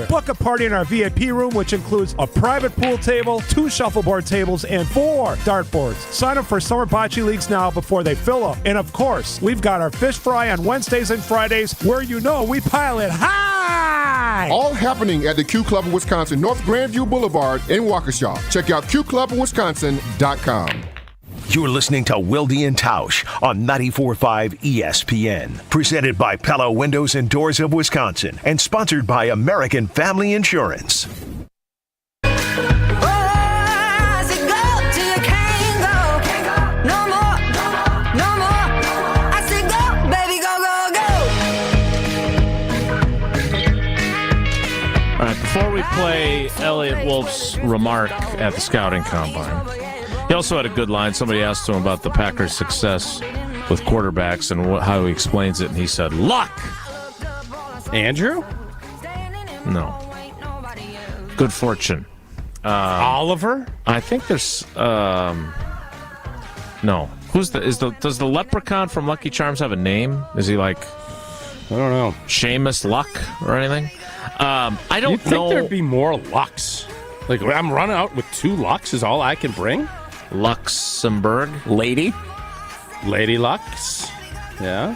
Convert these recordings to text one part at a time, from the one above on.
anywhere. Book a party in our VIP room, which includes a private pool table, 2 shuffleboard tables, and 4 dartboards. Sign up for summer bocce leagues now before they fill up. And of course, we've got our fish fry on Wednesdays and Fridays, where you know we pile it high. All happening at the Q Club of Wisconsin, North Grandview Boulevard in Waukesha. Check out qclubofwisconsin.com. You're listening to Wilde Tausch on 94.5 ESPN. Presented by Pella Windows and Doors of Wisconsin and sponsored by American Family Insurance. All right, before we play Elliot Wolf's remark at the scouting combine, he also had a good line. Somebody asked him about the Packers' success with quarterbacks and how he explains it, and he said, luck! Andrew? No. Good fortune. Oliver? I think there's... no. Does the leprechaun from Lucky Charms have a name? Is he like... I don't know. Seamus Luck or anything? I don't You'd think know. there'd be more Lucks. Like, I'm running out with 2 Lucks is all I can bring? Luxembourg. Lady Lux. Yeah.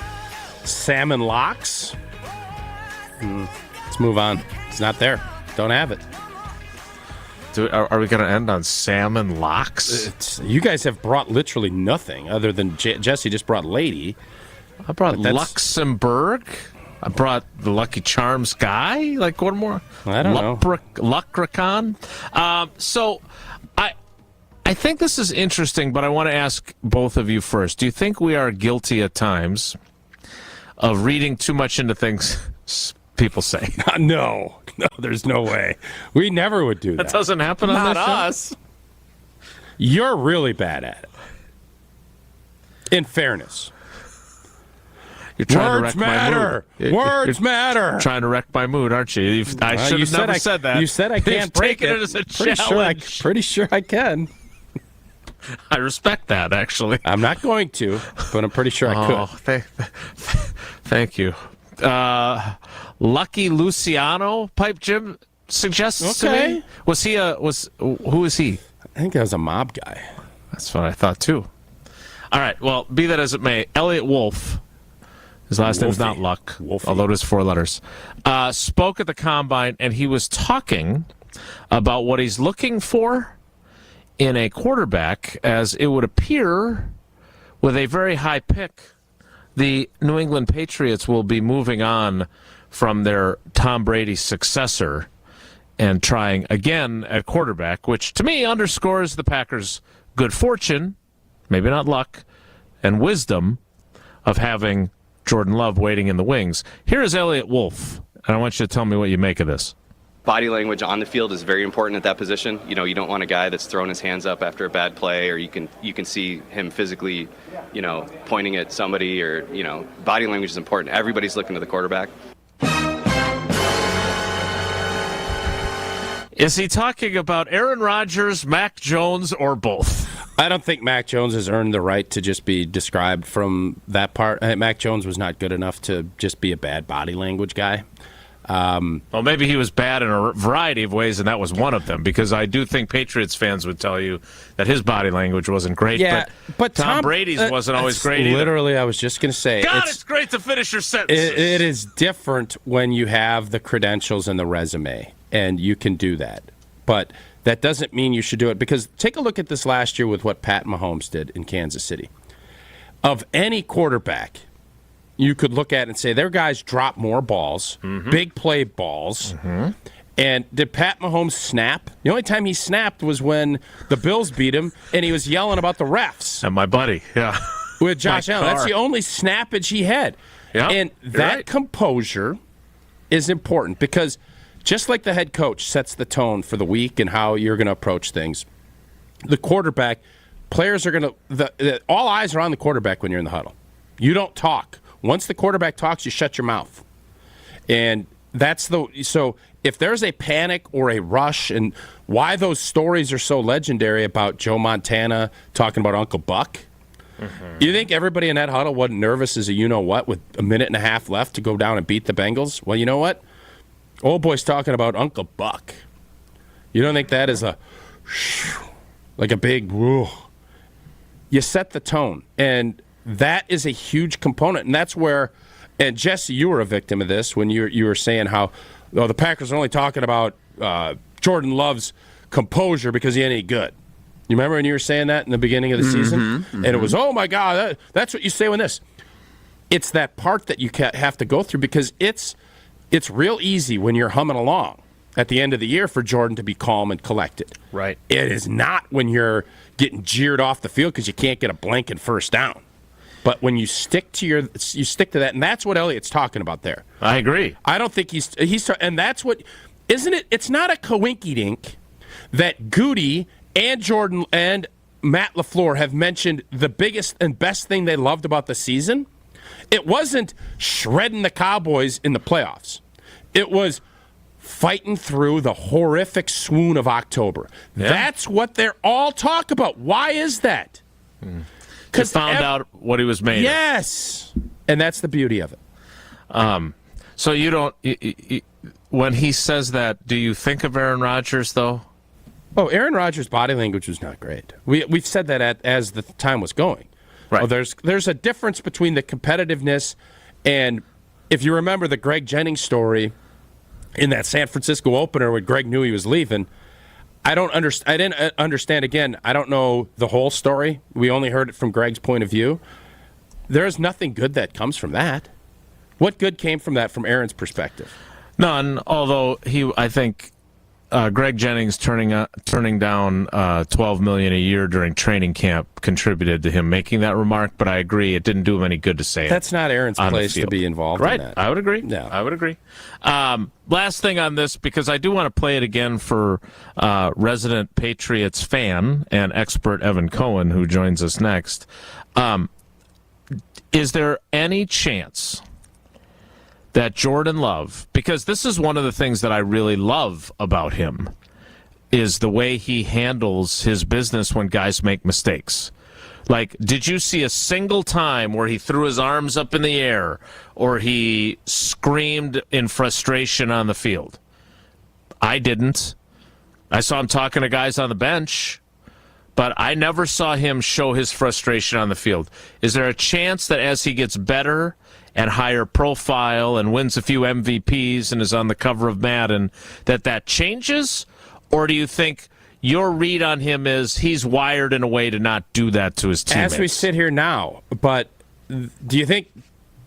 Salmon Locks. Let's move on. It's not there. Don't have it. Are we going to end on salmon locks? You guys have brought literally nothing other than Jesse just brought Lady. I brought Luxembourg. I brought the Lucky Charms guy. Like, one more? I don't know. Leprechaun. So, I think this is interesting, but I want to ask both of you first. Do you think we are guilty at times of reading too much into things people say? No, there's no way. We never would do that. That doesn't happen on Not this show? us. You're really bad at it. In fairness. You're trying Words to wreck matter. my mood. Words matter. Trying to wreck my mood, aren't you? I should have never said that. You said I can't break taken it. it as a pretty challenge. Pretty sure I can. I respect that, actually. I'm not going to, but I'm pretty sure I could. Thank you. Lucky Luciano, Pipe Jim suggests to me. Who is he? I think that was a mob guy. That's what I thought too. All right, well, be that as it may, Elliot Wolf, his last name's not Luck, although it is 4 letters, spoke at the Combine, and he was talking about what he's looking for in a quarterback, as it would appear with a very high pick, the New England Patriots will be moving on from their Tom Brady successor and trying again at quarterback, which to me underscores the Packers' good fortune, maybe not luck, and wisdom of having Jordan Love waiting in the wings. Here is Elliot Wolf, and I want you to tell me what you make of this. Body language on the field is very important at that position. You know, you don't want a guy that's throwing his hands up after a bad play, or you can see him physically, pointing at somebody, or, body language is important. Everybody's looking to the quarterback. Is he talking about Aaron Rodgers, Mac Jones, or both? I don't think Mac Jones has earned the right to just be described from that part. Mac Jones was not good enough to just be a bad body language guy. Well, maybe he was bad in a variety of ways, and that was one of them, because I do think Patriots fans would tell you that his body language wasn't great, but Tom Brady's wasn't always great either. Literally, I was just going to say, it's great to finish your sentences. It is different when you have the credentials and the resume, and you can do that. But that doesn't mean you should do it, because take a look at this last year with what Pat Mahomes did in Kansas City. Of any quarterback, you could look at it and say their guys drop more balls, big play balls. And did Pat Mahomes snap? The only time he snapped was when the Bills beat him, and he was yelling about the refs. And my buddy, with Josh Allen. That's the only snappage he had. Yep, and that composure is important, because just like the head coach sets the tone for the week and how you're going to approach things, the quarterback, players are going to all eyes are on the quarterback when you're in the huddle. You don't talk. Once the quarterback talks, you shut your mouth. And so if there's a panic or a rush, and why those stories are so legendary about Joe Montana talking about Uncle Buck, you think everybody in that huddle wasn't nervous as a you-know-what with a minute and a half left to go down and beat the Bengals? Well, you know what? Old boy's talking about Uncle Buck. You don't think that is like a big, whoa. You set the tone, and that is a huge component, and that's where, and Jesse, you were a victim of this when you were saying how the Packers are only talking about Jordan Love's composure because he ain't any good. You remember when you were saying that in the beginning of the season? And it was, oh my God, that's what you say when this. It's that part that you have to go through because it's real easy when you're humming along at the end of the year for Jordan to be calm and collected. Right. It is not when you're getting jeered off the field because you can't get a blanket first down. But when you stick to that, and that's what Elliott's talking about there. I agree. I don't think he's and that's what, isn't it? It's not a coinky-dink that Goody and Jordan and Matt LaFleur have mentioned the biggest and best thing they loved about the season. It wasn't shredding the Cowboys in the playoffs. It was fighting through the horrific swoon of October. Yeah. That's what they're all talking about. Why is that? Because found out what he was made of. Yes. And that's the beauty of it. So you don't, when he says that, do you think of Aaron Rodgers, though? Oh, Aaron Rodgers' body language was not great. We've said that as the time was going. Right. Well, there's a difference between the competitiveness and, if you remember the Greg Jennings story in that San Francisco opener when Greg knew he was leaving, I didn't understand. Again, I don't know the whole story. We only heard it from Greg's point of view. There's nothing good that comes from that. What good came from that from Aaron's perspective? None, although I think Greg Jennings turning down $12 million a year during training camp contributed to him making that remark. But I agree, it didn't do him any good to say it. That's not Aaron's place to be involved in that. I would agree. No. I would agree. Last thing on this, because I do want to play it again for resident Patriots fan and expert Evan Cohen, who joins us next. Is there any chance that Jordan Love, because this is one of the things that I really love about him, is the way he handles his business when guys make mistakes. Like, did you see a single time where he threw his arms up in the air or he screamed in frustration on the field? I didn't. I saw him talking to guys on the bench, but I never saw him show his frustration on the field. Is there a chance that as he gets better and higher profile and wins a few MVPs and is on the cover of Madden, that changes? Or do you think your read on him is he's wired in a way to not do that to his teammates? As we sit here now, but do you think,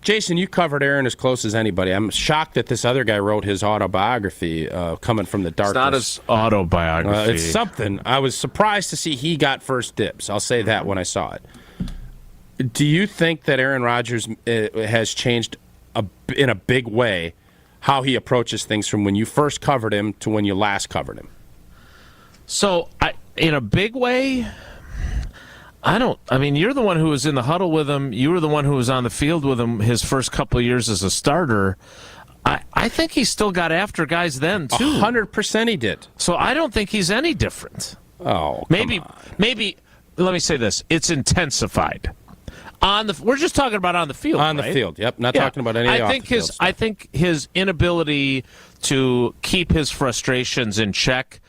Jason, you covered Aaron as close as anybody. I'm shocked that this other guy wrote his autobiography coming from the darkness. It's not his autobiography. It's something. I was surprised to see he got first dibs. I'll say that when I saw it. Do you think that Aaron Rodgers has changed in a big way how he approaches things from when you first covered him to when you last covered him? So, in a big way, you're the one who was in the huddle with him. You were the one who was on the field with him his first couple of years as a starter. I think he still got after guys then, too. 100% he did. So I don't think he's any different. Oh, maybe, let me say this. It's intensified. We're just talking about on the field, On the field, yep. Not talking about any off the field stuff. I think his inability to keep his frustrations in check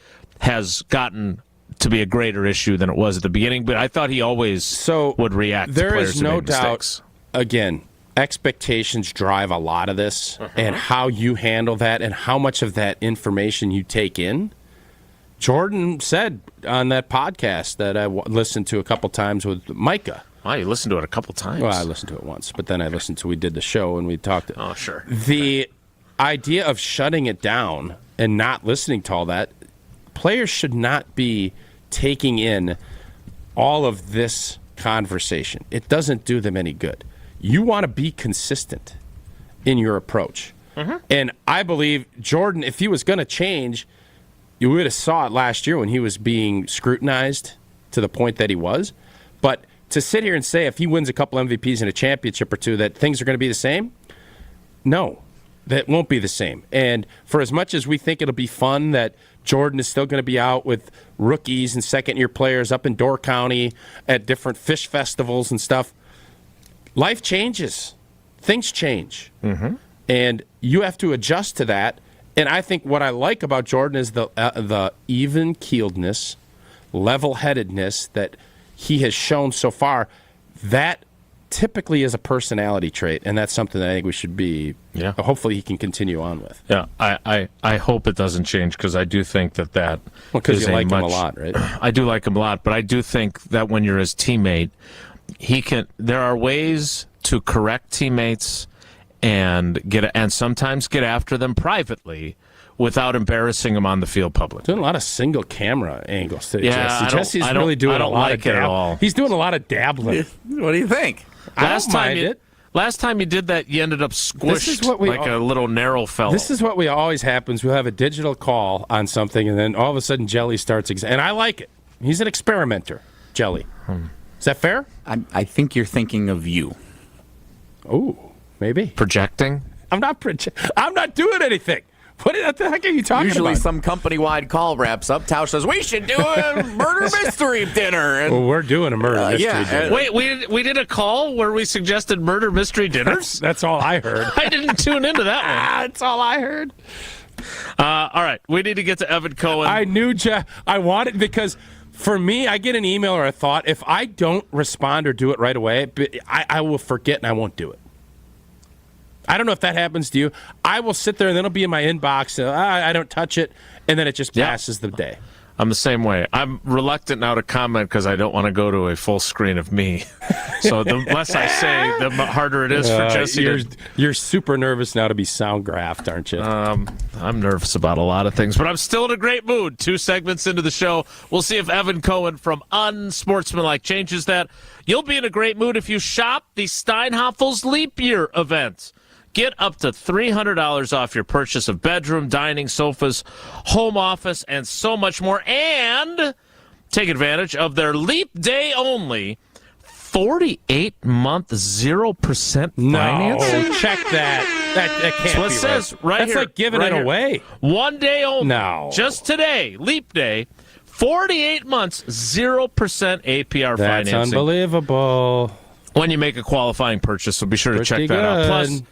has gotten to be a greater issue than it was at the beginning, but I thought he always would react to players who made mistakes. Again, expectations drive a lot of this, and how you handle that and how much of that information you take in. Jordan said on that podcast that I listened to a couple times with Micah. Wow, you listened to it a couple times. Well, I listened to it once, but then we did the show and we talked. Oh, sure. The idea of shutting it down and not listening to all that, players should not be taking in all of this conversation. It doesn't do them any good. You want to be consistent in your approach. And I believe Jordan, if he was going to change, you would have saw it last year when he was being scrutinized to the point that he was. But to sit here and say if he wins a couple MVPs and a championship or two that things are going to be the same, no, that won't be the same. And for as much as we think it'll be fun that Jordan is still going to be out with rookies and second-year players up in Door County at different fish festivals and stuff, life changes. Things change. And you have to adjust to that And I think what I like about Jordan is the even-keeledness, level-headedness that he has shown so far. That typically is a personality trait, and that's something that I think we should be. Yeah. Hopefully, he can continue on with. Yeah, I hope it doesn't change because I do think that. Because you like him a lot, right? I do like him a lot, but I do think that when you're his teammate, there are ways to correct teammates and sometimes get after them privately without embarrassing them on the field publicly. Doing a lot of single camera angles today. Yeah, Jesse's really doing a lot of it at all. He's doing a lot of dabbling. What do you think? Last time you did that, you ended up squished a little narrow fellow. This is what always happens. We'll have a digital call on something, and then all of a sudden Jelly starts. And I like it. He's an experimenter, Jelly. Is that fair? I think you're thinking of you. Oh, maybe. Projecting? I'm not doing anything. What the heck are you talking about? Usually some company-wide call wraps up. Tausch says, we should do a murder mystery dinner. And, well, we're doing a murder mystery dinner. Wait, we did a call where we suggested murder mystery dinners? That's all I heard. I didn't tune into that one. That's all I heard. All right, we need to get to Evan Cohen. I knew I wanted, because for me, I get an email or a thought. If I don't respond or do it right away, I will forget and I won't do it. I don't know if that happens to you. I will sit there and then it'll be in my inbox. I don't touch it, and then it just passes the day. I'm the same way. I'm reluctant now to comment because I don't want to go to a full screen of me. So the less I say, the harder it is for Jesse. You're super nervous now to be sound graphed, aren't you? I'm nervous about a lot of things, but I'm still in a great mood. 2 segments into the show, we'll see if Evan Cohen from Unsportsmanlike changes that. You'll be in a great mood if you shop the Steinhafels Leap Year event. Get up to $300 off your purchase of bedroom, dining, sofas, home office, and so much more. And take advantage of their Leap Day only 48-month 0% financing. No, check that. That can't be right. That's what it says right here. That's like giving it away. 1 day only. No. Just today, Leap Day. 48 months, 0% APR financing. That's unbelievable. When you make a qualifying purchase, so be sure to check that out.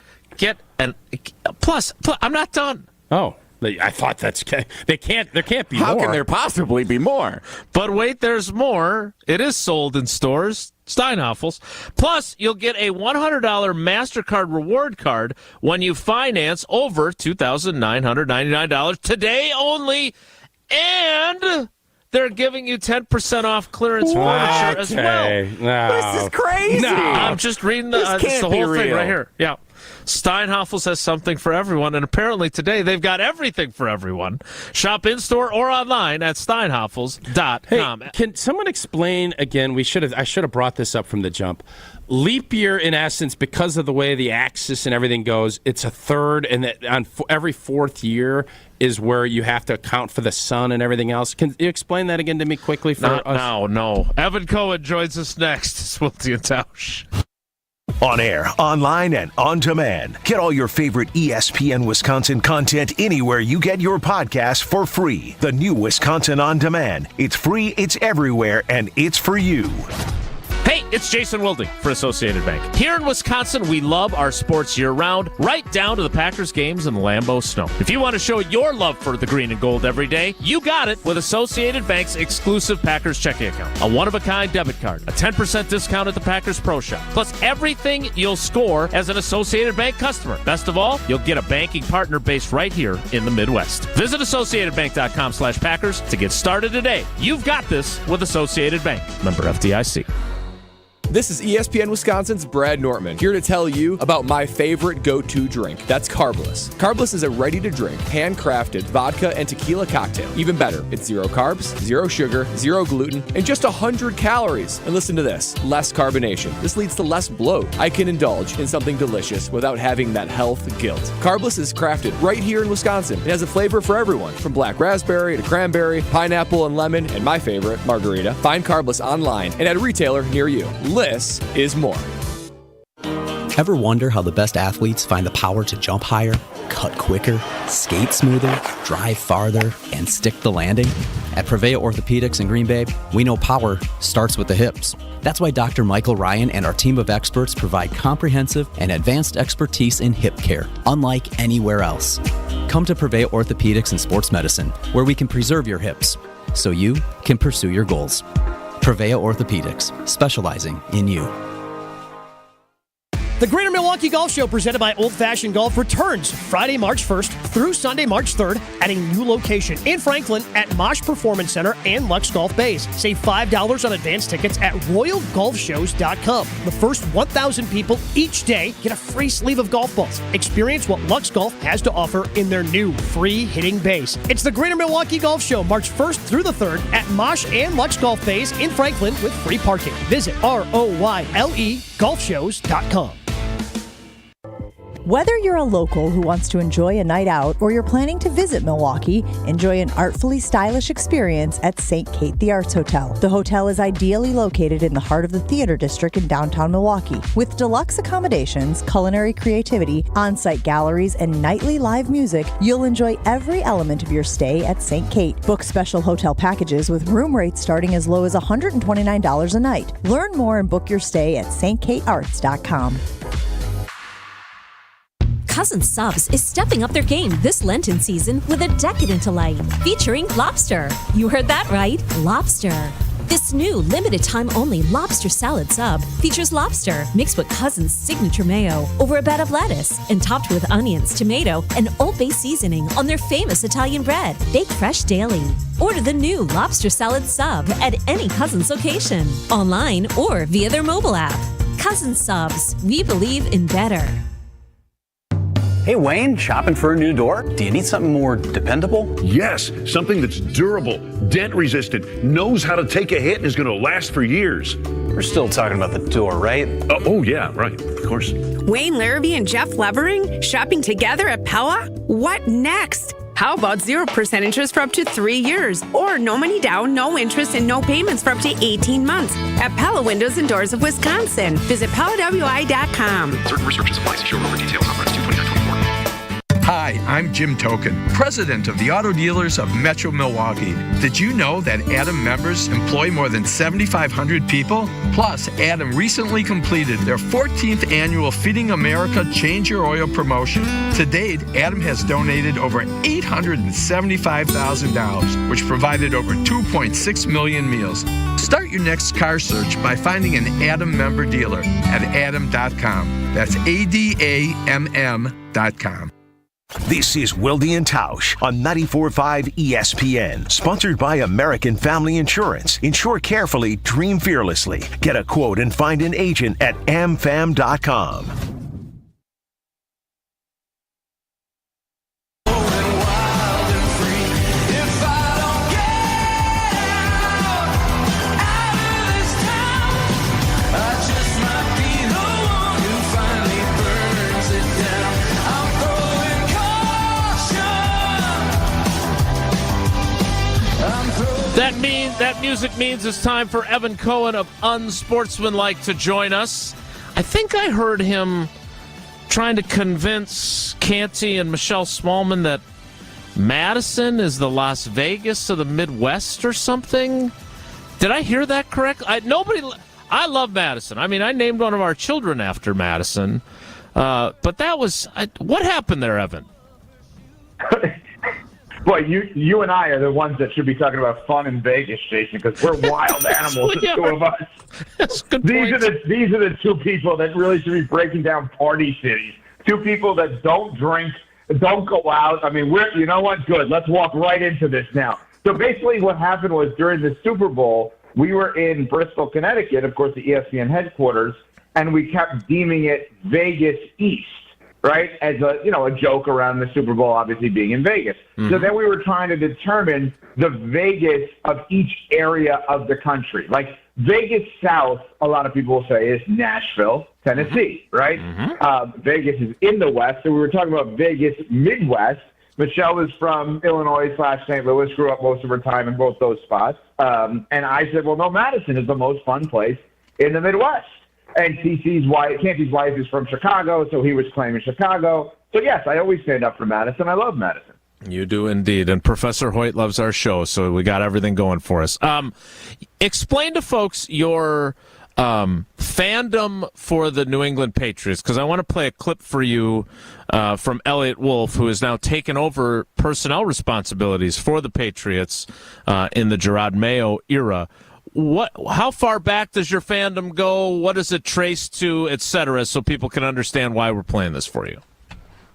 Plus, I'm not done. Oh, I thought there can't be more. How can there possibly be more? But wait, there's more. It is sold in stores, Steinhafels. Plus, you'll get a $100 MasterCard reward card when you finance over $2,999 today only. And they're giving you 10% off clearance furniture as well. No. This is crazy. No. I'm just reading the whole thing right here. Yeah. Steinhafels has something for everyone, and apparently today they've got everything for everyone. Shop in-store or online at steinhafels.com. Hey, can someone explain again? I should have brought this up from the jump. Leap year, in essence, because of the way the axis and everything goes, it's a third, and that on every 4th year is where you have to account for the sun and everything else. Can you explain that again to me quickly for us? No. Evan Cohen joins us next. It's Wilde Tausch. On air, online, and on demand. Get all your favorite ESPN Wisconsin content anywhere you get your podcasts for free. The new Wisconsin On Demand. It's free, it's everywhere, and it's for you. Hey, it's Jason Wilde for Associated Bank. Here in Wisconsin, we love our sports year-round, right down to the Packers games in the Lambeau snow. If you want to show your love for the green and gold every day, you got it with Associated Bank's exclusive Packers checking account. A one-of-a-kind debit card, a 10% discount at the Packers Pro Shop, plus everything you'll score as an Associated Bank customer. Best of all, you'll get a banking partner based right here in the Midwest. Visit AssociatedBank.com/Packers to get started today. You've got this with Associated Bank. Member FDIC. This is ESPN Wisconsin's Brad Nortman, here to tell you about my favorite go-to drink. That's Carbless. Carbless is a ready-to-drink, handcrafted vodka and tequila cocktail. Even better, it's 0 carbs, 0 sugar, 0 gluten, and just 100 calories. And listen to this, less carbonation. This leads to less bloat. I can indulge in something delicious without having that health guilt. Carbless is crafted right here in Wisconsin. It has a flavor for everyone, from black raspberry to cranberry, pineapple and lemon, and my favorite, margarita. Find Carbless online and at a retailer near you. Less is more. Ever wonder how the best athletes find the power to jump higher, cut quicker, skate smoother, drive farther, and stick the landing? At Prevea Orthopedics in Green Bay, we know power starts with the hips. That's why Dr. Michael Ryan and our team of experts provide comprehensive and advanced expertise in hip care, unlike anywhere else. Come to Purveyor Orthopedics and Sports Medicine, where we can preserve your hips so you can pursue your goals. Purveyor Orthopedics, specializing in you. The Greater Milwaukee Golf Show presented by Old Fashioned Golf returns Friday, March 1st through Sunday, March 3rd at a new location in Franklin at Mosh Performance Center and Lux Golf Bays. Save $5 on advance tickets at RoyalGolfShows.com. The first 1,000 people each day get a free sleeve of golf balls. Experience what Lux Golf has to offer in their new free hitting bays. It's the Greater Milwaukee Golf Show March 1st through the 3rd at Mosh and Lux Golf Bays in Franklin with free parking. Visit RoyleGolfShows.com. Whether you're a local who wants to enjoy a night out or you're planning to visit Milwaukee, enjoy an artfully stylish experience at St. Kate the Arts Hotel. The hotel is ideally located in the heart of the theater district in downtown Milwaukee. With deluxe accommodations, culinary creativity, on-site galleries, and nightly live music, you'll enjoy every element of your stay at St. Kate. Book special hotel packages with room rates starting as low as $129 a night. Learn more and book your stay at stkatearts.com. Cousin Subs is stepping up their game this Lenten season with a decadent delight featuring lobster. You heard that right, lobster. This new limited time only lobster salad sub features lobster mixed with Cousin's signature mayo over a bed of lettuce and topped with onions, tomato, and Old Bay seasoning on their famous Italian bread. Baked fresh daily. Order the new lobster salad sub at any Cousin's location, online or via their mobile app. Cousin Subs, we believe in better. Hey Wayne, shopping for a new door? Do you need something more dependable? Yes, something that's durable, dent resistant, knows how to take a hit, and is going to last for years. We're still talking about the door, right? Oh yeah, right, of course. Wayne Larrabee and Jeff Levering shopping together at Pella? What next? How about 0% interest for up to 3 years? Or no money down, no interest, and no payments for up to 18 months at Pella Windows and Doors of Wisconsin. Visit PellaWI.com. Certain restrictions apply. See showroom for details on March 2, 2024. Hi, I'm Jim Token, president of the Auto Dealers of Metro Milwaukee. Did you know that Adam members employ more than 7,500 people? Plus, Adam recently completed their 14th annual Feeding America Change Your Oil promotion. To date, Adam has donated over $875,000, which provided over 2.6 million meals. Start your next car search by finding an Adam member dealer at adam.com. That's ADAMM.com. This is Wilde Tausch on 94.5 ESPN, sponsored by American Family Insurance. Insure carefully, dream fearlessly. Get a quote and find an agent at amfam.com. That music means it's time for Evan Cohen of Unsportsmanlike to join us. I think I heard him trying to convince Canty and Michelle Smallman that Madison is the Las Vegas of the Midwest or something. Did I hear that correct? I love Madison. I mean, I named one of our children after Madison. But that was... what happened there, Evan? Boy, you and I are the ones that should be talking about fun in Vegas, Jason, because we're wild animals, the two of us. That's a good these point. are the two people that really should be breaking down party cities. Two people that don't drink, don't go out. I mean, you know what? Good. Let's walk right into this now. So basically what happened was during the Super Bowl, we were in Bristol, Connecticut, of course, the ESPN headquarters, and we kept deeming it Vegas East. Right, as a joke around the Super Bowl obviously being in Vegas. Mm-hmm. So then we were trying to determine the Vegas of each area of the country. Like Vegas South, a lot of people will say is Nashville, Tennessee, right? Mm-hmm. Vegas is in the West, so we were talking about Vegas Midwest. Michelle is from Illinois/St. Louis, grew up most of her time in both those spots. And I said, well, no, Madison is the most fun place in the Midwest. And Canty's wife is from Chicago, so he was claiming Chicago. So, yes, I always stand up for Madison. I love Madison. You do indeed. And Professor Hoyt loves our show, so we got everything going for us. Explain to folks your fandom for the New England Patriots, because I want to play a clip for you from Elliot Wolf, who has now taken over personnel responsibilities for the Patriots in the Gerard Mayo era. How far back does your fandom go? What does it trace to, et cetera, so people can understand why we're playing this for you?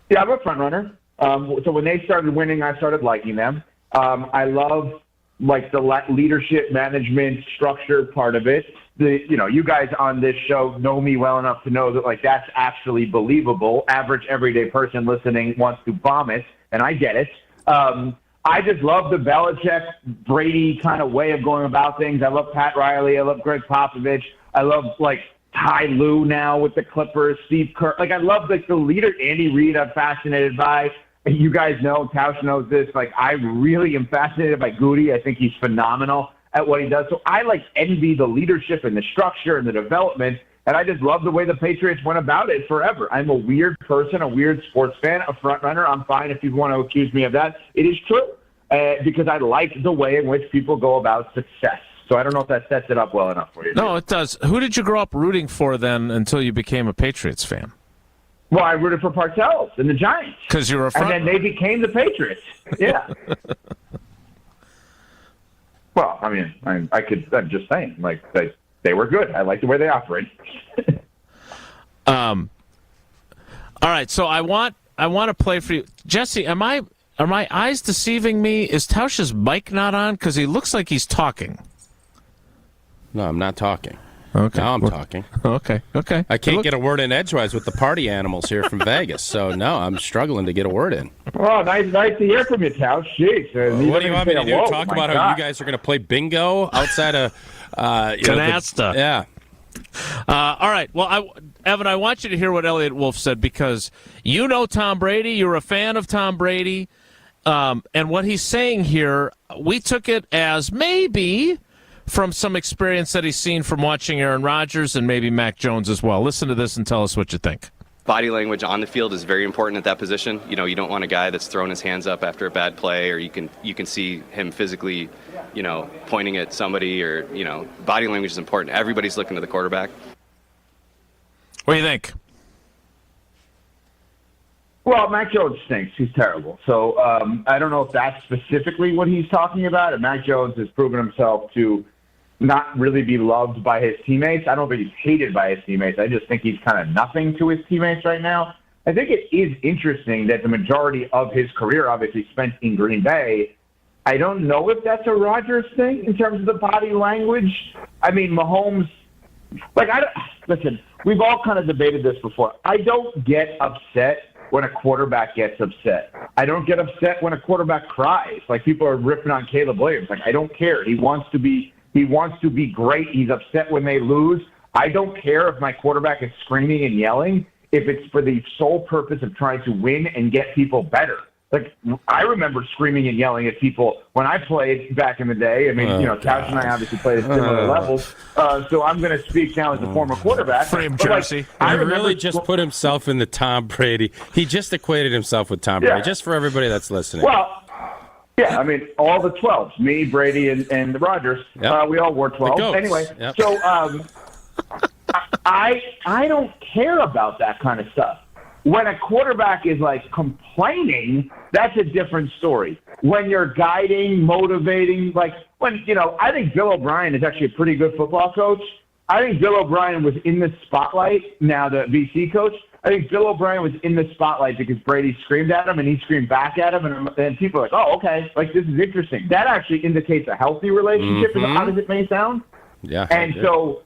Yeah, I'm a front runner. So when they started winning, I started liking them. I love the leadership, management, structure part of it. You guys on this show know me well enough to know that that's actually believable. Average everyday person listening wants to vomit, and I get it. I just love the Belichick, Brady kind of way of going about things. I love Pat Riley. I love Greg Popovich. I love Ty Lue now with the Clippers, Steve Kerr. I love the leader, Andy Reid. I'm fascinated by. You guys know, Tausch knows this. I really am fascinated by Goody. I think he's phenomenal at what he does. So I envy the leadership and the structure and the development. And I just love the way the Patriots went about it forever. I'm a weird person, a weird sports fan, a front runner. I'm fine if people want to accuse me of that. It is true because I like the way in which people go about success. So I don't know if that sets it up well enough for you. No, it does. Who did you grow up rooting for then until you became a Patriots fan? Well, I rooted for Parcells and the Giants. Because you were a front and then they became the Patriots. Yeah. Well, I mean, I'm just saying, they were good. I like the way they operate. All right, so I want to play for you, Jesse. Are my eyes deceiving me? Is Tausch's mic not on? Because he looks like he's talking. No, I'm not talking. Okay. Now I'm talking. Okay. I can't get a word in edgewise with the party animals here from Vegas, so no, I'm struggling to get a word in. Well, nice to hear from you, Tausch. Jeez. What do you want me to do? Talk about how you guys are going to play bingo outside of Canasta. Yeah. All right. Well, Evan, I want you to hear what Elliot Wolf said, because you know Tom Brady. You're a fan of Tom Brady. And what he's saying here, we took it as maybe from some experience that he's seen from watching Aaron Rodgers and maybe Mac Jones as well. Listen to this and tell us what you think. Body language on the field is very important at that position. You don't want a guy that's throwing his hands up after a bad play, or you can see him physically, pointing at somebody, or, body language is important. Everybody's looking to the quarterback. What do you think? Well, Mac Jones stinks. He's terrible. So I don't know if that's specifically what he's talking about. And Mac Jones has proven himself to not really be loved by his teammates. I don't think he's hated by his teammates. I just think he's kind of nothing to his teammates right now. I think it is interesting that the majority of his career obviously spent in Green Bay. I don't know if that's a Rodgers thing in terms of the body language. I mean, Mahomes, listen, we've all kind of debated this before. I don't get upset when a quarterback gets upset. I don't get upset when a quarterback cries. People are ripping on Caleb Williams. I don't care. He wants to be great. He's upset when they lose. I don't care if my quarterback is screaming and yelling if it's for the sole purpose of trying to win and get people better. I remember screaming and yelling at people when I played back in the day. I mean, Tausch and I obviously played at similar levels. So I'm going to speak now as a former quarterback. Frame Jersey. I really just put himself in the Tom Brady. He just equated himself with Tom Brady, just for everybody that's listening. Well, yeah, I mean, all the 12s, me, Brady, and the Rodgers, we all wore 12. Anyway, so I don't care about that kind of stuff. When a quarterback is complaining, that's a different story. When you're guiding, motivating, I think Bill O'Brien is actually a pretty good football coach. I think Bill O'Brien was in the spotlight, now the VC coach. I think Bill O'Brien was in the spotlight because Brady screamed at him and he screamed back at him, and people are like, oh, okay, this is interesting. That actually indicates a healthy relationship, as odd as it may sound. Yeah. And so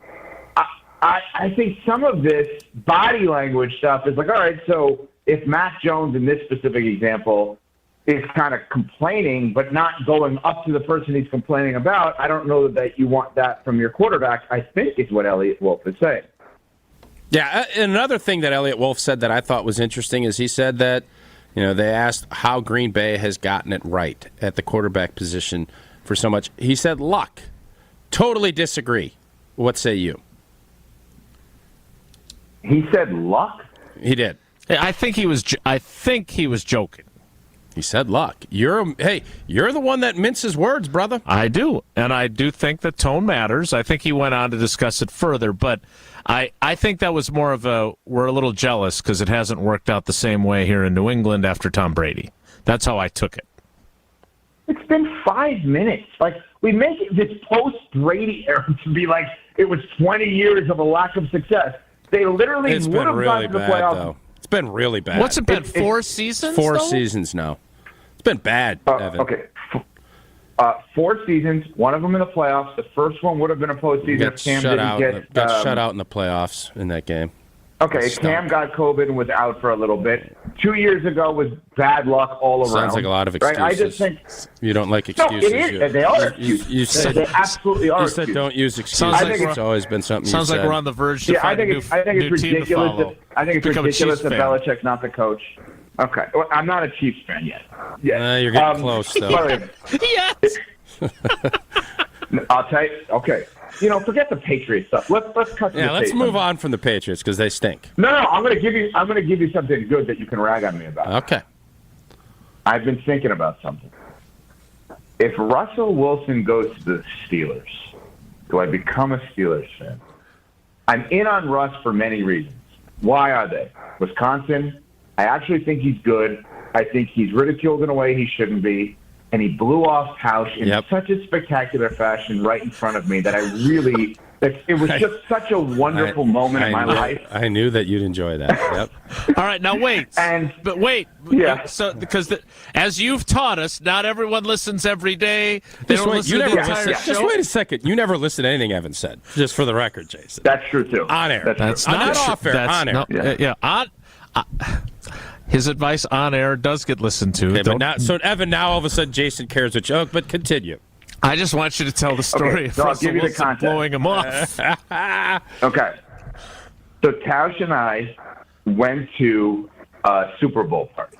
I think some of this body language stuff is all right, so if Mac Jones in this specific example is kind of complaining but not going up to the person he's complaining about, I don't know that you want that from your quarterback, I think is what Elliot Wolf is saying. Yeah, and another thing that Elliot Wolf said that I thought was interesting is he said that, they asked how Green Bay has gotten it right at the quarterback position for so much. He said luck. Totally disagree. What say you? He said luck? He did. I think he was joking. He said luck. You're the one that minces words, brother. I do, and I do think that tone matters. I think he went on to discuss it further, but I think that was more of we're a little jealous because it hasn't worked out the same way here in New England after Tom Brady. That's how I took it. It's been 5 minutes. Like, we make this post-Brady era to be like it was 20 years of a lack of success. They literally would have gotten to the playoffs. Though. It's been really bad. What's it been, 4 seasons? 4 though? seasons now. It's been bad, Evan. Okay. 4 seasons, one of them in the playoffs. The first one would have been a postseason if Cam didn't got shut out in the playoffs in that game. Okay, Cam got COVID and was out for a little bit. 2 years ago was bad luck all around. Sounds like a lot of excuses. Right? I just think you don't like excuses. No, it is. They are excuses. You said, they absolutely are. You said don't use excuses. I think it's always been something. Sounds you like said. we're on the verge to find a new team to follow. I think it's Become a ridiculous Chiefs that fan. Belichick's not the coach. Okay, well, I'm not a Chiefs fan yet. You're getting close, though. Yes. I'll tell you. Okay. Forget the Patriots stuff. Let's cut. Let's move on from the Patriots because they stink. No, I'm going to give you something good that you can rag on me about. Okay. I've been thinking about something. If Russell Wilson goes to the Steelers, do I become a Steelers fan? I'm in on Russ for many reasons. Why are they? Wisconsin, I actually think he's good. I think he's ridiculed in a way he shouldn't be. And he blew off Tausch in such a spectacular fashion right in front of me that it was just such a wonderful moment in my life. I knew that you'd enjoy that. Yep. All right, now wait. Yeah. So because as you've taught us, not everyone listens every day. They don't listen to the entire show. Just wait a second. You never listen to anything Evan said. Just for the record, Jason. That's true too. On air. That's not off air. On air. His advice on air does get listened to. Okay, so Evan, now all of a sudden Jason cares what you. But continue. I just want you to tell the story of Russell Wilson blowing him off. Okay. So Tausch and I went to a Super Bowl party.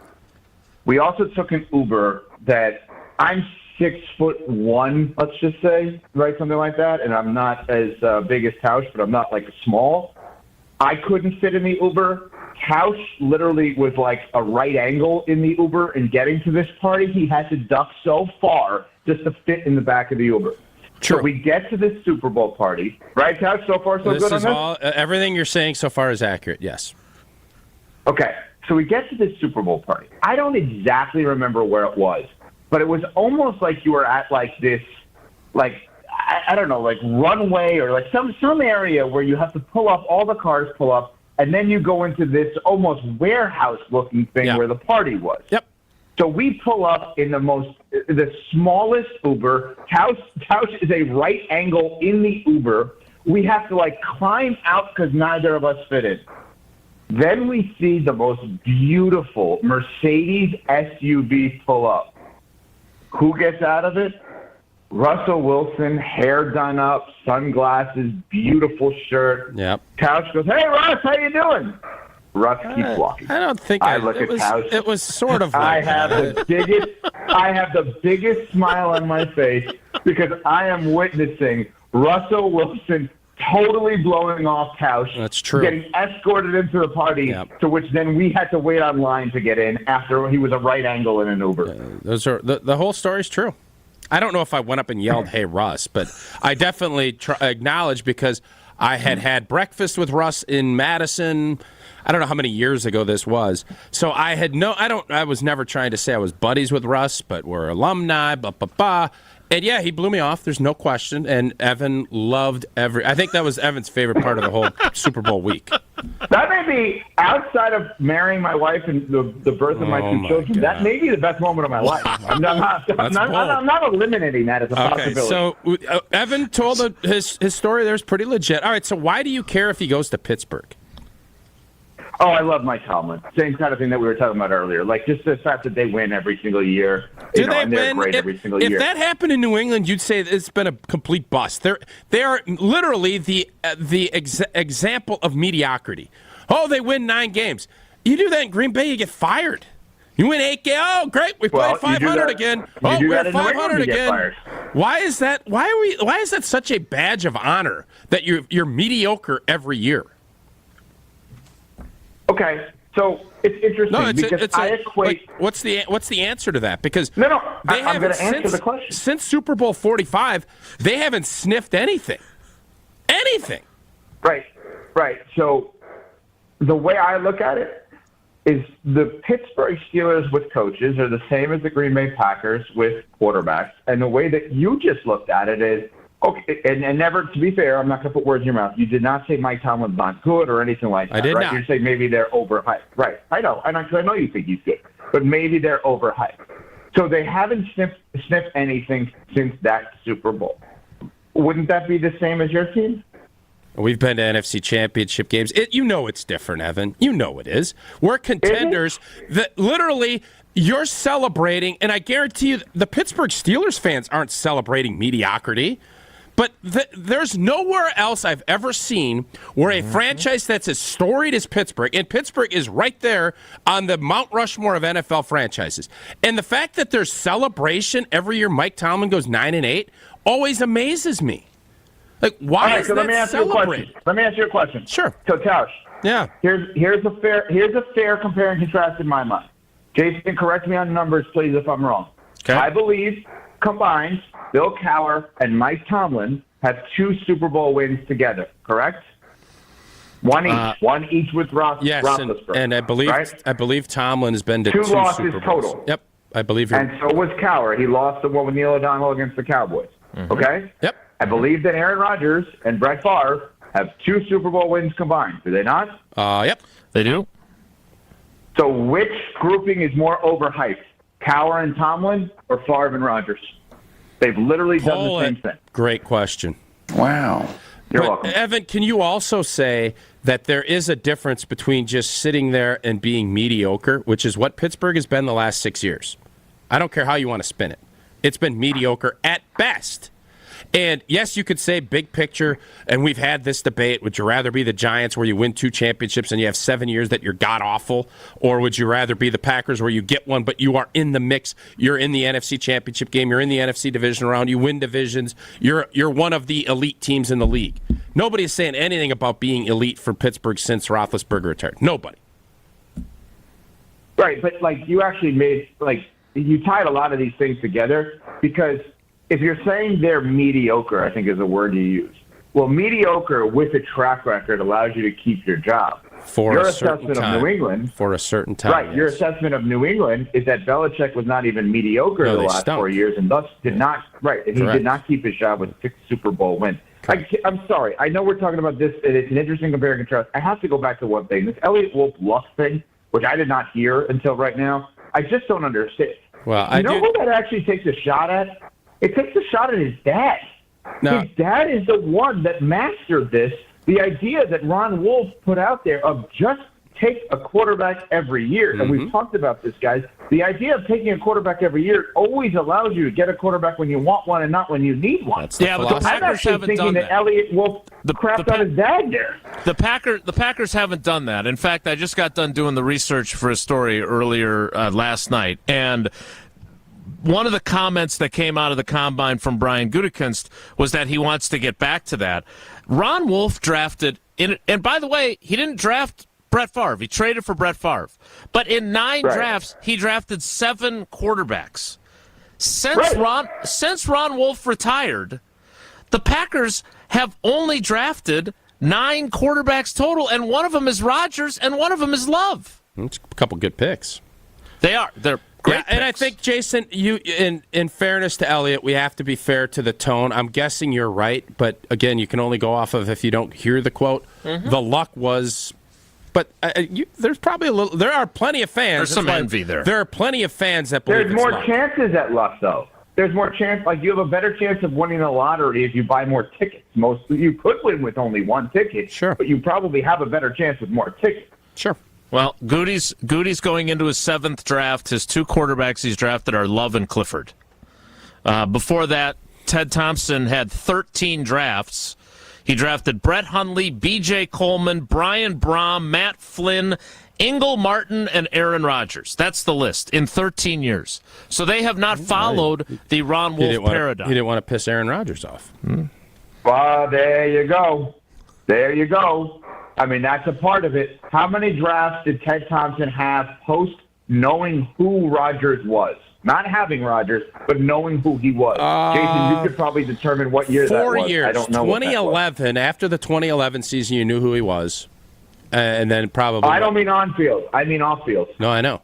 We also took an Uber that I'm 6'1", let's just say, right, something like that, and I'm not as big as Tausch, but I'm not like small. I couldn't fit in the Uber. Tausch literally was like a right angle in the Uber in getting to this party. He had to duck so far just to fit in the back of the Uber. True. So we get to this Super Bowl party, right, Tausch? So far, so good on this? Everything you're saying so far is accurate, yes. Okay, so we get to this Super Bowl party. I don't exactly remember where it was, but it was almost like you were at like this, like, I don't know, like runway or like some area where you have to pull up, all the cars pull up, and then you go into this almost warehouse-looking thing where the party was. Yep. So we pull up in the smallest Uber. Tausch is a right angle in the Uber. We have to like climb out because neither of us fit in. Then we see the most beautiful Mercedes SUV pull up. Who gets out of it? Russell Wilson, hair done up, sunglasses, beautiful shirt. Yep. Tausch goes, "Hey, Russ, how you doing?" Russ keeps walking. I don't think I look at Tausch. It was sort of like I have the biggest smile on my face because I am witnessing Russell Wilson totally blowing off Tausch. That's true. Getting escorted into the party, to which then we had to wait online to get in after he was a right angle in an Uber. Those are the whole story's true. I don't know if I went up and yelled, "Hey, Russ," but I definitely acknowledge because I had breakfast with Russ in Madison. I don't know how many years ago this was. So I was never trying to say I was buddies with Russ, but we're alumni, blah, blah, blah. And yeah, he blew me off. There's no question. And Evan loved I think that was Evan's favorite part of the whole Super Bowl week. That may be, outside of marrying my wife and the birth of my two children, God. that may be the best moment of my life. I'm not eliminating that as a possibility. So Evan told his story there was pretty legit. All right, so why do you care if he goes to Pittsburgh? Oh, I love Mike Tomlin. Same kind of thing that we were talking about earlier. Like, just the fact that they win every single year. And they're great every single year. If that happened in New England, you'd say it's been a complete bust. They are literally the example of mediocrity. Oh, they win 9 games. You do that in Green Bay, you get fired. You win 8 games. Oh, great, we played 500 again. Oh, we're 500 again. Why is that? Why is that such a badge of honor that you're mediocre every year? Okay, So it's interesting I equate. What's the answer to that? Because I'm they going haven't to answer the question. Since Super Bowl 45. They haven't sniffed anything. Right. So the way I look at it is the Pittsburgh Steelers with coaches are the same as the Green Bay Packers with quarterbacks, and the way that you just looked at it is. Okay, and never, to be fair, I'm not going to put words in your mouth. You did not say Mike Tomlin's not good or anything like that. I did right? not. You say maybe they're overhyped. Right. I know. I know you think he's good, but maybe they're overhyped. So they haven't sniffed anything since that Super Bowl. Wouldn't that be the same as your team? We've been to NFC Championship games. It's different, Evan. You know it is. We're contenders that literally you're celebrating, and I guarantee you the Pittsburgh Steelers fans aren't celebrating mediocrity. But there's nowhere else I've ever seen where a franchise that's as storied as Pittsburgh, and Pittsburgh is right there on the Mount Rushmore of NFL franchises. And the fact that there's celebration every year Mike Tomlin goes 9-8 always amazes me. Like, why is that celebrated? Let me ask you a question. Sure. So, Tausch. Yeah. Here's a fair compare and contrast in my mind. Jason, correct me on numbers, please, if I'm wrong. Okay. I believe combined, Bill Cowher and Mike Tomlin have 2 Super Bowl wins together, correct? One each with Roethlisberger. And I believe Tomlin has been to 2 Super losses Bowls. total. Yep, I believe you're. And so was Cowher. He lost the one with Neil O'Donnell against the Cowboys. Mm-hmm. Okay? Yep. I believe that Aaron Rodgers and Brett Favre have 2 Super Bowl wins combined. Do they not? Yep, they do. So which grouping is more overhyped, Cowher and Tomlin or Favre and Rodgers? They've literally done the same thing. Great question. Wow. You're welcome. Evan, can you also say that there is a difference between just sitting there and being mediocre, which is what Pittsburgh has been the last 6 years? I don't care how you want to spin it. It's been mediocre at best. And yes, you could say big picture, and we've had this debate, would you rather be the Giants where you win 2 championships and you have 7 years that you're god-awful, or would you rather be the Packers where you get one but you are in the mix, you're in the NFC championship game, you're in the NFC division round, you win divisions, you're one of the elite teams in the league. Nobody is saying anything about being elite for Pittsburgh since Roethlisberger retired. Nobody. Right, but you actually you tied a lot of these things together because if you're saying they're mediocre, I think is the word you use. Well, mediocre with a track record allows you to keep your job. For your a certain assessment time. of New England. For a certain time. Right. Yes. Your assessment of New England is that Belichick was not even mediocre the last 4 years and thus did not, right, and he did not keep his job with 6 Super Bowl wins. I'm sorry. I know we're talking about this, and it's an interesting compare and contrast. I have to go back to one thing. This Elliott Wolf luck thing, which I did not hear until right now, I just don't understand. Well, who that actually takes a shot at? It takes a shot at his dad. No. His dad is the one that mastered this. The idea that Ron Wolf put out there of just take a quarterback every year, and we've talked about this, guys. The idea of taking a quarterback every year always allows you to get a quarterback when you want one and not when you need one. That's the philosophy. I'm actually thinking that Elliott Wolf crapped on his dad there. The Packers haven't done that. In fact, I just got done doing the research for a story earlier last night, and one of the comments that came out of the combine from Brian Gutekunst was that he wants to get back to that. Ron Wolf drafted, and by the way, he didn't draft Brett Favre. He traded for Brett Favre. But in 9 drafts, he drafted 7 quarterbacks. Since Ron Wolf retired, the Packers have only drafted 9 quarterbacks total, and one of them is Rodgers, and one of them is Love. It's a couple good picks. They are. They're great and I think, Jason, you in fairness to Elliott, we have to be fair to the tone. I'm guessing you're right, but again, you can only go off of if you don't hear the quote. The luck was, but there's probably there are plenty of fans. There's some envy there. There are plenty of fans that believe there's more luck. chances at luck, though. There's more chance. You have a better chance of winning the lottery if you buy more tickets. You could win with only 1 ticket, sure, but you probably have a better chance with more tickets. Sure. Well, Goody's going into his 7th draft. His 2 quarterbacks he's drafted are Love and Clifford. Before that, Ted Thompson had 13 drafts. He drafted Brett Hundley, B.J. Coleman, Brian Brom, Matt Flynn, Ingle Martin, and Aaron Rodgers. That's the list in 13 years. So they have not followed the Ron Wolf paradigm. He didn't want to piss Aaron Rodgers off. Well, there you go. There you go. I mean, that's a part of it. How many drafts did Ted Thompson have post knowing who Rodgers was? Not having Rodgers, but knowing who he was. Jason, you could probably determine what year that was. 4 years. I don't know. 2011, after the 2011 season, you knew who he was. And then probably... I don't mean on-field. I mean off-field. No, I know.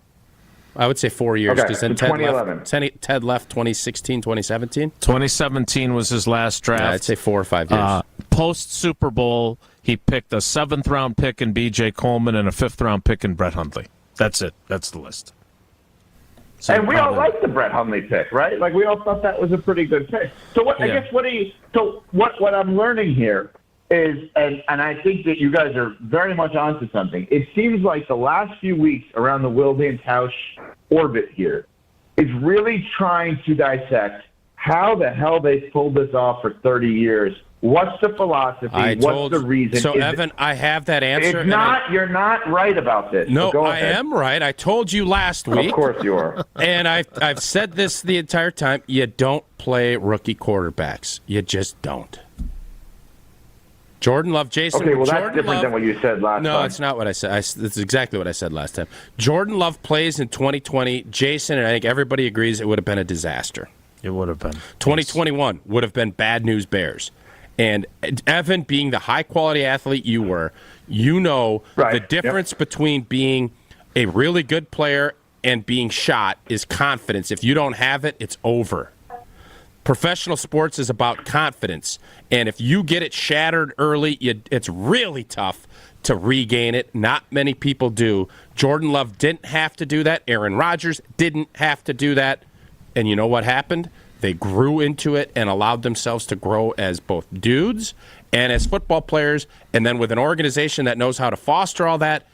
I would say 4 years. Okay, Because then so 2011. Ted left 2016, 2017? 2017 was his last draft. Yeah, I'd say 4 or 5 years. Post-Super Bowl, he picked a 7th-round pick in B.J. Coleman and a 5th-round pick in Brett Hundley. That's it. That's the list. So and we all liked the Brett Hundley pick, right? Like, we all thought that was a pretty good pick. So what? I guess what I'm learning here is, and I think that you guys are very much onto something. It seems like the last few weeks around the Wilde Tausch orbit here is really trying to dissect how the hell they pulled this off for 30 years. What's the philosophy? What's the reason? So, Evan, I have that answer. It's not. You're not right about this. No, so I am right. I told you last week. Of course you are. And I've said this the entire time. You don't play rookie quarterbacks. You just don't. Jordan Love, Jason. Okay, well, that's Jordan different Love, than what you said last time. No, it's not what I said. That's exactly what I said last time. Jordan Love plays in 2020. Jason, and I think everybody agrees it would have been a disaster. It would have been. 2021 would have been bad news Bears. And Evan, being the high-quality athlete you were, you know the difference between being a really good player and being shot is confidence. If you don't have it, it's over. Professional sports is about confidence. And if you get it shattered early, it's really tough to regain it. Not many people do. Jordan Love didn't have to do that. Aaron Rodgers didn't have to do that. And you know what happened? They grew into it and allowed themselves to grow as both dudes and as football players. And then with an organization that knows how to foster all that,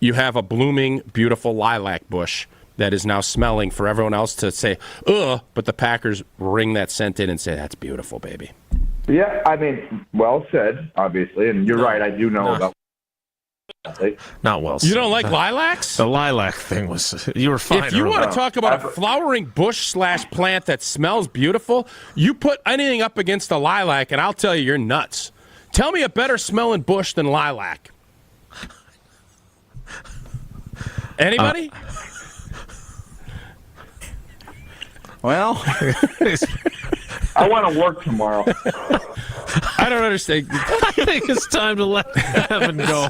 you have a blooming, beautiful lilac bush that is now smelling for everyone else to say, ugh, but the Packers ring that scent in and say, that's beautiful, baby. Yeah, I mean, well said, obviously. And you're right, I do know about Not well said. You don't like lilacs? The lilac thing was... You were fine. If you want to talk about a flowering bush / plant that smells beautiful, you put anything up against a lilac, and I'll tell you, you're nuts. Tell me a better smelling bush than lilac. Anybody? Well, I want to work tomorrow. I don't understand. I think it's time to let Evan go.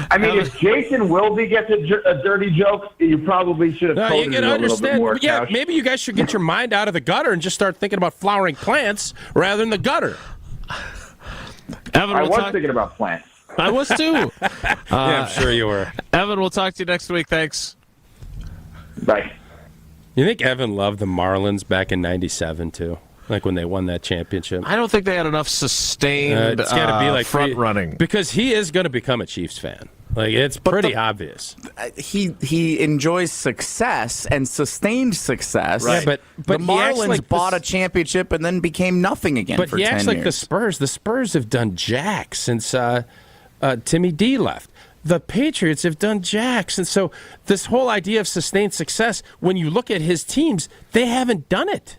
I mean, if Jason Wilde gets a dirty joke, you probably should have told him a little bit more. Yeah, maybe you guys should get your mind out of the gutter and just start thinking about flowering plants rather than the gutter. Evan, I was thinking about plants. I was too. Yeah, I'm sure you were. Evan, we'll talk to you next week. Thanks. Bye. You think Evan loved the Marlins back in '97 too? Like when they won that championship? I don't think they had enough sustained it's gotta be like front running. Because he is going to become a Chiefs fan. Like it's pretty obvious. He enjoys success and sustained success. Right. Yeah, but the Marlins bought a championship and then became nothing again for 10 years. But he acts like the Spurs. The Spurs have done jack since Timmy D left. The Patriots have done jacks. And so this whole idea of sustained success, when you look at his teams, they haven't done it.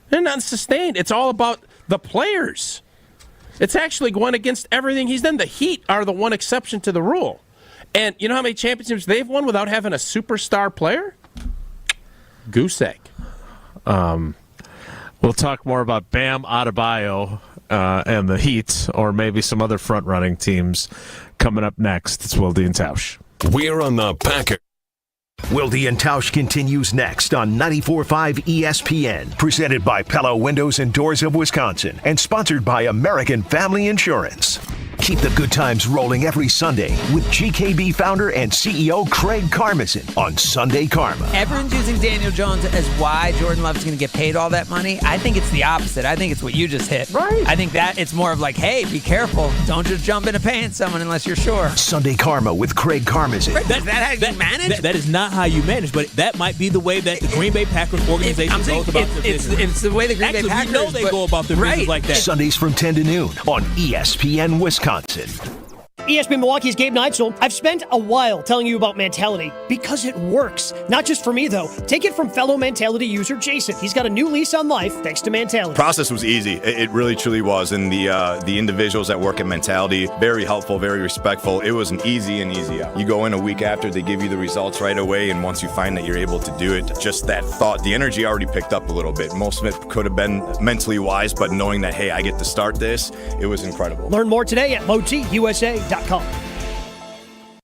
They're not sustained. It's all about the players. It's actually going against everything he's done. The Heat are the one exception to the rule. And you know how many championships they've won without having a superstar player? Goose egg. We'll talk more about Bam Adebayo and the Heat, or maybe some other front-running teams coming up next. It's Wilde and Tausch. We're on the Packers. Wilde and Tausch continues next on 94.5 ESPN, presented by Pella Windows and Doors of Wisconsin, and sponsored by American Family Insurance. Keep the good times rolling every Sunday with GKB founder and CEO Craig Karmazin on Sunday Karma. Everyone's using Daniel Jones as why Jordan Love is going to get paid all that money. I think it's the opposite. I think it's what you just hit. Right. I think that it's more of like, hey, be careful. Don't just jump into paying someone unless you're sure. Sunday Karma with Craig Karmazin. Is that how you manage? That is not how you manage, but that might be the way that the Green Bay Packers organization goes about their business. It's the way the Green Bay Packers... we know they go about their business like that. Sundays from 10 to noon on ESPN Wisconsin. ESPN Milwaukee's Gabe Neitzel. I've spent a while telling you about Mentality because it works. Not just for me, though. Take it from fellow Mentality user Jason. He's got a new lease on life thanks to Mentality. Process was easy. It really, truly was. And the individuals that work at Mentality, very helpful, very respectful. It was an easy out. You go in a week after, they give you the results right away. And once you find that you're able to do it, just that thought, the energy already picked up a little bit. Most of it could have been mentally wise, but knowing that, hey, I get to start this, it was incredible. Learn more today at LowTUSA.com.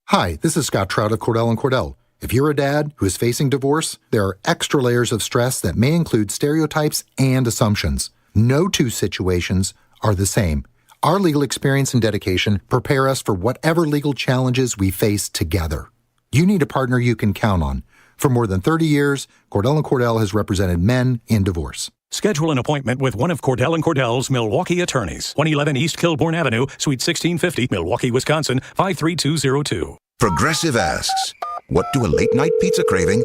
Hi, this is Scott Trout of Cordell & Cordell. If you're a dad who is facing divorce, there are extra layers of stress that may include stereotypes and assumptions. No two situations are the same. Our legal experience and dedication prepare us for whatever legal challenges we face together. You need a partner you can count on. For more than 30 years, Cordell & Cordell has represented men in divorce. Schedule an appointment with one of Cordell & Cordell's Milwaukee attorneys. 111 East Kilbourne Avenue, Suite 1650, Milwaukee, Wisconsin, 53202. Progressive asks, what do a late-night pizza craving,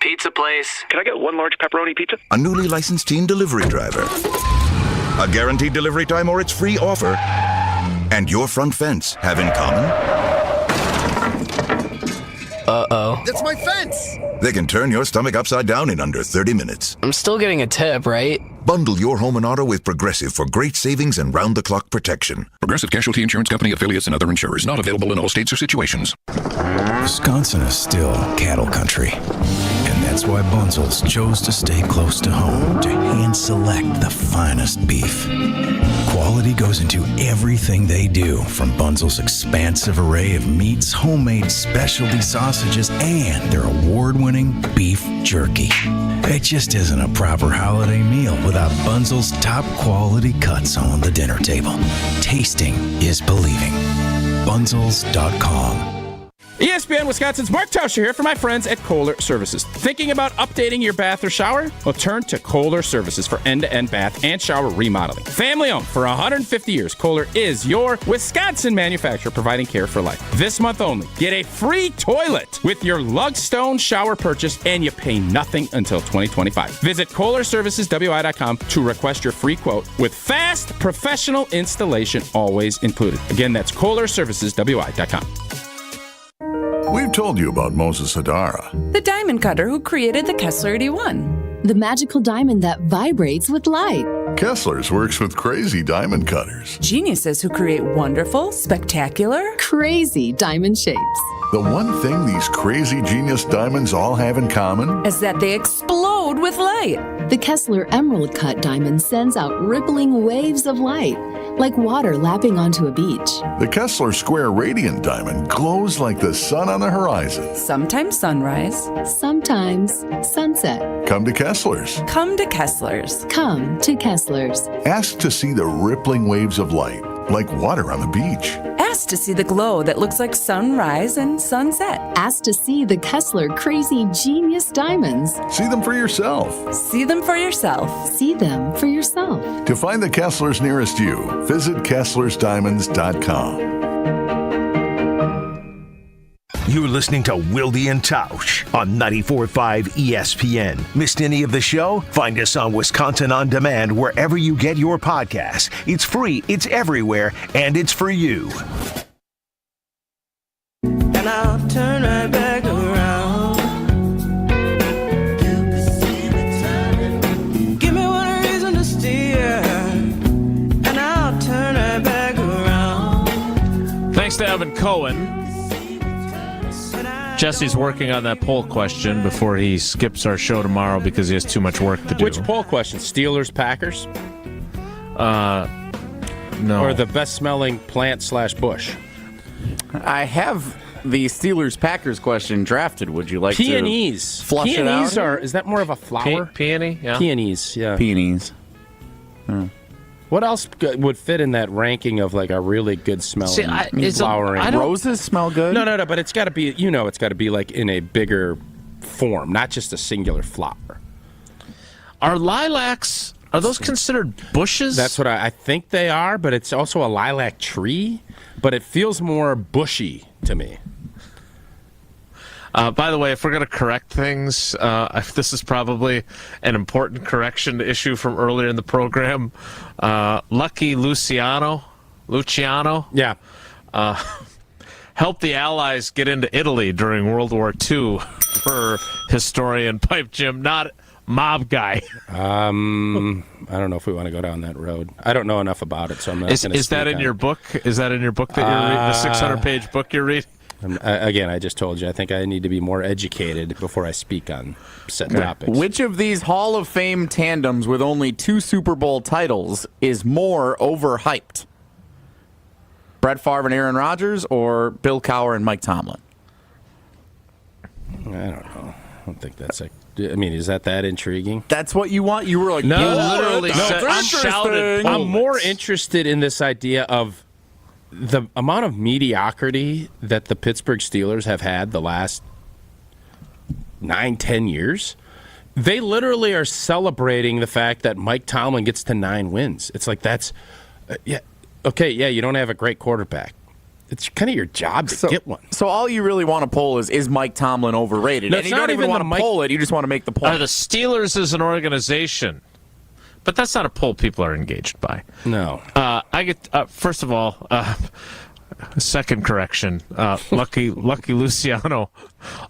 Pizza place. Can I get one large pepperoni pizza? a newly licensed teen delivery driver, a guaranteed delivery time or its free offer, and your front fence have in common? Uh-oh. That's my fence! They can turn your stomach upside down in under 30 minutes. I'm still getting a tip, right? Bundle your home and auto with Progressive for great savings and round-the-clock protection. Progressive Casualty Insurance Company, affiliates, and other insurers. Not available in all states or situations. Wisconsin is still cattle country. And that's why Bunzel's chose to stay close to home to hand-select the finest beef. Quality goes into everything they do, from Bunzel's expansive array of meats, homemade specialty sausages, and their award-winning beef jerky. It just isn't a proper holiday meal without Bunzel's top-quality cuts on the dinner table. Tasting is believing. Bunzels.com. ESPN Wisconsin's Mark Tauscher here for my friends at Kohler Services. Thinking about updating your bath or shower? Well, turn to Kohler Services for end-to-end bath and shower remodeling. Family-owned for 150 years, Kohler is your Wisconsin manufacturer providing care for life. This month only, get a free toilet with your Lugstone shower purchase, and you pay nothing until 2025. Visit KohlerServicesWI.com to request your free quote with fast, professional installation always included. Again, that's KohlerServicesWI.com. We've told you about Moses Hadara. The diamond cutter who created the Kessler 81. The magical diamond that vibrates with light. Kessler's works with crazy diamond cutters. Geniuses who create wonderful, spectacular, crazy diamond shapes. The one thing these crazy genius diamonds all have in common is that they explode with light. The Kessler Emerald Cut diamond sends out rippling waves of light, like water lapping onto a beach. The Kessler Square Radiant Diamond glows like the sun on the horizon. Sometimes sunrise. Sometimes sunset. Come to Kessler's. Come to Kessler's. Come to Kessler's. Ask to see the rippling waves of light, like water on the beach. Ask to see the glow that looks like sunrise and sunset. Ask to see the Kessler Crazy Genius Diamonds. See them for yourself. See them for yourself. See them for yourself. To find the Kesslers nearest you, visit KesslersDiamonds.com. You're listening to Wilde Tausch on 94.5 ESPN. Missed any of the show? Find us on Wisconsin On Demand wherever you get your podcasts. It's free, it's everywhere, and it's for you. And I'll turn right back around. Give me one reason to steer, and I'll turn right back around. Thanks to Evan Cohen. Jesse's working on that poll question before he skips our show tomorrow because he has too much work to do. Which poll question? Steelers, Packers? No. Or the best-smelling plant/bush? I have the Steelers-Packers question drafted. Would you like Peonies. to flush it out? Peonies is that more of a flower? Peony? Yeah. Peonies, yeah. Peonies. What else would fit in that ranking of like a really good smelling flowering? Roses smell good? No, but it's got to be, it's got to be like in a bigger form, not just a singular flower. Are lilacs, are those considered bushes? That's what I think they are, but it's also a lilac tree, but it feels more bushy to me. By the way, if we're going to correct things, this is probably an important correction issue from earlier in the program. Lucky Luciano, yeah, helped the Allies get into Italy during World War II for historian Pipe Jim, not mob guy. I don't know if we want to go down that road. I don't know enough about it, so I'm not going to. Is that in your book? Is that in your book that you're reading? The 600-page book you're reading? Again, I just told you, I think I need to be more educated before I speak on set topics. Which of these Hall of Fame tandems with only 2 Super Bowl titles is more overhyped? Brett Favre and Aaron Rodgers, or Bill Cowher and Mike Tomlin? I don't know. I don't think that's is that intriguing? That's what you want? You were like, no, you literally said, I'm more interested in this idea of the amount of mediocrity that the Pittsburgh Steelers have had the last 9-10 years. They literally are celebrating the fact that Mike Tomlin gets to 9 wins. It's like that's you don't have a great quarterback. It's kind of your job to get one. So all you really want to poll is Mike Tomlin overrated? No, and you don't even want to poll it. You just want to make the point. The Steelers as an organization. But that's not a poll people are engaged by. No. I get first of all, second correction. Lucky Luciano,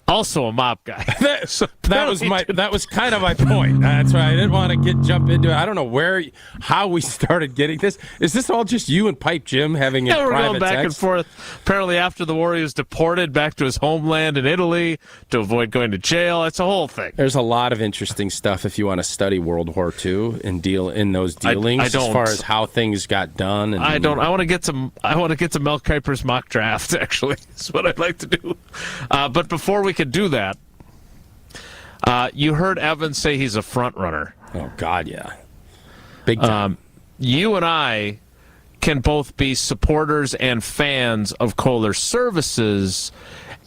also a mob guy. that was kind of my point. That's why I didn't want to jump into it. I don't know how we started getting this. Is this all just you and Pipe Jim having a we're private going back text? and forth. Apparently, after the war, he was deported back to his homeland in Italy to avoid going to jail. It's a whole thing. There's a lot of interesting stuff if you want to study World War II and deal in those dealings. I don't. As far as how things got done. I don't. I want to get to Mel Kiper's mock draft. Actually, is what I'd like to do. But before we could do that, you heard Evan say he's a front runner. Oh God, yeah, big time. You and I can both be supporters and fans of Kohler Services,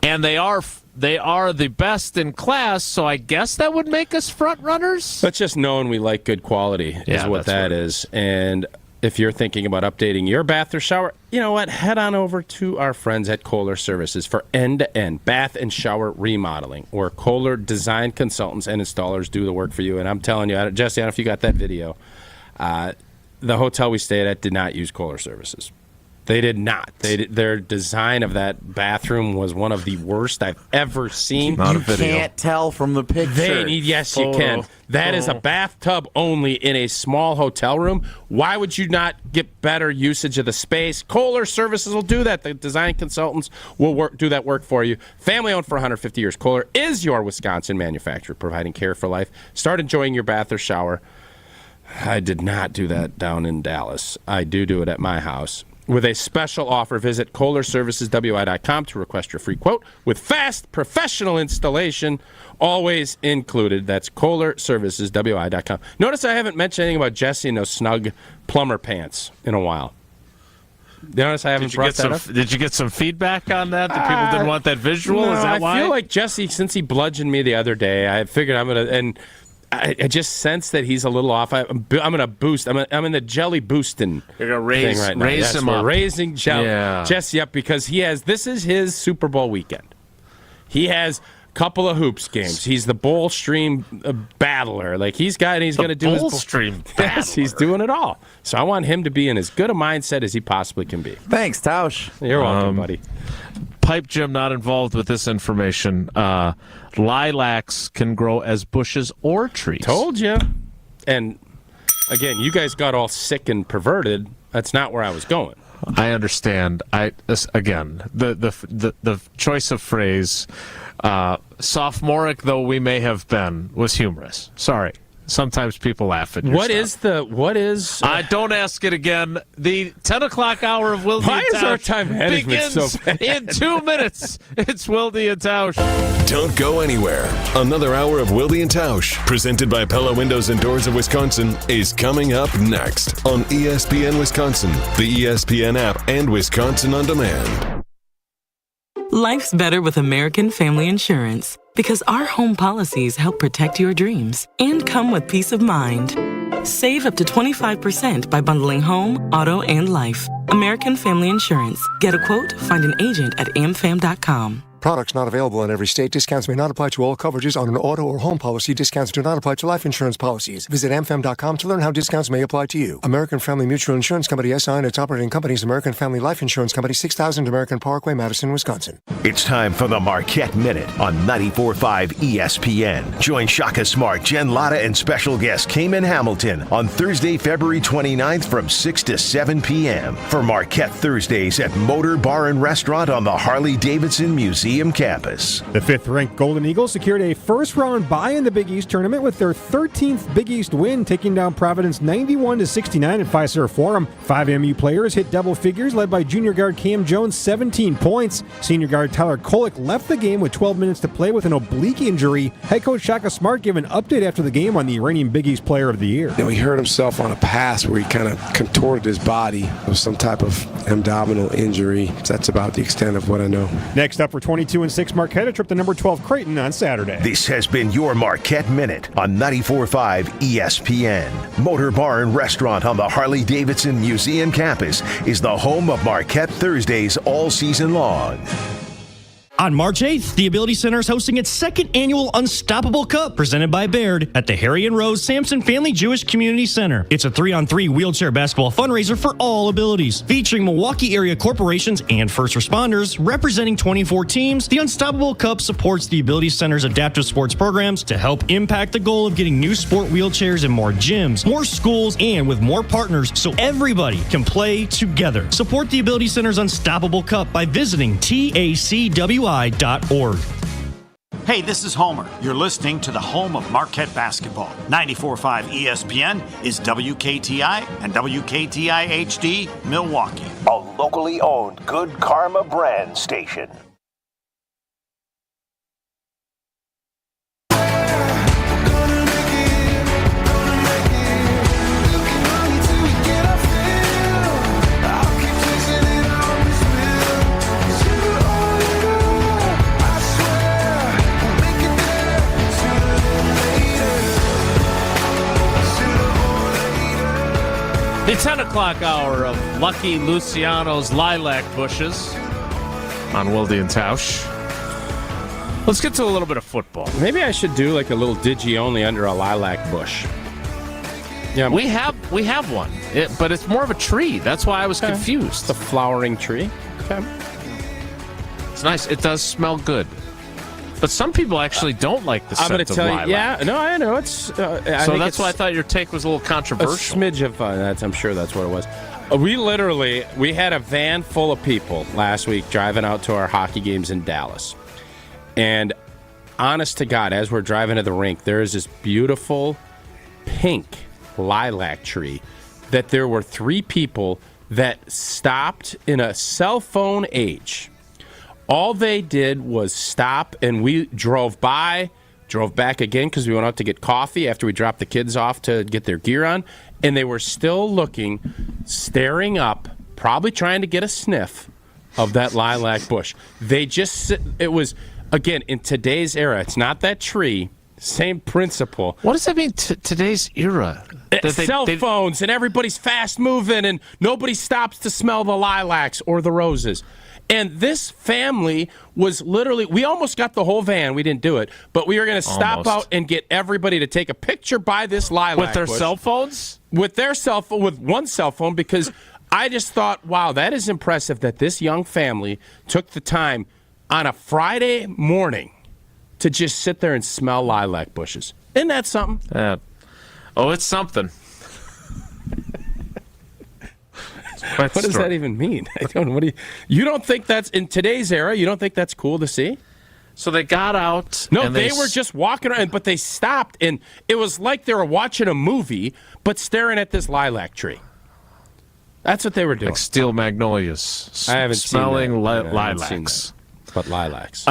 and they are the best in class. So I guess that would make us front runners. That's just knowing we like good quality is what that is. And if you're thinking about updating your bath or shower, you know what? Head on over to our friends at Kohler Services for end-to-end bath and shower remodeling, where Kohler design consultants and installers do the work for you. And I'm telling you, Jesse, I don't know if you got that video. The hotel we stayed at did not use Kohler Services. They did not. Their design of that bathroom was one of the worst I've ever seen. You can't tell from the picture. Yes, you can. That is a bathtub only in a small hotel room. Why would you not get better usage of the space? Kohler Services will do that. The design consultants will do that work for you. Family owned for 150 years. Kohler is your Wisconsin manufacturer, providing care for life. Start enjoying your bath or shower. I did not do that down in Dallas. I do it at my house. With a special offer, visit KohlerServicesWI.com to request your free quote with fast, professional installation, always included. That's KohlerServicesWI.com. Notice I haven't mentioned anything about Jesse and those snug plumber pants in a while. Notice I haven't brought that up. Did you get some feedback on that? That people didn't want that visual? No, Is that why? I feel like Jesse, since he bludgeoned me the other day, I figured I'm going to... and I just sense that he's a little off. I'm going to boost. I'm in the jelly boosting You're going to thing right now. Raise him we're up. raising Jesse up because this is his Super Bowl weekend. He has a couple of hoops games. He's the bowl stream battler. Like he's going to do his bowl stream battler. Yes, he's doing it all. So I want him to be in as good a mindset as he possibly can be. Thanks, Tausch. You're welcome, buddy. Pipe Jim not involved with this information. Lilacs can grow as bushes or trees. Told you. And again, you guys got all sick and perverted. That's not where I was going. I understand. The choice of phrase, sophomoric though we may have been, was humorous. Sorry. Sometimes people laugh at your stuff. What is... don't ask it again. The 10 o'clock hour of Wilde Why and is our Tausch time management begins so bad? in 2 minutes. It's Wilde and Tausch. Don't go anywhere. Another hour of Wilde and Tausch, presented by Pella Windows and Doors of Wisconsin, is coming up next on ESPN Wisconsin, the ESPN app, and Wisconsin On Demand. Life's better with American Family Insurance because our home policies help protect your dreams and come with peace of mind. Save up to 25% by bundling home, auto, and life. American Family Insurance. Get a quote, find an agent at amfam.com. Products not available in every state. Discounts may not apply to all coverages on an auto or home policy. Discounts do not apply to life insurance policies. Visit amfam.com to learn how discounts may apply to you. American Family Mutual Insurance Company, SI, and its operating companies, American Family Life Insurance Company, 6000 American Parkway, Madison, Wisconsin. It's time for the Marquette Minute on 94.5 ESPN. Join Shaka Smart, Jen Latta, and special guest Cayman Hamilton on Thursday, February 29th from 6 to 7 p.m. for Marquette Thursdays at Motor Bar and Restaurant on the Harley-Davidson Museum campus. The fifth-ranked Golden Eagles secured a first-round bye in the Big East tournament with their 13th Big East win, taking down Providence 91-69 at Fiserv Forum. 5 MU players hit double figures, led by junior guard Cam Jones, 17 points. Senior guard Tyler Kolek left the game with 12 minutes to play with an oblique injury. Head coach Shaka Smart gave an update after the game on the reigning Big East Player of the Year. He hurt himself on a pass where he kind of contorted his body with some type of abdominal injury. So that's about the extent of what I know. Next up for 22-6 Marquette, a trip to number 12 Creighton on Saturday. This has been your Marquette Minute on 94.5 ESPN. Motor Bar and Restaurant on the Harley-Davidson Museum campus is the home of Marquette Thursdays all season long. On March 8th, the Ability Center is hosting its second annual Unstoppable Cup presented by Baird at the Harry and Rose Sampson Family Jewish Community Center. It's a 3-on-3 wheelchair basketball fundraiser for all abilities. Featuring Milwaukee area corporations and first responders representing 24 teams, the Unstoppable Cup supports the Ability Center's adaptive sports programs to help impact the goal of getting new sport wheelchairs in more gyms, more schools, and with more partners so everybody can play together. Support the Ability Center's Unstoppable Cup by visiting TACWI.org. Hey, this is Homer. You're listening to the home of Marquette basketball. 94.5 ESPN is WKTI and WKTI HD Milwaukee. A locally owned Good Karma brand station. The 10 o'clock hour of Lucky Luciano's Lilac Bushes on Wilde Tausch. Let's get to a little bit of football. Maybe I should do like a little digi only under a lilac bush. Yeah, we have one, but it's more of a tree. That's why I was confused. It's a flowering tree. Okay. It's nice. It does smell good. But some people actually don't like the scent I'm going of to tell lilac. you, yeah, no, I know. So that's why I thought your take was a little controversial. A smidge of I'm sure that's what it was. We had a van full of people last week driving out to our hockey games in Dallas. And honest to God, as we're driving to the rink, there is this beautiful pink lilac tree that there were 3 people that stopped in a cell phone age. All they did was stop, and we drove back again because we went out to get coffee after we dropped the kids off to get their gear on, and they were still looking, staring up, probably trying to get a sniff of that lilac bush. It was, again, in today's era, it's not that tree, same principle. What does that mean, today's era? Cell phones, and everybody's fast-moving, and nobody stops to smell the lilacs or the roses. And this family was literally, we almost got the whole van. We didn't do it, but we were going to stop out and get everybody to take a picture by this lilac with their bush. cell phones? With their cell phone, with one cell phone, because I just thought, wow, that is impressive that this young family took the time on a Friday morning to just sit there and smell lilac bushes. Isn't that something? It's something. What does that even mean? I don't know. You don't think that's, in today's era, you don't think that's cool to see? So they got out. No, they were just walking around, but they stopped, and it was like they were watching a movie, but staring at this lilac tree. That's what they were doing. Like steel magnolias. I haven't smelling seen that. lilacs. But lilacs.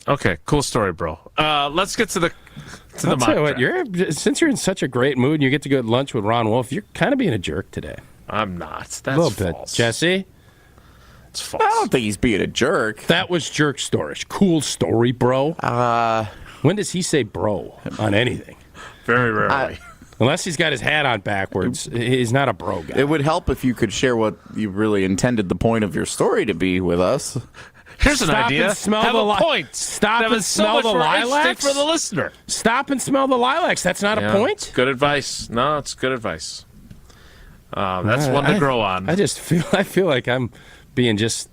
Okay, cool story, bro. Let's get to the I'll tell you what, since you're in such a great mood and you get to go to lunch with Ron Wolf, you're kind of being a jerk today. I'm not. That's a little false. bit. Jesse? It's false. I don't think he's being a jerk. That was jerk storage. Cool story, bro. When does he say bro on anything? Very rarely. Unless he's got his hat on backwards, he's not a bro guy. It would help if you could share what you really intended the point of your story to be with us. Here's an idea. And smell Have the a point. Stop that and smell the lilacs for the listener. Stop and smell the lilacs. That's not a point. Good advice. No, it's good advice. That's one to grow on. I feel like I'm being just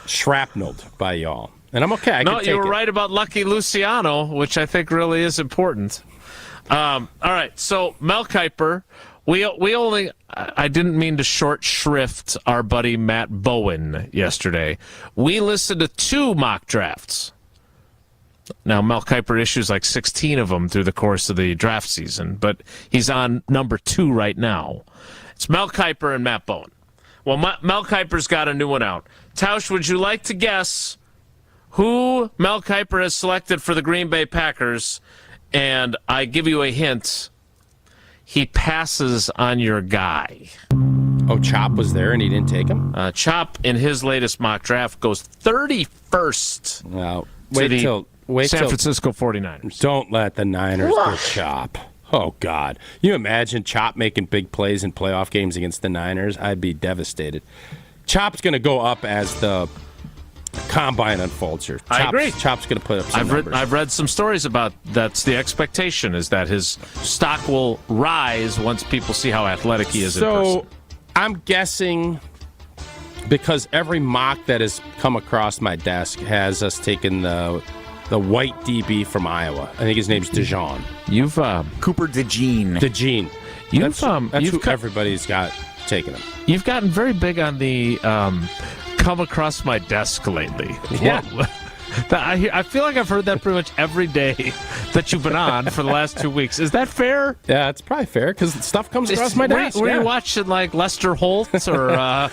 shrapneled by y'all, and I'm okay. You were right about Lucky Luciano, which I think really is important. All right, so Mel Kiper. We only. I didn't mean to short shrift our buddy Matt Bowen yesterday. We listened to 2 mock drafts. Now, Mel Kiper issues like 16 of them through the course of the draft season, but he's on number 2 right now. It's Mel Kiper and Matt Bowen. Well, Mel Kiper's got a new one out. Tausch, would you like to guess who Mel Kiper has selected for the Green Bay Packers? And I give you a hint. He passes on your guy. Oh, Chop was there and he didn't take him? Chop, in his latest mock draft, goes 31st Well, to the San Francisco 49ers. Don't let the Niners get Chop. Oh, God. You imagine Chop making big plays in playoff games against the Niners? I'd be devastated. Chop's going to go up as the combine unfolds here. I agree. Chop's going to put up some numbers. I've read some stories about that's the expectation, is that his stock will rise once people see how athletic he is in person. So I'm guessing, because every mock that has come across my desk has us taking the white DB from Iowa. I think his name's DeJean. You've Cooper DeJean. DeJean. That's who everybody's got taking him. You've gotten very big on the come across my desk lately. Yeah. I feel like I've heard that pretty much every day that you've been on for the last 2 weeks. Is that fair? Yeah, it's probably fair because stuff comes across my desk. Were you watching like Lester Holt or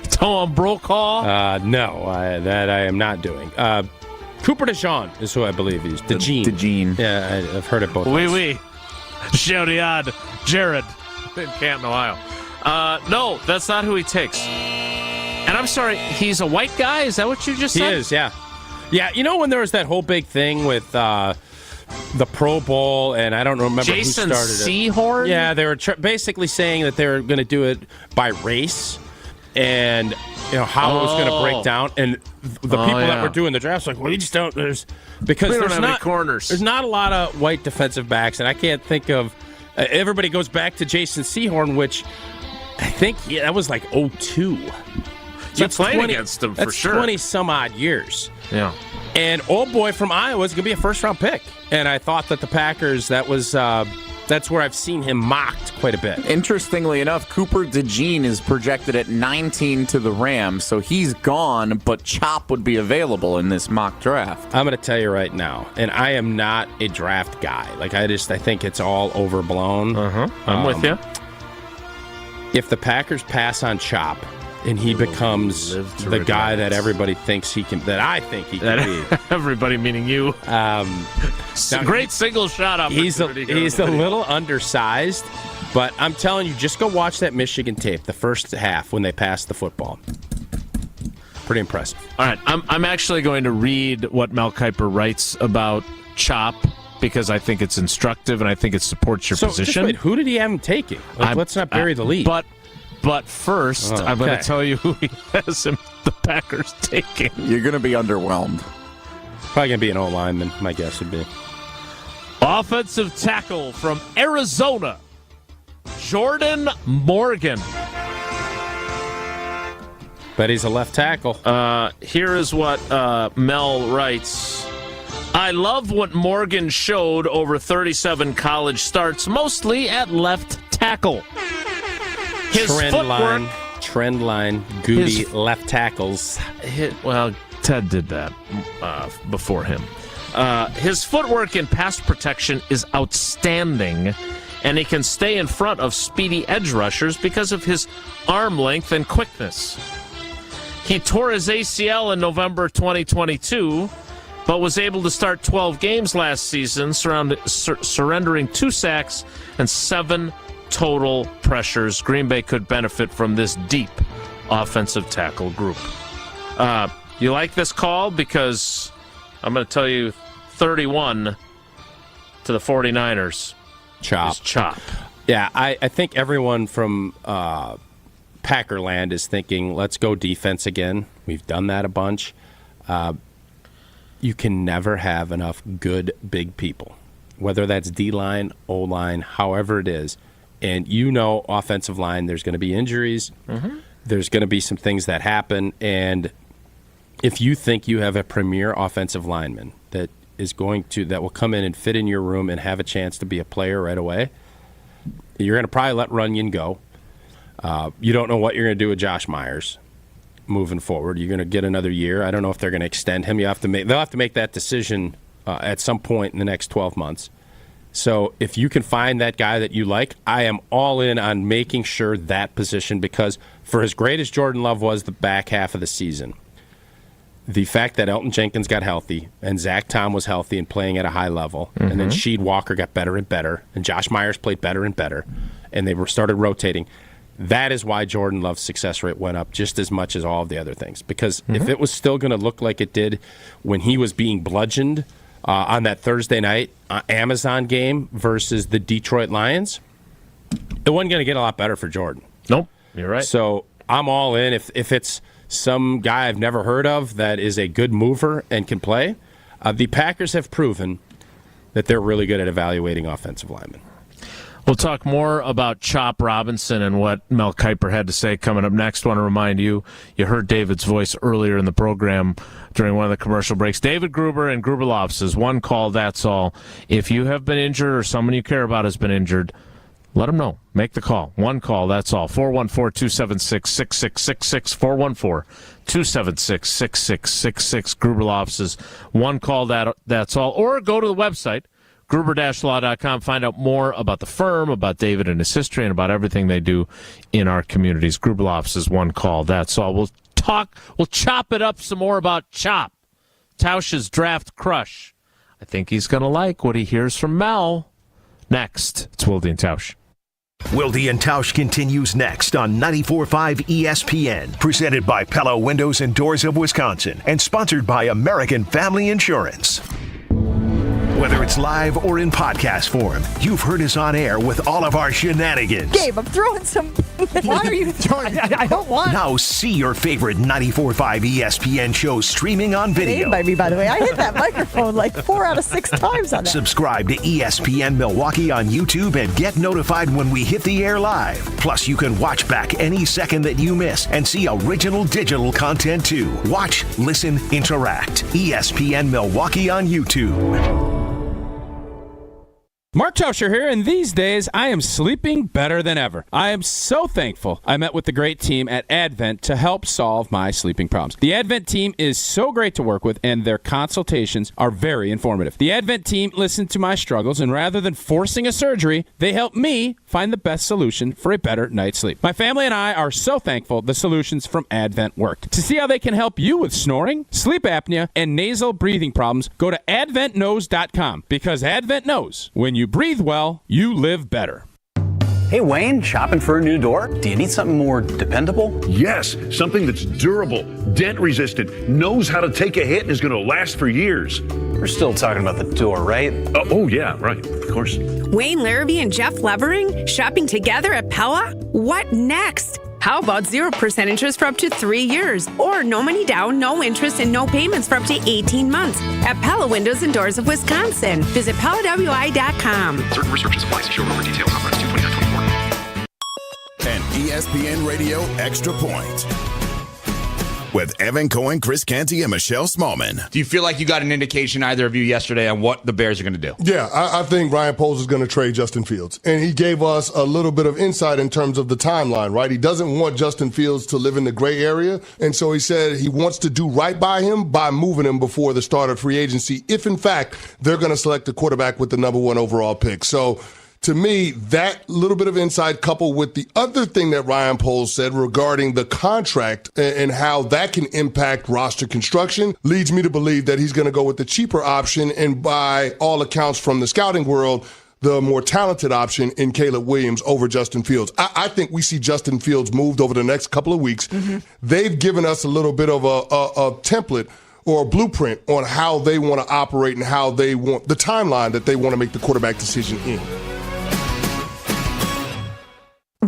Tom Brokaw? No, that I am not doing. Cooper DeJean is who I believe he's. DeJean. Yeah, I've heard it both ways. Oui. Chaudiad. Jared in Canton, Ohio. No, that's not who he takes. And I'm sorry, he's a white guy? Is that what you just said? He is, yeah. Yeah, you know when there was that whole big thing with the Pro Bowl, and I don't remember Jason who started it. Sehorn? Yeah, they were basically saying that they were going to do it by race, and how it was going to break down. And the people that were doing the drafts were like, well, you just don't. Because there's not any corners. There's not a lot of white defensive backs, and I can't think of. Everybody goes back to Jason Sehorn, which I think that was like 2002. So that's playing against him for sure. 20 some odd years. Yeah. And old boy from Iowa is going to be a first round pick. And I thought that the Packers, that's where I've seen him mocked quite a bit. Interestingly enough, Cooper DeJean is projected at 19 to the Rams, so he's gone, but Chop would be available in this mock draft. I'm going to tell you right now, and I am not a draft guy. I think it's all overblown. I'm with you. If the Packers pass on Chop, and he becomes the guy that everybody thinks he can, that I think he can be. Everybody meaning you. Great single shot opportunity. He's a little undersized, but I'm telling you, just go watch that Michigan tape, the first half when they passed the football. Pretty impressive. All right, I'm actually going to read what Mel Kiper writes about Chop, because I think it's instructive and I think it supports your position. Wait, who did he have him taking? Let's not bury the lead. But first, I'm going to tell you who he has the Packers taking. You're going to be underwhelmed. Probably going to be an O-lineman, my guess would be. Offensive tackle from Arizona, Jordan Morgan. Bet he's a left tackle. Here is what Mel writes. I love what Morgan showed over 37 college starts, mostly at left tackle. His trend line, Goody left tackles. Ted did that before him. His footwork in pass protection is outstanding, and he can stay in front of speedy edge rushers because of his arm length and quickness. He tore his ACL in November 2022, but was able to start 12 games last season, surrendering 2 sacks and 7 total pressures. Green Bay could benefit from this deep offensive tackle group. You like this call? Because I'm going to tell you 31 to the 49ers. Chop. Chop. Yeah, I think everyone from Packerland is thinking, let's go defense again. We've done that a bunch. You can never have enough good big people, whether that's D-line, O-line, however it is. And offensive line, there's going to be injuries. Mm-hmm. There's going to be some things that happen. And if you think you have a premier offensive lineman that will come in and fit in your room and have a chance to be a player right away, you're going to probably let Runyon go. You don't know what you're going to do with Josh Myers moving forward. You're going to get another year. I don't know if they're going to extend him. They'll have to make that decision at some point in the next 12 months. So if you can find that guy that you like, I am all in on making sure that position, because for as great as Jordan Love was the back half of the season, the fact that Elton Jenkins got healthy and Zach Tom was healthy and playing at a high level, and then Sheed Walker got better and better, and Josh Myers played better and better, and they started rotating, that is why Jordan Love's success rate went up just as much as all of the other things. Because if it was still going to look like it did when he was being bludgeoned on that Thursday night Amazon game versus the Detroit Lions, it wasn't going to get a lot better for Jordan. Nope, you're right. So I'm all in. If it's some guy I've never heard of that is a good mover and can play, the Packers have proven that they're really good at evaluating offensive linemen. We'll talk more about Chop Robinson and what Mel Kiper had to say coming up next. I want to remind you heard David's voice earlier in the program during one of the commercial breaks. David Gruber and Gruber Law Offices, one call, that's all. If you have been injured or someone you care about has been injured, let them know. Make the call. One call, that's all. 414-276-6666. 414-276-6666. Gruber Law Offices, one call, that's all. Or go to the website, Gruber-Law.com. Find out more about the firm, about David and his history, and about everything they do in our communities. Gruber Law Offices, one call. That's all. We'll chop it up some more about Chop, Tausch's draft crush. I think he's going to like what he hears from Mel. Next, it's Wilde Tausch. Wilde and Tausch continues next on 94.5 ESPN, presented by Pella Windows and Doors of Wisconsin, and sponsored by American Family Insurance. Whether it's live or in podcast form, you've heard us on air with all of our shenanigans. Gabe, I'm throwing some... Why are you throwing... I don't want... Now see your favorite 94.5 ESPN shows streaming on video. By me, by the way. I hit that microphone like 4 out of 6 times on that. Subscribe to ESPN Milwaukee on YouTube and get notified when we hit the air live. Plus, you can watch back any second that you miss and see original digital content too. Watch, listen, interact. ESPN Milwaukee on YouTube. Mark Tauscher here, and these days I am sleeping better than ever. I am so thankful I met with the great team at Advent to help solve my sleeping problems. The Advent team is so great to work with, and their consultations are very informative. The Advent team listened to my struggles, and rather than forcing a surgery, they helped me find the best solution for a better night's sleep. My family and I are so thankful the solutions from Advent worked. To see how they can help you with snoring, sleep apnea, and nasal breathing problems, go to adventknows.com, because Advent knows when you breathe well, you live better. Hey, Wayne, shopping for a new door? Do you need something more dependable? Yes, something that's durable, dent-resistant, knows how to take a hit, and is going to last for years. We're still talking about the door, right? Oh, yeah, right, of course. Wayne Larrabee and Jeff Levering shopping together at Pella? What next? How about 0% interest for up to 3 years? Or no money down, no interest, and no payments for up to 18 months at Pella Windows and Doors of Wisconsin. Visit PellaWI.com. Certain restrictions apply. See showroom for details. Conference 2/29/24. An ESPN Radio Extra Point with Evan Cohen, Chris Canty, and Michelle Smallman. Do you feel like you got an indication, either of you, yesterday on what the Bears are going to do? Yeah, I think Ryan Poles is going to trade Justin Fields. And he gave us a little bit of insight in terms of the timeline, right? He doesn't want Justin Fields to live in the gray area. And so he said he wants to do right by him by moving him before the start of free agency, if in fact they're going to select a quarterback with the number 1 overall pick. So to me, that little bit of insight coupled with the other thing that Ryan Poles said regarding the contract and how that can impact roster construction leads me to believe that he's going to go with the cheaper option and, by all accounts from the scouting world, the more talented option in Caleb Williams over Justin Fields. I think we see Justin Fields moved over the next couple of weeks. Mm-hmm. They've given us a little bit of a template or a blueprint on how they want to operate and how they want the timeline that they want to make the quarterback decision in.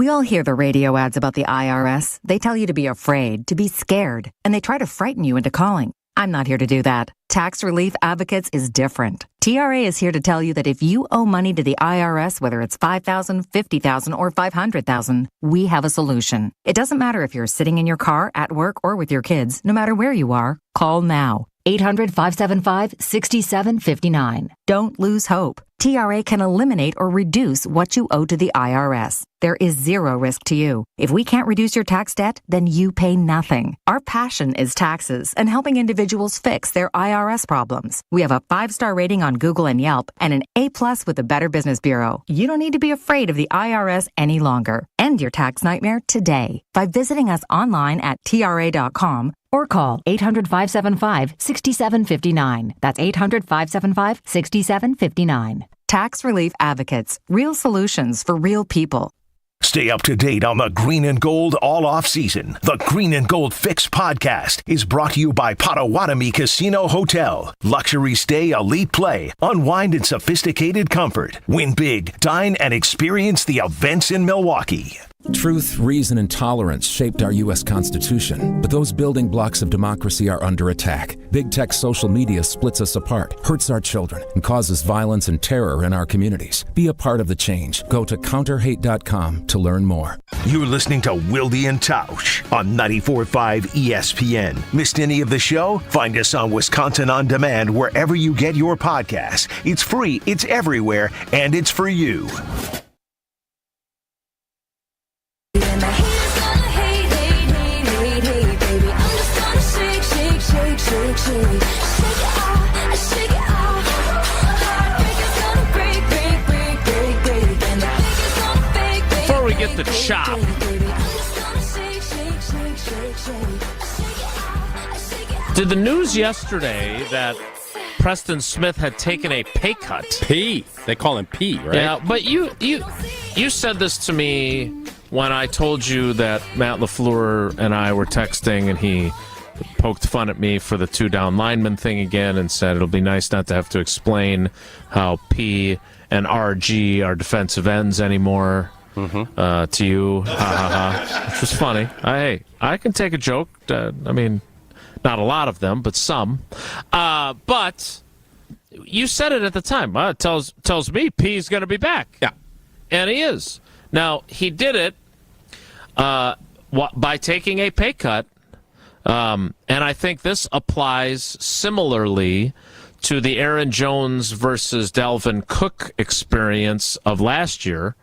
We all hear the radio ads about the IRS. They tell you to be afraid, to be scared, and they try to frighten you into calling. I'm not here to do that. Tax Relief Advocates is different. TRA is here to tell you that if you owe money to the IRS, whether it's $5,000, $50,000, or $500,000, we have a solution. It doesn't matter if you're sitting in your car, at work, or with your kids. No matter where you are, call now. 800-575-6759. Don't lose hope. TRA can eliminate or reduce what you owe to the IRS. There is zero risk to you. If we can't reduce your tax debt, then you pay nothing. Our passion is taxes and helping individuals fix their IRS problems. We have a 5-star rating on Google and Yelp and an A+ with the Better Business Bureau. You don't need to be afraid of the IRS any longer. End your tax nightmare today by visiting us online at TRA.com or call 800-575-6759. That's 800-575-6759. Tax Relief Advocates. Real solutions for real people. Stay up to date on the Green and Gold all off season. The Green and Gold Fix podcast is brought to you by Potawatomi Casino Hotel. Luxury stay, elite play, unwind in sophisticated comfort. Win big, dine, and experience the events in Milwaukee. Truth, reason, and tolerance shaped our U.S. Constitution, but those building blocks of democracy are under attack. Big tech social media splits us apart, hurts our children, and causes violence and terror in our communities. Be a part of the change. Go to counterhate.com to learn more. You're listening to Wilde Tausch on 94.5 ESPN. Missed any of the show? Find us on Wisconsin On Demand wherever you get your podcasts. It's free, it's everywhere, and it's for you. Before we get the chop, did the news yesterday that Preston Smith had taken a pay cut? P. They call him P, right? Yeah, but you said this to me when I told you that Matt LaFleur and I were texting, and he poked fun at me for the 2 down lineman thing again and said it'll be nice not to have to explain how P and RG are defensive ends anymore to you, which was funny. I can take a joke. I mean, not a lot of them, but some. But you said it at the time. It tells me P's going to be back. Yeah. And he is. Now, he did it by taking a pay cut. And I think this applies similarly to the Aaron Jones versus Dalvin Cook experience of last year,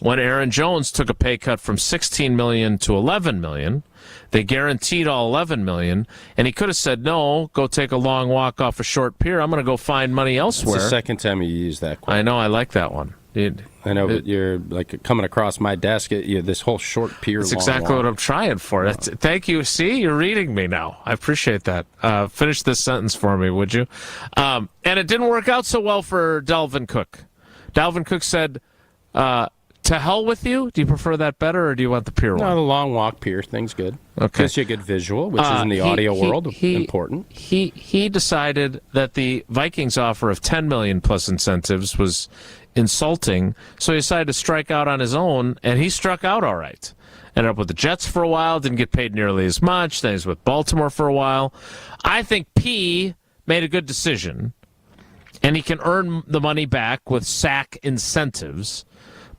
when Aaron Jones took a pay cut from $16 million to $11 million. They guaranteed all $11 million, and he could have said, no, go take a long walk off a short pier. I'm going to go find money elsewhere. It's the second time you used that quote. I know, I like that one. I know, but you're like coming across my desk at this whole short pier. That's exactly what I'm trying for. Thank you. See, you're reading me now. I appreciate that. Finish this sentence for me, would you? And it didn't work out so well for Dalvin Cook. Dalvin Cook said, to hell with you. Do you prefer that better, or do you want the pier one? No, the long walk pier thing's good. Okay. Gives you a good visual, which is in the audio world important. He decided that the Vikings offer of $10 million plus incentives was insulting, so he decided to strike out on his own, and he struck out all right. Ended up with the Jets for a while, didn't get paid nearly as much. Then he was with Baltimore for a while. I think P made a good decision, and he can earn the money back with sack incentives.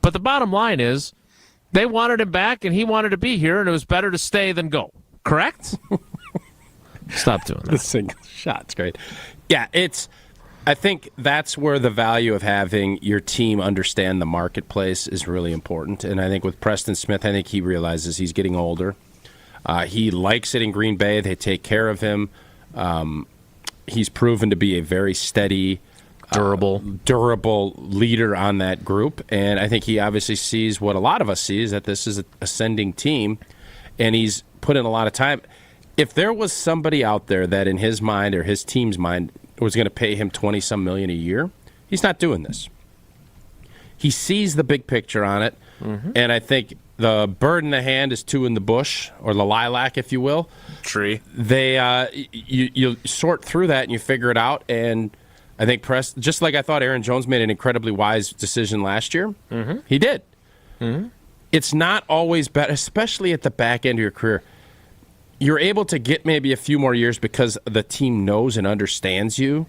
But the bottom line is, they wanted him back, and he wanted to be here, and it was better to stay than go. Correct? Stop doing that. The single shot's great. Yeah, I think that's where the value of having your team understand the marketplace is really important. And I think with Preston Smith, I think he realizes he's getting older. He likes it in Green Bay. They take care of him. He's proven to be a very steady, durable leader on that group. And I think he obviously sees what a lot of us see, is that this is an ascending team, and he's put in a lot of time. If there was somebody out there that in his mind or his team's mind was going to pay him $20-some million a year, he's not doing this. He sees the big picture on it, and I think the bird in the hand is two in the bush, or the lilac, if you will. Tree. They you sort through that and you figure it out, and I think just like I thought Aaron Jones made an incredibly wise decision last year, he did. it's not always better, especially at the back end of your career. You're able to get maybe a few more years because the team knows and understands you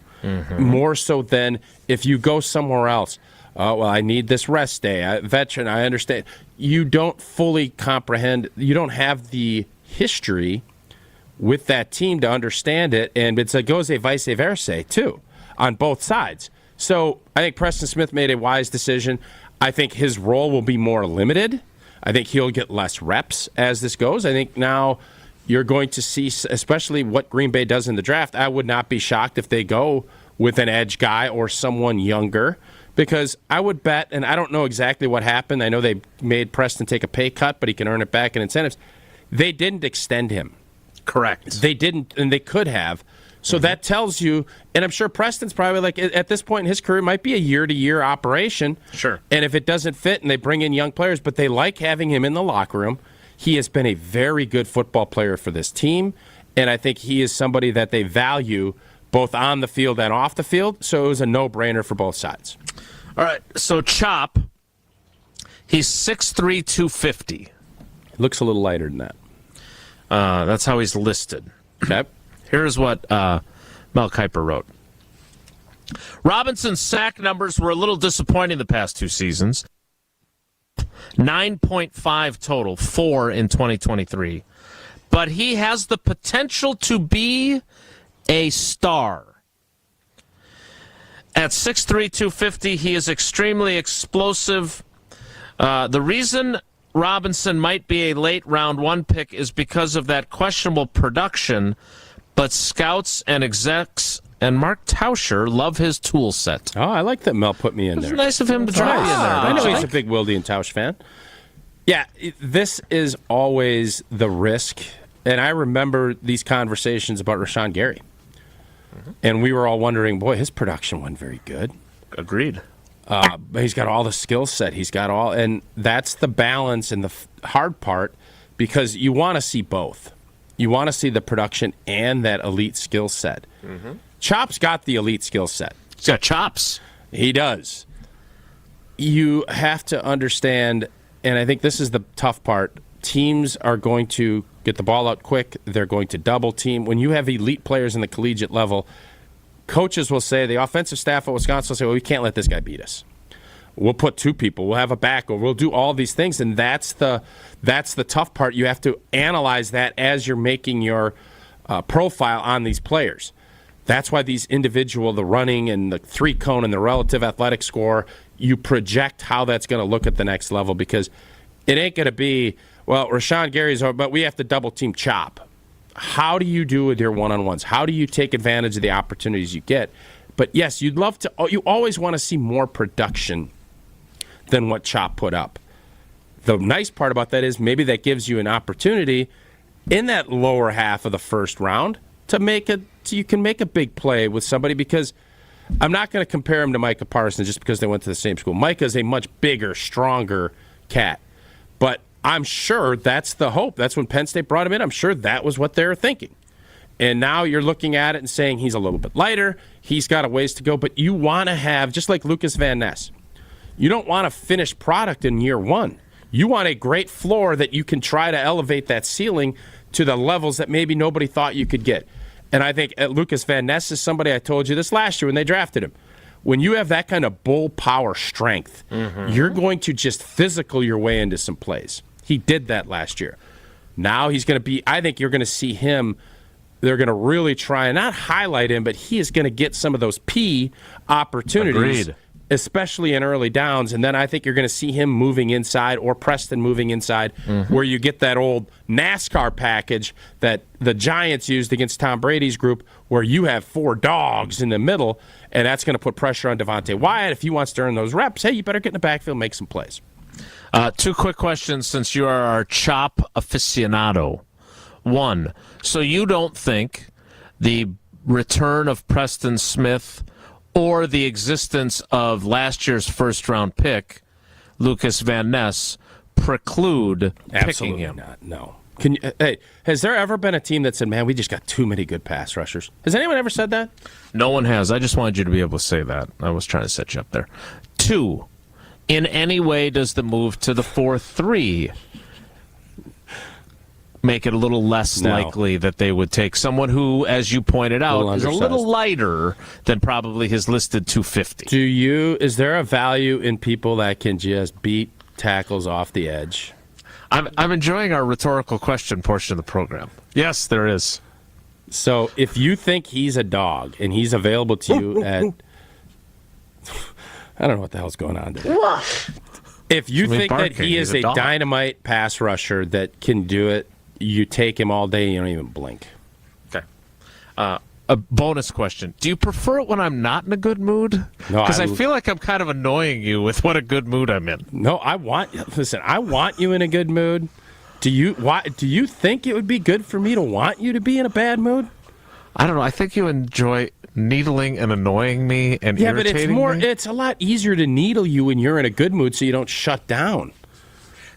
more so than if you go somewhere else. Well, I need this rest day. Veteran, I understand. You don't fully comprehend. You don't have the history with that team to understand it, and it goes a vice versa, too, on both sides. So I think Preston Smith made a wise decision. I think his role will be more limited. I think he'll get less reps as this goes. I think now you're going to see, especially what Green Bay does in the draft, I would not be shocked if they go with an edge guy or someone younger, because I would bet, and I don't know exactly what happened. I know they made Preston take a pay cut, but he can earn it back in incentives. They didn't extend him. Correct. They didn't, and they could have. So that tells you, and I'm sure Preston's probably like, at this point in his career, it might be a year-to-year operation. Sure. And if it doesn't fit and they bring in young players, but they like having him in the locker room, he has been a very good football player for this team, and I think he is somebody that they value both on the field and off the field, so it was a no-brainer for both sides. All right, so Chop, he's 6'3", 250. Looks a little lighter than that. That's how he's listed. Okay. Here's what Mel Kiper wrote. Robinson's sack numbers were a little disappointing the past 2 seasons. 9.5 total, 4 in 2023. But he has the potential to be a star. At 6'3", 250, he is extremely explosive. The reason Robinson might be a late round 1 pick is because of that questionable production, but scouts and execs and Mark Tauscher love his tool set. Oh, I like that Mel put me in there. It's nice of him to drop you in there. I know he's a big Wilde Tausch fan. Yeah, this is always the risk. And I remember these conversations about Rashawn Gary. And we were all wondering, boy, his production wasn't very good. Agreed. But he's got all the skill set. He's got all, and that's the balance and the hard part, because you want to see both. You want to see the production and that elite skill set. Chop's got the elite skill set. He's got chops. He does. You have to understand, and I think this is the tough part, teams are going to get the ball out quick. They're going to double team. When you have elite players in the collegiate level, coaches will say, the offensive staff at Wisconsin will say, well, we can't let this guy beat us. We'll put 2 people. We'll have a back, or we'll do all these things, and that's the tough part. You have to analyze that as you're making your profile on these players. That's why these individual, the running and the 3-cone and the relative athletic score, you project how that's going to look at the next level, because it ain't going to be, well, Rashawn Gary's, but we have to double team Chop. How do you do with your one-on-ones? How do you take advantage of the opportunities you get? But yes, you always want to see more production than what Chop put up. The nice part about that is maybe that gives you an opportunity in that lower half of the first round you can make a big play with somebody, because I'm not going to compare him to Micah Parsons just because they went to the same school. Micah's a much bigger, stronger cat. But I'm sure that's the hope. That's when Penn State brought him in. I'm sure that was what they were thinking. And now you're looking at it and saying he's a little bit lighter. He's got a ways to go. But you want to have, just like Lucas Van Ness, you don't want a finished product in year 1. You want a great floor that you can try to elevate that ceiling to the levels that maybe nobody thought you could get. And I think Lucas Van Ness is somebody, I told you this last year when they drafted him. When you have that kind of bull power strength, you're going to just physical your way into some plays. He did that last year. Now he's going to be, I think you're going to see him, they're going to really try and not highlight him, but he is going to get some of those P opportunities. Agreed. Especially in early downs, and then I think you're going to see him moving inside, or Preston moving inside, where you get that old NASCAR package that the Giants used against Tom Brady's group, where you have 4 dogs in the middle, and that's going to put pressure on Devontae Wyatt. If he wants to earn those reps, hey, you better get in the backfield and make some plays. 2 quick questions, since you are our Chop aficionado. 1, so you don't think the return of Preston Smith or the existence of last year's first-round pick, Lucas Van Ness, preclude picking him? Not. No. Hey, has there ever been a team that said, man, we just got too many good pass rushers? Has anyone ever said that? No one has. I just wanted you to be able to say that. I was trying to set you up there. 2, in any way does the move to the 4-3 make it a little less likely that they would take someone who, as you pointed out, is a little lighter than probably his listed 250? Is there a value in people that can just beat tackles off the edge? I'm enjoying our rhetorical question portion of the program. Yes, there is. So if you think he's a dog and he's available to you at... I don't know what the hell's going on today. If you think that he is a dynamite pass rusher that can do it, you take him all day, you don't even blink. Okay. A bonus question. Do you prefer it when I'm not in a good mood? No, because I feel like I'm kind of annoying you with what a good mood I'm in. No, I want you in a good mood. Do you think it would be good for me to want you to be in a bad mood? I don't know. I think you enjoy needling and annoying me and irritating me. It's a lot easier to needle you when you're in a good mood so you don't shut down.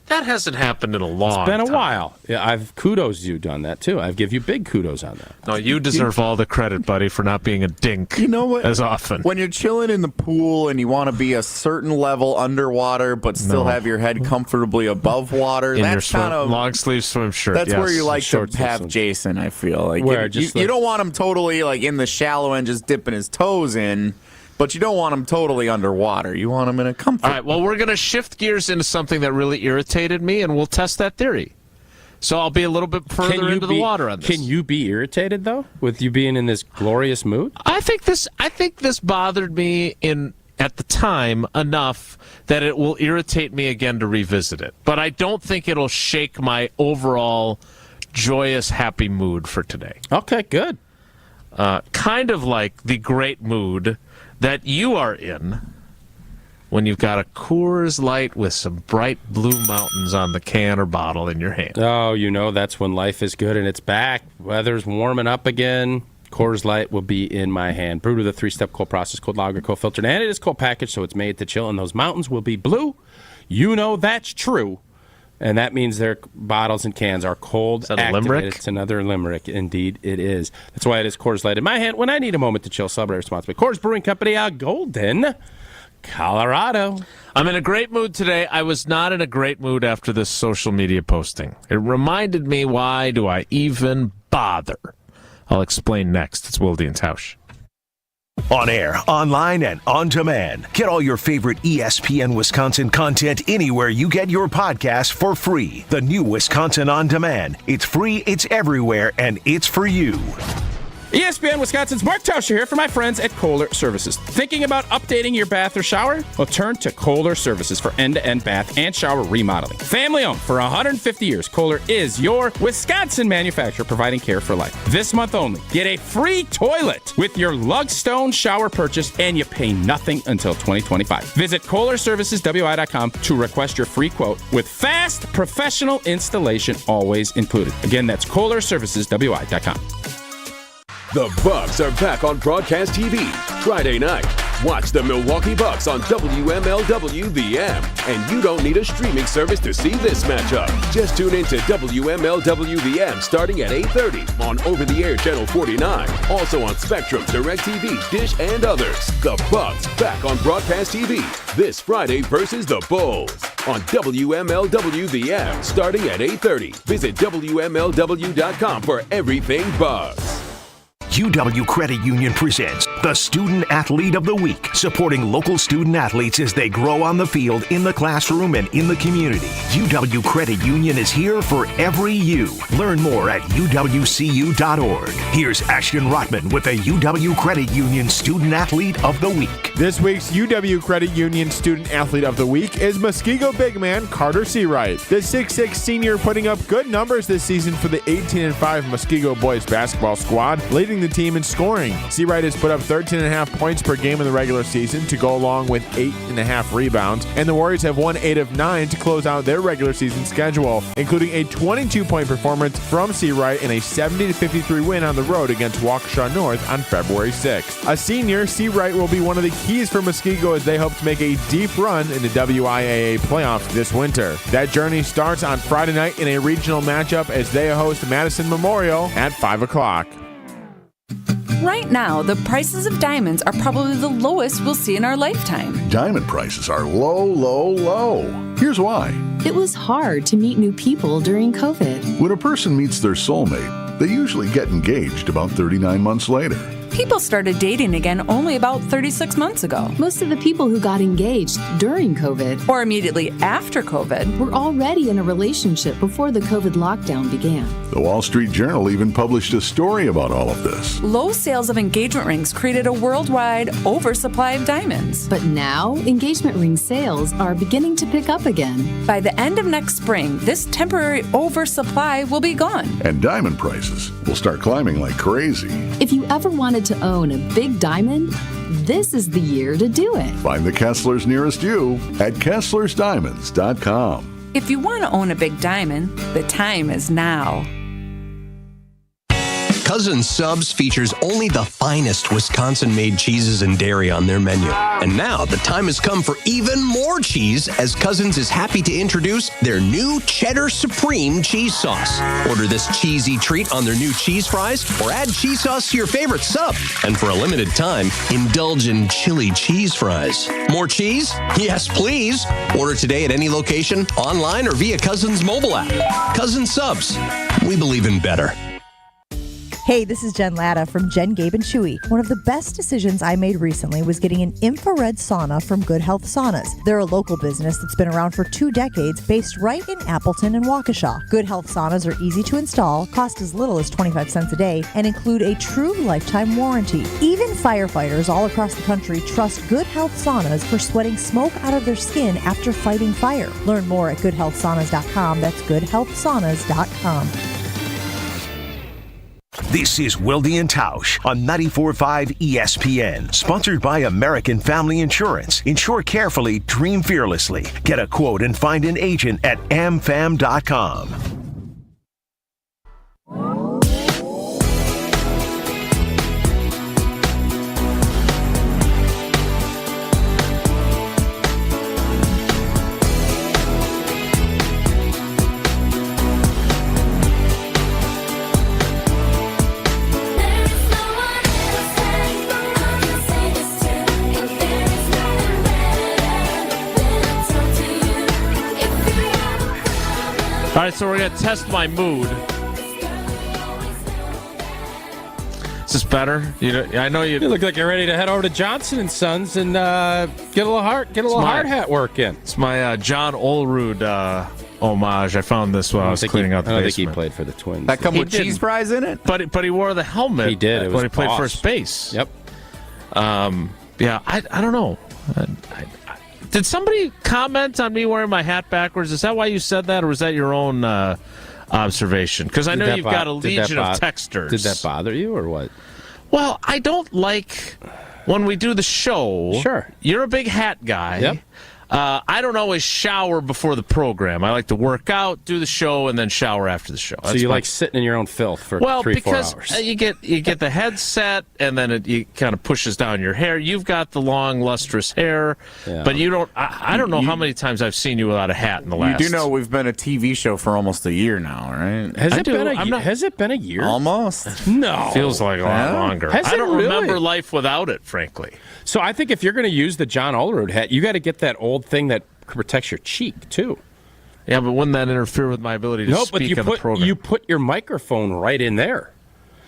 That hasn't happened in a long time. It's been a while. Yeah, I've kudos you done that too. I give you big kudos on that. No, you deserve all the credit, buddy, for not being a dink. You know what? As often. When you're chilling in the pool and you want to be a certain level underwater but still have your head comfortably above water, in that's your kind of long sleeve swim shirt. That's where you like to Shorts have Jason. I feel like you don't want him totally like in the shallow end, just dipping his toes in. But you don't want him totally underwater. You want him in a comfort. All right, well, we're going to shift gears into something that really irritated me, and we'll test that theory. So I'll be a little bit further into the water on this. Can you be irritated, though, with you being in this glorious mood? I think this bothered me at the time enough that it will irritate me again to revisit it. But I don't think it'll shake my overall joyous, happy mood for today. Okay, good. Kind of like the great mood that you are in when you've got a Coors Light with some bright blue mountains on the can or bottle in your hand. Oh, that's when life is good and it's back. Weather's warming up again. Coors Light will be in my hand. Brewed with a 3-step cold process, cold lager, cold filtered, and it is cold packaged, so it's made to chill, and those mountains will be blue. You know that's true. And that means their bottles and cans are cold. Is that a limerick? It's another limerick. Indeed, it is. That's why it is Coors Light in my hand when I need a moment to chill. Celebrate responsibly. Coors Brewing Company out Golden, Colorado. I'm in a great mood today. I was not in a great mood after this social media posting. It reminded me, why do I even bother? I'll explain next. It's Wilde Tausch. On air, online, and on demand. Get all your favorite ESPN Wisconsin content anywhere you get your podcasts for free. The new Wisconsin On Demand. It's free, it's everywhere, and it's for you. ESPN Wisconsin's Mark Tausch here for my friends at Kohler Services. Thinking about updating your bath or shower? Well, turn to Kohler Services for end-to-end bath and shower remodeling. Family owned for 150 years, Kohler is your Wisconsin manufacturer providing care for life. This month only, get a free toilet with your Lugstone shower purchase, and you pay nothing until 2025. Visit KohlerServicesWI.com to request your free quote with fast professional installation always included. Again, that's KohlerServicesWI.com. The Bucks are back on broadcast TV Friday night. Watch the Milwaukee Bucks on WMLW-VM. And you don't need a streaming service to see this matchup. Just tune in to WMLW-VM starting at 8:30 on over-the-air Channel 49. Also on Spectrum, DirecTV, Dish, and others. The Bucks back on broadcast TV this Friday versus the Bulls on WMLW-VM starting at 8:30. Visit WMLW.com for everything Bucks. UW Credit Union presents the Student Athlete of the Week, supporting local student athletes as they grow on the field, in the classroom, and in the community. UW Credit Union is here for every you. Learn more at uwcu.org. Here's Ashton Rotman with the UW Credit Union Student Athlete of the Week. This week's UW Credit Union Student Athlete of the Week is Muskego big man Carter Seawright. The 6'6 senior putting up good numbers this season for the 18-5 Muskego boys basketball squad, leading the team in scoring. Seawright has put up 13.5 points per game in the regular season to go along with 8.5 rebounds, and the Warriors have won 8 of 9 to close out their regular season schedule, including a 22-point performance from Seawright in a 70-53 win on the road against Waukesha North on February 6th. A senior, Seawright will be one of the keys for Muskego as they hope to make a deep run in the WIAA playoffs this winter. That journey starts on Friday night in a regional matchup as they host Madison Memorial at 5 o'clock. Right now, the prices of diamonds are probably the lowest we'll see in our lifetime. Diamond prices are low, low, low. Here's why. It was hard to meet new people during COVID. When a person meets their soulmate, they usually get engaged about 39 months later. People started dating again only about 36 months ago. Most of the people who got engaged during COVID or immediately after COVID were already in a relationship before the COVID lockdown began. The Wall Street Journal even published a story about all of this. Low sales of engagement rings created a worldwide oversupply of diamonds. But now, engagement ring sales are beginning to pick up again. By the end of next spring, this temporary oversupply will be gone. And diamond prices will start climbing like crazy. If you ever wanted to own a big diamond, this is the year to do it. Find the Kesslers nearest you at KesslersDiamonds.com. If you want to own a big diamond, the time is now. Cousin Subs features only the finest Wisconsin-made cheeses and dairy on their menu. And now the time has come for even more cheese, as Cousins is happy to introduce their new Cheddar Supreme cheese sauce. Order this cheesy treat on their new cheese fries or add cheese sauce to your favorite sub. And for a limited time, indulge in chili cheese fries. More cheese? Yes, please. Order today at any location, online, or via Cousins mobile app. Cousins Subs. We believe in better. Hey, this is Jen Latta from Jen, Gabe, and Chewy. One of the best decisions I made recently was getting an infrared sauna from Good Health Saunas. They're a local business that's been around for 2 decades, based right in Appleton and Waukesha. Good Health Saunas are easy to install, cost as little as 25 cents a day, and include a true lifetime warranty. Even firefighters all across the country trust Good Health Saunas for sweating smoke out of their skin after fighting fire. Learn more at goodhealthsaunas.com. That's goodhealthsaunas.com. This is Wilde Tausch on 94.5 ESPN, sponsored by American Family Insurance. Insure carefully, dream fearlessly. Get a quote and find an agent at amfam.com. All right, so we're going to test my mood. Is this better? I know you look like you're ready to head over to Johnson & Sons and get a little hard hat work in. It's my John Olerud homage. I found this while I was cleaning out the basement. I don't think he played for the Twins. That come with cheese fries in it? But he wore the helmet. He did. When he played first base. Yep. Yeah, I don't know. Did somebody comment on me wearing my hat backwards? Is that why you said that, or was that your own observation? Because I know you've got a legion of texters. Did that bother you, or what? Well, I don't like when we do the show. Sure. You're a big hat guy. Yep. I don't always shower before the program. I like to work out, do the show, and then shower after the show. So you like sitting in your own filth for 3-4 hours? Because you get the headset, and then it kind of pushes down your hair. You've got the long, lustrous hair, but you don't. I don't know how many times I've seen you without a hat in the last. You do know we've been a TV show for almost a year now, right? Has it been a year? Almost. No. Feels like a lot longer. I don't remember life without it, frankly. So I think if you're going to use the John Olerud hat, you got to get that old thing that protects your cheek too. Yeah, but wouldn't that interfere with my ability to speak on the program? You put your microphone right in there,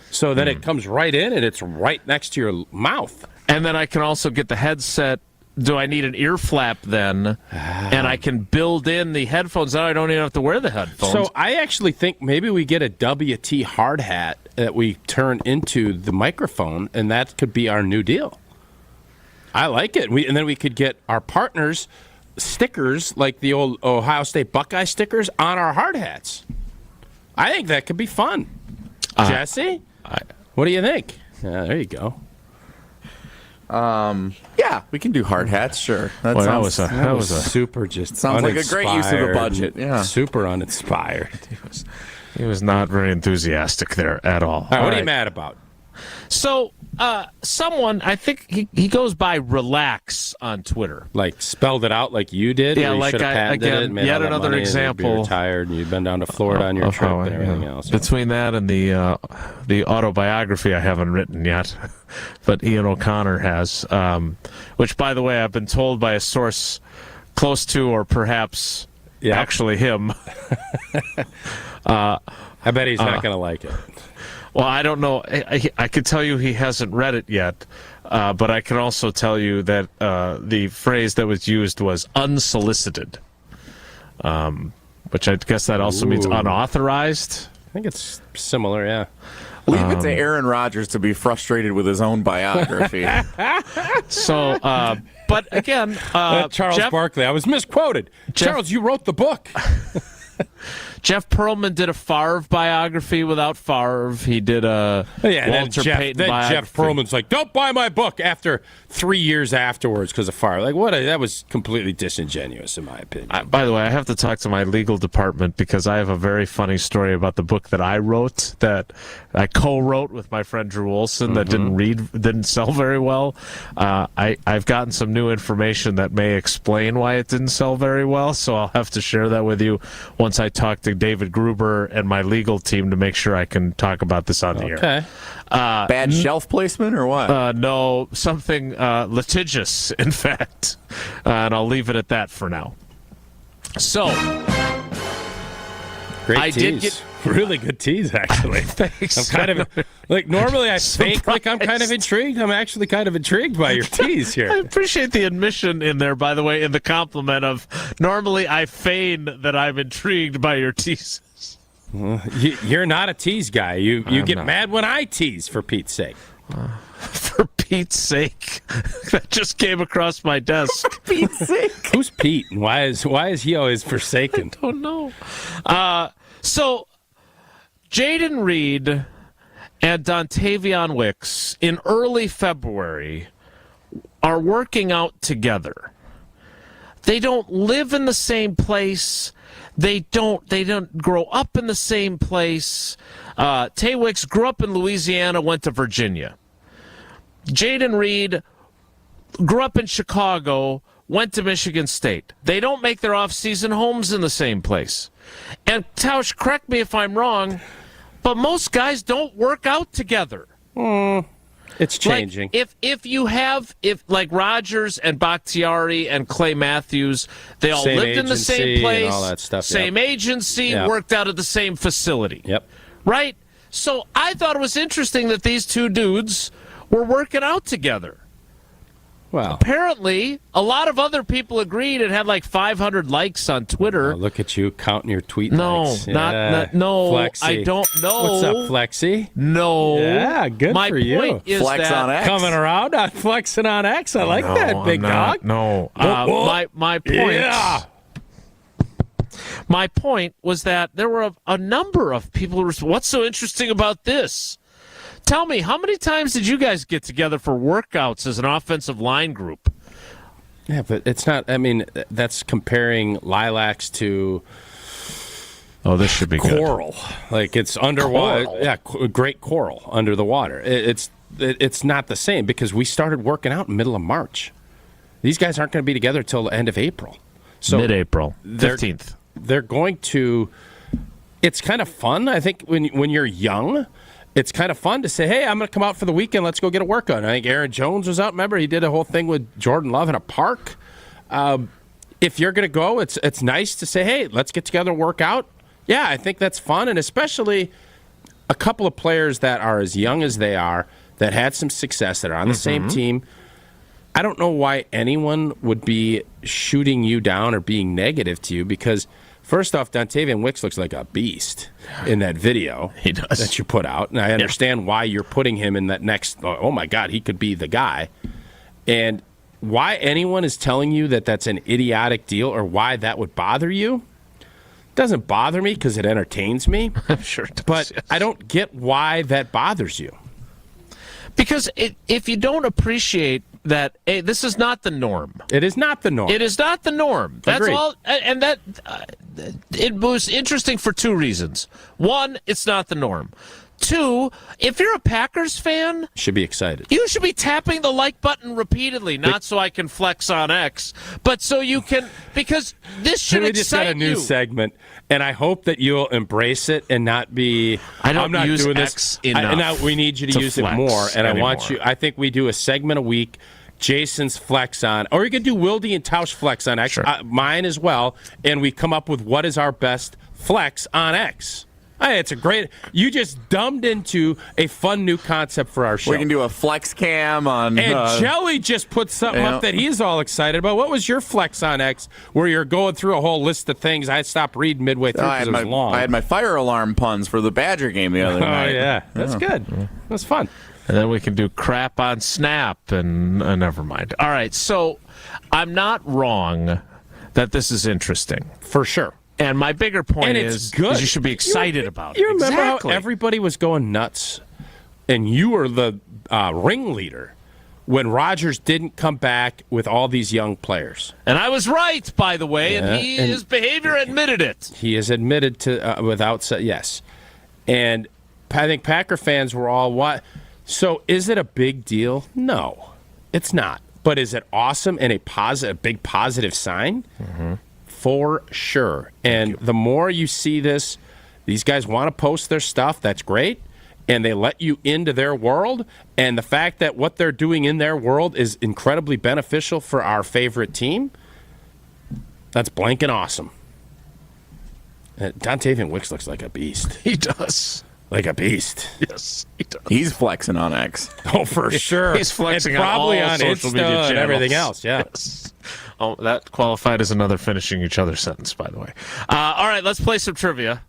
so that it comes right in and it's right next to your mouth. And then I can also get the headset. Do I need an ear flap then? And I can build in the headphones. Now I don't even have to wear the headphones. So I actually think maybe we get a WT hard hat that we turn into the microphone, and that could be our new deal. I like it. And then we could get our partners stickers like the old Ohio State Buckeye stickers on our hard hats. I think that could be fun. Jesse? What do you think? Yeah, there you go. Yeah, we can do hard hats, sure. That was a super just sounds like a great use of the budget. Yeah. Super uninspired. He was not very enthusiastic there at all. All right, what are you mad about? So, someone, I think he goes by Relax on Twitter. Like spelled it out like you did? Yeah, you like again, yet another example. You're retired and you've been down to Florida on your trip and everything else. Between that and the autobiography I haven't written yet, but Ian O'Connor has, which, by the way, I've been told by a source close to or perhaps actually him. I bet he's not going to like it. Well, I don't know. I could tell you he hasn't read it yet, but I can also tell you that the phrase that was used was unsolicited, which I guess that also means unauthorized. I think it's similar, yeah. Leave it to Aaron Rodgers to be frustrated with his own biography. So, but again, Charles Barkley, I was misquoted. Charles, you wrote the book. Jeff Pearlman did a Favre biography without Favre. He did a Walter Payton biography. Jeff Pearlman's like, don't buy my book after 3 years afterwards because of Favre. Like, that was completely disingenuous, in my opinion. By the way, I have to talk to my legal department because I have a very funny story about the book that I wrote, that I co-wrote with my friend Drew Olson, that didn't sell very well. I've gotten some new information that may explain why it didn't sell very well, so I'll have to share that with you once I talk to David Gruber and my legal team to make sure I can talk about this on the air. Okay. Bad shelf placement or what? No, something litigious, in fact. And I'll leave it at that for now. So, great tease. Really good tease, actually. Thanks. I'm kind of like, normally I fake like I'm kind of intrigued. I'm actually kind of intrigued by your tease here. I appreciate the admission in there, by the way, in the compliment of normally I feign that I'm intrigued by your teases. You're not a tease guy. You get mad when I tease, for Pete's sake. For Pete's sake. That just came across my desk. For Pete's sake. Who's Pete? And why is he always forsaken? I don't know. So Jaden Reed and Dontavion Wicks in early February are working out together. They don't live in the same place. They don't grow up in the same place. Tay Wicks grew up in Louisiana, went to Virginia. Jaden Reed grew up in Chicago, went to Michigan State. They don't make their off-season homes in the same place. And Tausch, correct me if I'm wrong, but most guys don't work out together. It's changing. Like if like Rodgers and Bakhtiari and Clay Matthews, they all lived in the same place, and all that stuff, same agency, worked out of the same facility. Yep. Right? So I thought it was interesting that these two dudes were working out together. Well, apparently, a lot of other people agreed. It had like 500 likes on Twitter. Oh, look at you counting your tweet no, likes. Not no. Flexi. I don't know. What's up, Flexi? No. Yeah, good My for you. point is Flex that on X. Coming around on flexing on X. I like that, big dog. No. My point. Yeah. My point was that there were a number of people who were, what's so interesting about this? Tell me, how many times did you guys get together for workouts as an offensive line group? Yeah, but it's not, I mean, that's comparing lilacs to this should be coral. Good. Like it's underwater. Yeah, great coral under the water. It's not the same because we started working out in the middle of March. These guys aren't going to be together till the end of April. So mid-April, 15th. They're going to, it's kind of fun, I think, when you're young. It's kind of fun to say, hey, I'm going to come out for the weekend. Let's go get a workout. I think Aaron Jones was out. Remember, he did a whole thing with Jordan Love in a park. If you're going to go, it's nice to say, hey, let's get together and work out. Yeah, I think that's fun, and especially a couple of players that are as young as they are, that had some success, that are on the same team. I don't know why anyone would be shooting you down or being negative to you because – first off, Dontavion Wicks looks like a beast in that video that you put out. And I understand why you're putting him in that next, oh, my God, he could be the guy. And why anyone is telling you that that's an idiotic deal or why that would bother you doesn't bother me because it entertains me. I'm sure it does. But I don't get why that bothers you. Because if you don't appreciate that this is not the norm. It is not the norm. It is not the norm. That's Agreed. all. And that it was interesting for two reasons. One, it's not the norm. Two, if you're a Packers fan, should be excited. You should be tapping the like button repeatedly, not so I can flex on X, but so you can, because this should excite you. We just got a new segment, and I hope that you'll embrace it and not be. I'm not use doing X this. enough. We need you to use it more, and anymore. I want you. I think we do a segment a week. Jason's flex on, or you could do Wilde and Tausch flex on X, mine as well, and we come up with what is our best flex on X. Hey, it's a great. You just dumbed into a fun new concept for our show. We can do a flex cam on. And Jelly just put something up that he's all excited about. What was your flex on X, where you're going through a whole list of things? I stopped reading midway through because it was long. I had my fire alarm puns for the Badger game the other night. Oh yeah, that's good. That's fun. And then we can do crap on Snap, and never mind. All right, so I'm not wrong that this is interesting. For sure. And my bigger point is you should be excited about it. You remember how everybody was going nuts, and you were the ringleader when Rodgers didn't come back with all these young players. And I was right, by the way, and his behavior admitted it. He has admitted to yes. And I think Packer fans were all what? So is it a big deal? No, it's not. But is it awesome and a big positive sign? Mm-hmm. For sure. And the more you see this, these guys want to post their stuff. That's great. And they let you into their world. And the fact that what they're doing in their world is incredibly beneficial for our favorite team, that's blanking awesome. Dontavian Wicks looks like a beast. He does. Like a beast. Yes, he does. He's flexing on X. Oh, for sure. He's flexing and probably on all on social Insta media channels. And everything else, yeah. Yes. Oh, that qualified as another finishing each other sentence, by the way. All right, let's play some trivia.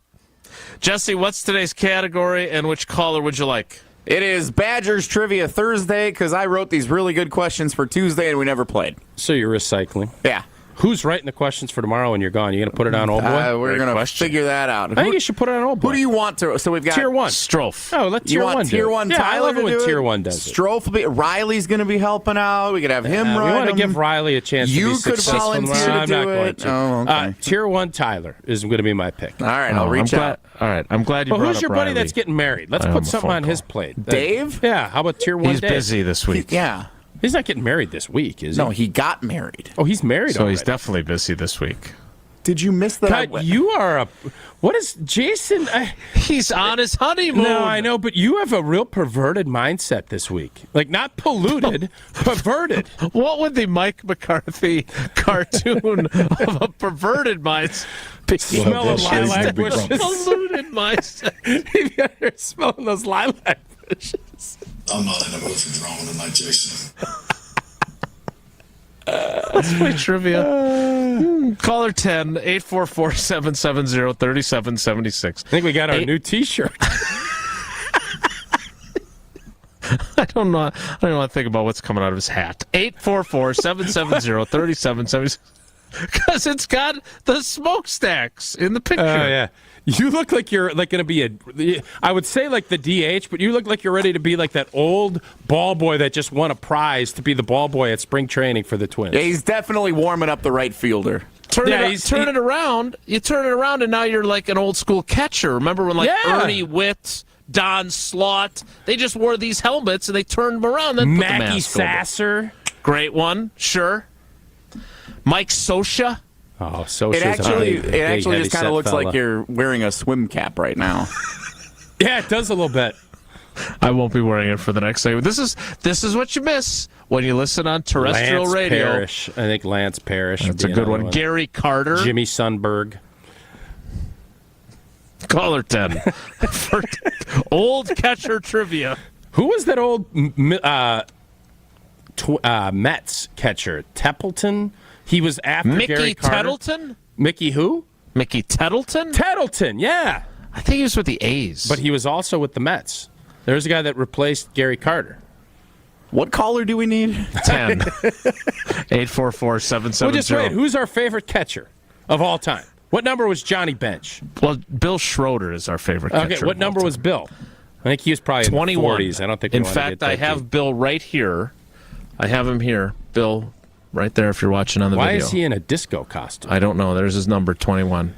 Jesse, what's today's category, and which caller would you like? It is Badgers Trivia Thursday, because I wrote these really good questions for Tuesday, and we never played. So you're recycling? Yeah. Who's writing the questions for tomorrow when you're gone? You going to put it on Old Boy? We're going to figure that out. I think you should put it on Old Boy. Who do you want to? So we've got Tier 1. Strofe. Oh, let Tier 1 do it. Tier 1 yeah, Tyler I love it when do Tier it. 1 does it. Strofe will be. Riley's going to be helping out. We could have him run. We want to give Riley a chance to be You could successful. volunteer to I'm do not going it. to. Oh, okay. Tier 1 Tyler is going to be my pick. All right, I'll reach out. All right, I'm glad you brought who's up your buddy Riley. that's getting married? Let's put something on his plate. Dave? Yeah, how about Tier 1 He's Dave? busy this week. Yeah. He's not getting married this week, is he? No, he got married. Oh, he's married So already. he's definitely busy this week. Did you miss that? God, you are a... What is Jason... He's on his honeymoon. No, I know, but you have a real perverted mindset this week. Like, not polluted, perverted. What would the Mike McCarthy cartoon of a perverted mindset be? Smell of lilac bushes. Polluted mindset. You're smelling those lilac bushes. I'm not in a mood for drama tonight, Jason. Let's play trivia. Caller 10, 844-770-3776. I think we got our new T-shirt. I don't know. I don't even want to think about what's coming out of his hat. 844-770-3776. Because it's got the smokestacks in the picture. Oh, yeah. You look like you're like going to be I would say like the DH, but you look like you're ready to be like that old ball boy that just won a prize to be the ball boy at spring training for the Twins. Yeah, he's definitely warming up the right fielder. Turn it around. You turn it around, and now you're like an old school catcher. Remember when Ernie Witt, Don Slaught, they just wore these helmets and they turned them around. Then put the Mackie mask over. Sasser. Great one, sure. Mike Scioscia. Oh, so it actually just kind of looks like you're wearing a swim cap right now. Yeah, it does a little bit. I won't be wearing it for the next segment. This is what you miss when you listen on terrestrial Lance radio. Parrish. I think Lance Parrish. That's a good one. Gary Carter. Jimmy Sundberg. Caller 10. For old catcher trivia. Who was that old Mets catcher? Teppleton? He was after Mickey Gary Carter. Tettleton? Mickey who? Mickey Tettleton? Tettleton, yeah. I think he was with the A's. But he was also with the Mets. There's a guy that replaced Gary Carter. What caller do we need? 10. 844-770. Well, just wait. Who's our favorite catcher of all time? What number was Johnny Bench? Well, Bill Schroeder is our favorite catcher. Okay, what number was Bill? I think he was probably 21. In the 40s. I don't think. In fact, I have Bill right here. I have him here. Bill, right there. If you're watching on the video. Why is he in a disco costume? I don't know. There's his number, 21.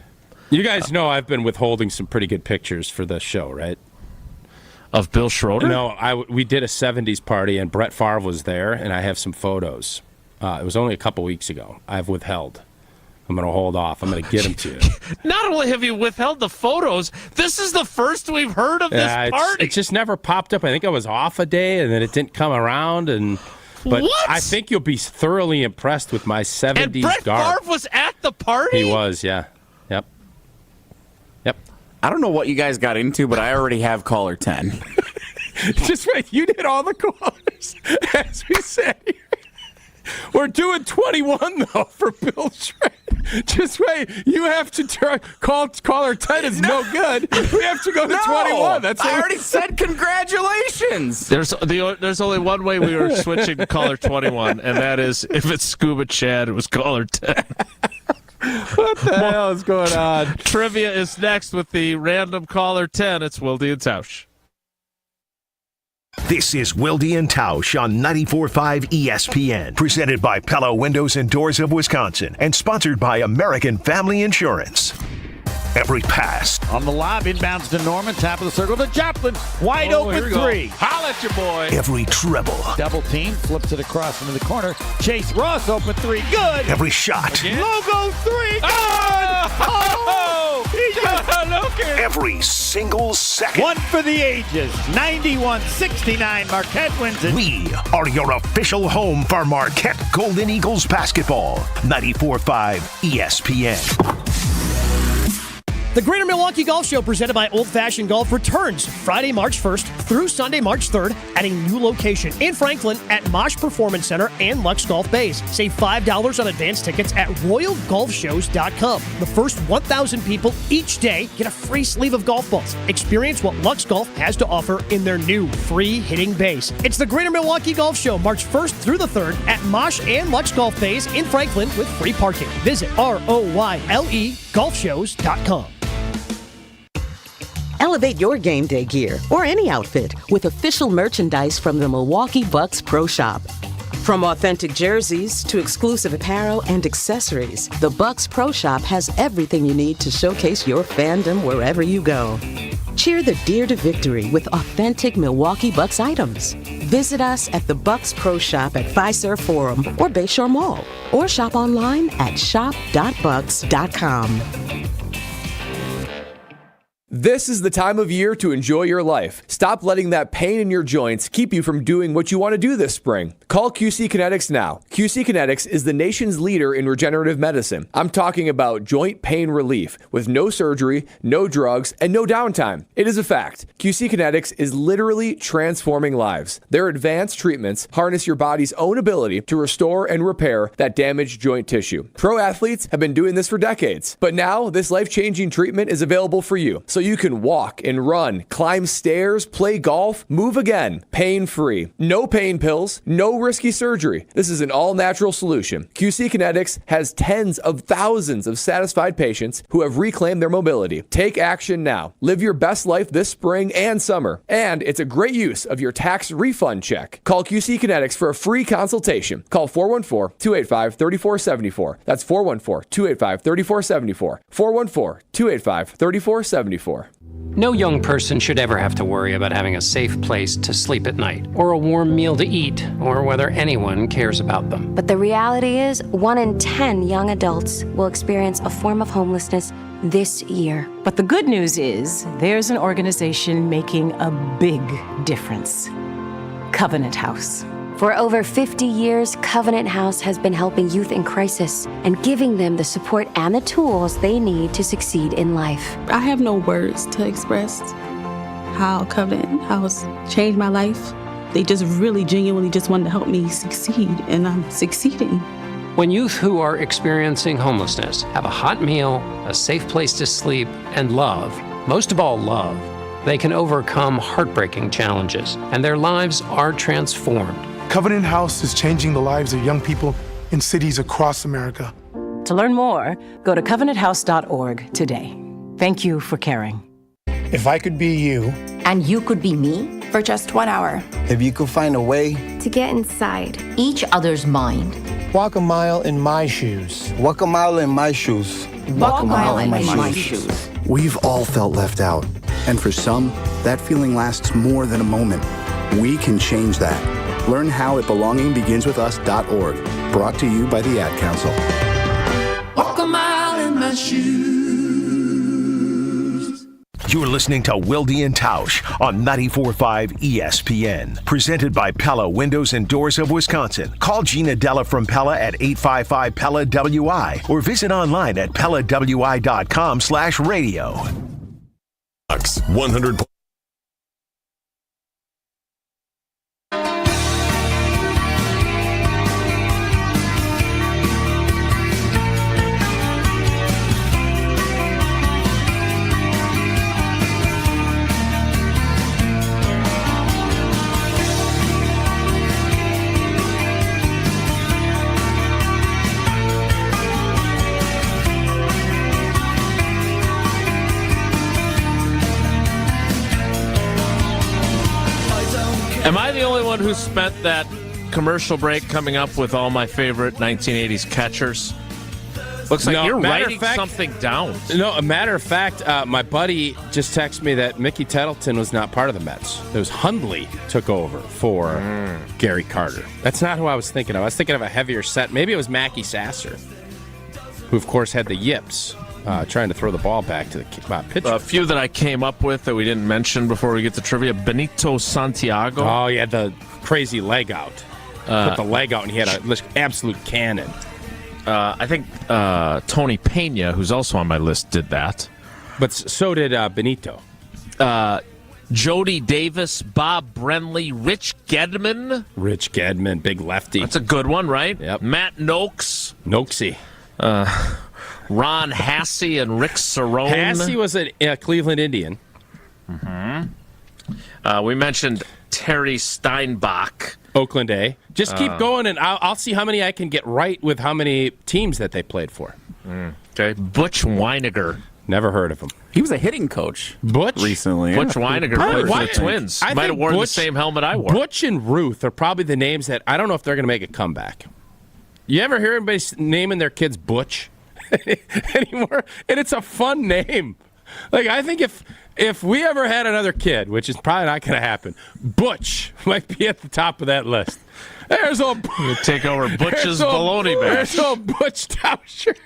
You guys know I've been withholding some pretty good pictures for the show, right? Of Bill Schroeder? No, we did a 70s party, and Brett Favre was there, and I have some photos. It was only a couple weeks ago. I've withheld. I'm going to hold off. I'm going to get them to you. Not only have you withheld the photos, this is the first we've heard of this party. It just never popped up. I think I was off a day, and then it didn't come around. But what? I think you'll be thoroughly impressed with my 70s and Brett garb. Favre was at the party? He was, yeah. Yep. I don't know what you guys got into, but I already have caller 10. Just wait. You did all the callers, as we said here. We're doing 21, though, for Bill Schroeder. Just wait. You have to call caller 10 is no good. We have to go to 21. I already said congratulations. There's only one way we were switching to caller 21, and that is if it's Scuba Chad, it was caller 10. What the hell is going on? Trivia is next with the random caller 10. It's Wilde Tausch. This is Wilde Tausch on 94.5 ESPN, presented by Pella Windows and Doors of Wisconsin, and sponsored by American Family Insurance. Every pass on the lob, inbounds to Norman, top of the circle to Joplin, wide open three. Holla at your boy. Every dribble. Double team, flips it across into the corner. Chase Ross, open three, good. Every shot. Again? Logo three, good. Oh! Every single second. One for the ages. 91-69, Marquette wins it. We are your official home for Marquette Golden Eagles basketball. 94.5 ESPN. The Greater Milwaukee Golf Show presented by Old Fashioned Golf returns Friday, March 1st through Sunday, March 3rd at a new location in Franklin at Mosh Performance Center and Lux Golf Bays. Save $5 on advance tickets at RoyalGolfShows.com. The first 1,000 people each day get a free sleeve of golf balls. Experience what Lux Golf has to offer in their new free hitting base. It's the Greater Milwaukee Golf Show March 1st through the 3rd at Mosh and Lux Golf Bays in Franklin with free parking. Visit RoyleGolfShows.com. Elevate your game day gear or any outfit with official merchandise from the Milwaukee Bucks Pro Shop. From authentic jerseys to exclusive apparel and accessories, the Bucks Pro Shop has everything you need to showcase your fandom wherever you go. Cheer the deer to victory with authentic Milwaukee Bucks items. Visit us at the Bucks Pro Shop at Fiserv Forum or Bayshore Mall, or shop online at shop.bucks.com. This is the time of year to enjoy your life. Stop letting that pain in your joints keep you from doing what you want to do this spring. Call QC Kinetics now. QC Kinetics is the nation's leader in regenerative medicine. I'm talking about joint pain relief with no surgery, no drugs, and no downtime. It is a fact. QC Kinetics is literally transforming lives. Their advanced treatments harness your body's own ability to restore and repair that damaged joint tissue. Pro athletes have been doing this for decades, but now this life-changing treatment is available for you. So you can walk and run, climb stairs, play golf, move again, pain-free. No pain pills, no risky surgery. This is an all-natural solution. QC Kinetics has tens of thousands of satisfied patients who have reclaimed their mobility. Take action now. Live your best life this spring and summer. And it's a great use of your tax refund check. Call QC Kinetics for a free consultation. Call 414-285-3474. That's 414-285-3474. 414-285-3474. No young person should ever have to worry about having a safe place to sleep at night, or a warm meal to eat, or whether anyone cares about them. But the reality is, 1 in 10 young adults will experience a form of homelessness this year. But the good news is, there's an organization making a big difference. Covenant House. For over 50 years, Covenant House has been helping youth in crisis and giving them the support and the tools they need to succeed in life. I have no words to express how Covenant House changed my life. They just really genuinely just wanted to help me succeed, and I'm succeeding. When youth who are experiencing homelessness have a hot meal, a safe place to sleep, and love, most of all love, they can overcome heartbreaking challenges, and their lives are transformed. Covenant House is changing the lives of young people in cities across America. To learn more, go to covenanthouse.org today. Thank you for caring. If I could be you, and you could be me, for just 1 hour. If you could find a way to get inside each other's mind. Walk a mile in my shoes. Walk a mile in my shoes. Walk a mile in my shoes. We've all felt left out, and for some, that feeling lasts more than a moment. We can change that. Learn how at belongingbeginswithus.org. Brought to you by the Ad Council. Walk a mile in my shoes. You're listening to Wilde Tausch on 94.5 ESPN. Presented by Pella Windows and Doors of Wisconsin. Call Gina Della from Pella at 855-PELLA-WI or visit online at PellaWI.com/radio. 100. Am I the only one who spent that commercial break coming up with all my favorite 1980s catchers? Looks like you're writing something down. No, a matter of fact, my buddy just texted me that Mickey Tettleton was not part of the Mets. It was Hundley took over for Gary Carter. That's not who I was thinking of. I was thinking of a heavier set. Maybe it was Mackie Sasser, who, of course, had the yips. Trying to throw the ball back to the pitcher. A few that I came up with that we didn't mention before we get to trivia. Benito Santiago. Oh, he had the crazy leg out. Put the leg out, and he had an absolute cannon. I think Tony Pena, who's also on my list, did that. But so did Benito. Jody Davis, Bob Brenly, Rich Gedman. Rich Gedman, big lefty. That's a good one, right? Yep. Matt Noakes. Noakesy. Ron Hassey and Rick Cerrone. Hassey was a Cleveland Indian. Mm-hmm. We mentioned Terry Steinbach. Oakland A. Just keep going, and I'll see how many I can get right with how many teams that they played for. Okay. Butch Weiniger. Never heard of him. He was a hitting coach. Butch? Recently. Butch Weiniger played for the Twins. Might have worn the same helmet I wore. Butch and Ruth are probably the names that I don't know if they're going to make a comeback. You ever hear anybody naming their kids Butch anymore? And it's a fun name. Like, I think if we ever had another kid, which is probably not going to happen, Butch might be at the top of that list. There's old you take over Butch's baloney bash. There's old Butch Tauscher.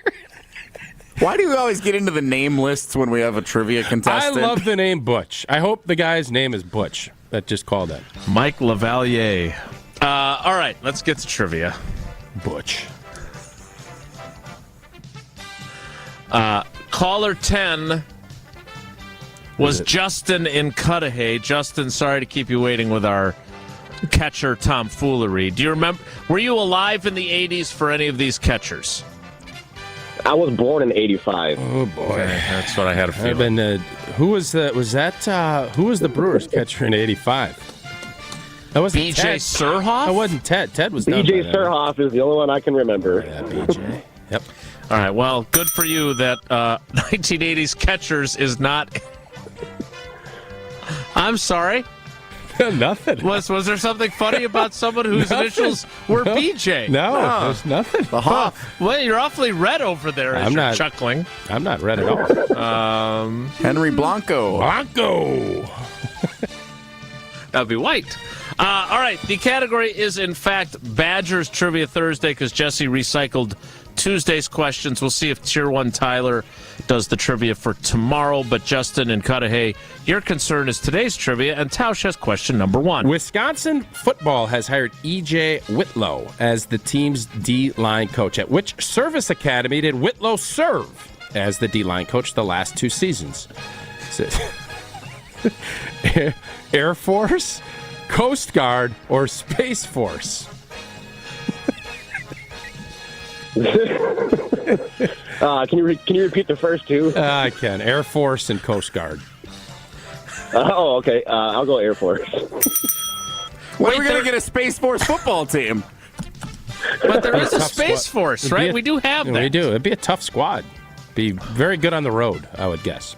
Why do we always get into the name lists when we have a trivia contestant? I love the name Butch. I hope the guy's name is Butch that just called that. Mike Lavalier. All right, let's get to trivia. Butch. Caller 10 was Justin in Cudahy. Justin, sorry to keep you waiting with our catcher tomfoolery. Do you remember? Were you alive in the 80s for any of these catchers? I was born in '85. Oh boy, okay, that's what I had a feeling. Who was the? Who was the Brewers catcher in '85? That wasn't B.J. Surhoff? That wasn't Ted. Ted was B.J. Surhoff is the only one I can remember. Yeah, B.J. Yep. All right. Well, good for you that 1980s catchers is not. I'm sorry. Nothing. Was there something funny about someone whose initials were BJ? No, there's nothing. The Hoff. Well, you're awfully red over there as you're chuckling. I'm not red at all. Henry Blanco. That'd be white. All right. The category is, in fact, Badgers Trivia Thursday because Jesse recycled Tuesday's questions. We'll see if Tier 1 Tyler does the trivia for tomorrow. But Justin and Cudahy, your concern is today's trivia, and Tausch has question number 1. Wisconsin football has hired E.J. Whitlow as the team's D-line coach. At which service academy did Whitlow serve as the D-line coach the last 2 seasons? Air Force, Coast Guard, or Space Force? Can you repeat the first two? I can. Air Force and Coast Guard. Okay. I'll go Air Force. When are we going to get a Space Force football team? But there is a Space Force, right? We do have that. We do. It'd be a tough squad. Be very good on the road, I would guess.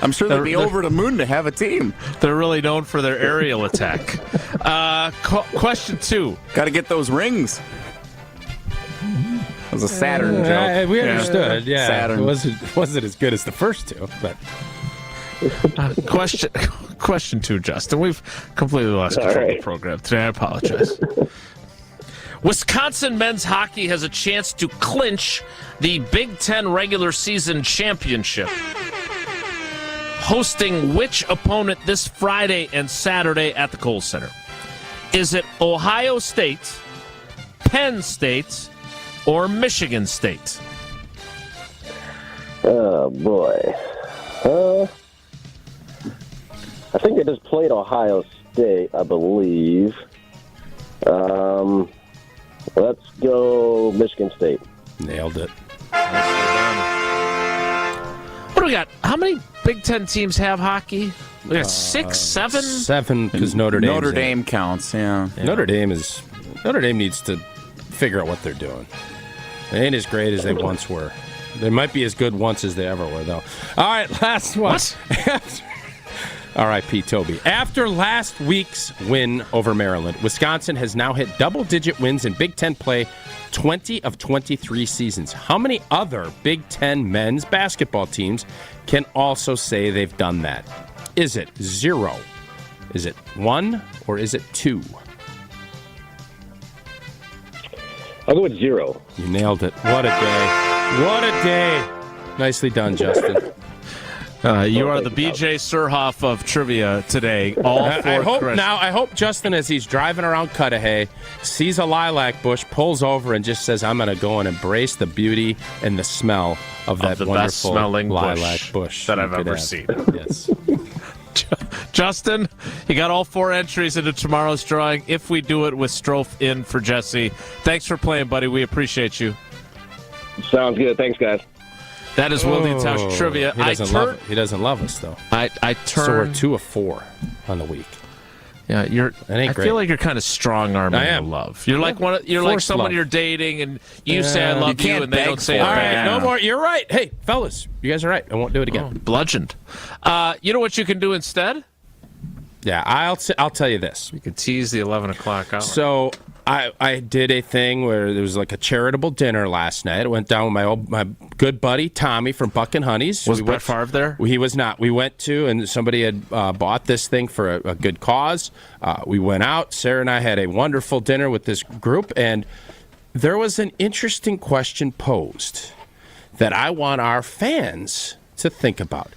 I'm sure they'd be over the moon to have a team. They're really known for their aerial attack. Question 2. Got to get those rings. was a Saturn joke. We understood. Yeah, Saturn. It wasn't as good as the first two, but. Question 2, Justin. We've completely lost control of the program today. I apologize. Wisconsin men's hockey has a chance to clinch the Big Ten regular season championship, hosting which opponent this Friday and Saturday at the Kohl Center? Is it Ohio State, Penn State, or Michigan State? Oh, boy. I think they just played Ohio State, I believe. Let's go Michigan State. Nailed it. What do we got? How many Big Ten teams have hockey? We got 6, 7? 7, because Notre Dame counts, yeah. Notre Dame needs to figure out what they're doing. They ain't as great as they once were. They might be as good once as they ever were, though. All right, last one. What? R.I.P. Toby. After last week's win over Maryland, Wisconsin has now hit double-digit wins in Big Ten play 20 of 23 seasons. How many other Big Ten men's basketball teams can also say they've done that? Is it 0? Is it 1? Or is it 2? I'll go with 0. You nailed it. What a day. What a day. Nicely done, Justin. You are the BJ Surhoff of trivia today. All for Chris. I hope Justin, as he's driving around Cudahy, sees a lilac bush, pulls over, and just says, "I'm going to go and embrace the beauty and the smell of that the wonderful best smelling lilac bush that I've ever seen." Yes. Justin, you got all 4 entries into tomorrow's drawing. If we do it with Strofe in for Jesse, thanks for playing, buddy. We appreciate you. Sounds good. Thanks, guys. That is Wilde Tausch trivia. He doesn't love us, though. So we're 2 of 4 on the week. Yeah, I great. feel like you're kind of strong-arming love. You're like like someone you're dating, and you say I love you, and they don't say it all back. right, no more. You're right. Hey, fellas, you guys are right. I won't do it again. Bludgeoned. You know what you can do instead? Yeah, I'll tell you this. You can tease the 11 o'clock hour. So I did a thing where there was like a charitable dinner last night. I went down with my good buddy Tommy from Buck and Honey's. Was Brett Favre there? He was not. We went to, and somebody had bought this thing for a good cause. We went out. Sarah and I had a wonderful dinner with this group, and there was an interesting question posed that I want our fans to think about.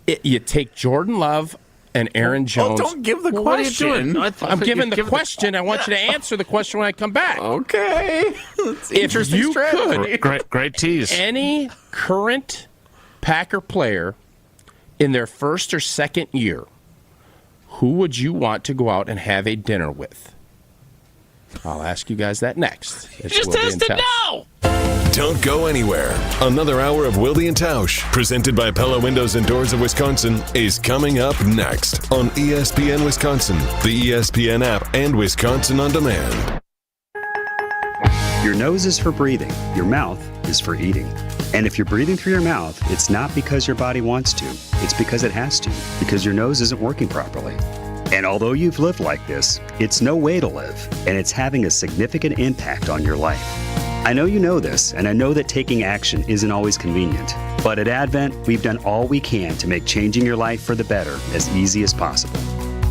You take Jordan Love and Aaron Jones. Don't give the question. What are you doing? I'm giving the question. I want you to answer the question when I come back. Okay. That's If you could, great tease. Any current Packer player in their first or second year, who would you want to go out and have a dinner with? I'll ask you guys that next. Just asked it now. Don't go anywhere. Another hour of Wilde and Tausch, presented by Pella Windows and Doors of Wisconsin, is coming up next on ESPN Wisconsin, the ESPN app, and Wisconsin On Demand. Your nose is for breathing. Your mouth is for eating. And if you're breathing through your mouth, it's not because your body wants to. It's because it has to, because your nose isn't working properly. And although you've lived like this, it's no way to live, and it's having a significant impact on your life. I know you know this, and I know that taking action isn't always convenient. But at Advent, we've done all we can to make changing your life for the better as easy as possible.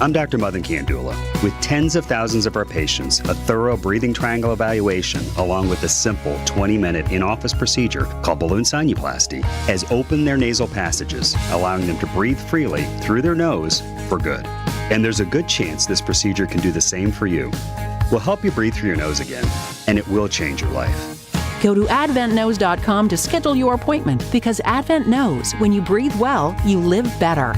I'm Dr. Madan Kandula. With tens of thousands of our patients, a thorough breathing triangle evaluation, along with a simple 20-minute in-office procedure called balloon sinuplasty, has opened their nasal passages, allowing them to breathe freely through their nose for good. And there's a good chance this procedure can do the same for you. We'll help you breathe through your nose again, and it will change your life. Go to AdventKnows.com to schedule your appointment, because Advent knows when you breathe well, you live better.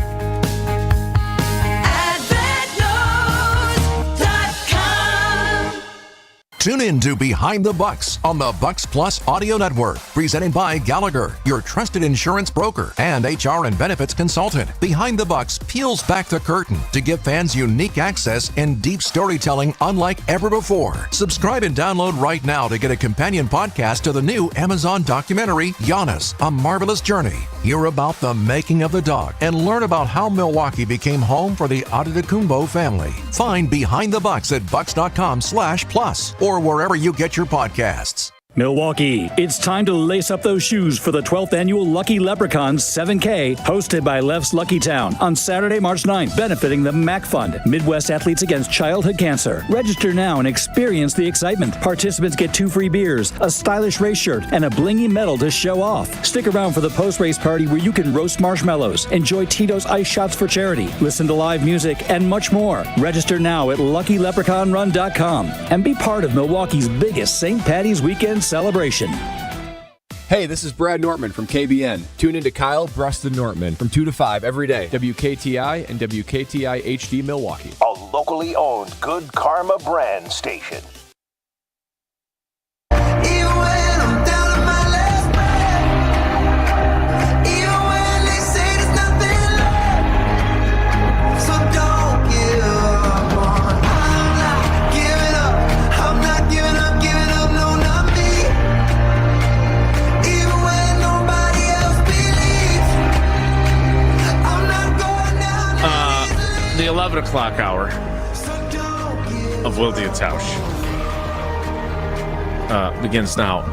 Tune in to Behind the Bucks on the Bucks Plus Audio Network, presented by Gallagher, your trusted insurance broker and HR and benefits consultant. Behind the Bucks peels back the curtain to give fans unique access and deep storytelling unlike ever before. Subscribe and download right now to get a companion podcast to the new Amazon documentary, Giannis, A Marvelous Journey. Hear about the making of the dog and learn about how Milwaukee became home for the Adetokounmpo family. Find Behind the Bucks at bucks.com/plus or wherever you get your podcasts. Milwaukee, it's time to lace up those shoes for the 12th annual Lucky Leprechauns 7K, hosted by Leff's Lucky Town on Saturday, March 9th, benefiting the MAC Fund, Midwest Athletes Against Childhood Cancer. Register now and experience the excitement. Participants get 2 free beers, a stylish race shirt, and a blingy medal to show off. Stick around for the post-race party where you can roast marshmallows, enjoy Tito's ice shots for charity, listen to live music, and much more. Register now at LuckyLeprechaunRun.com and be part of Milwaukee's biggest St. Patty's Weekend celebration. Hey, this is Brad Nortman from KBN. Tune in to Kyle Bruston Nortman from 2 to 5 every day. WKTI and WKTI HD Milwaukee. A locally owned Good Karma brand station. The 11 o'clock hour of Wilde Tausch begins now.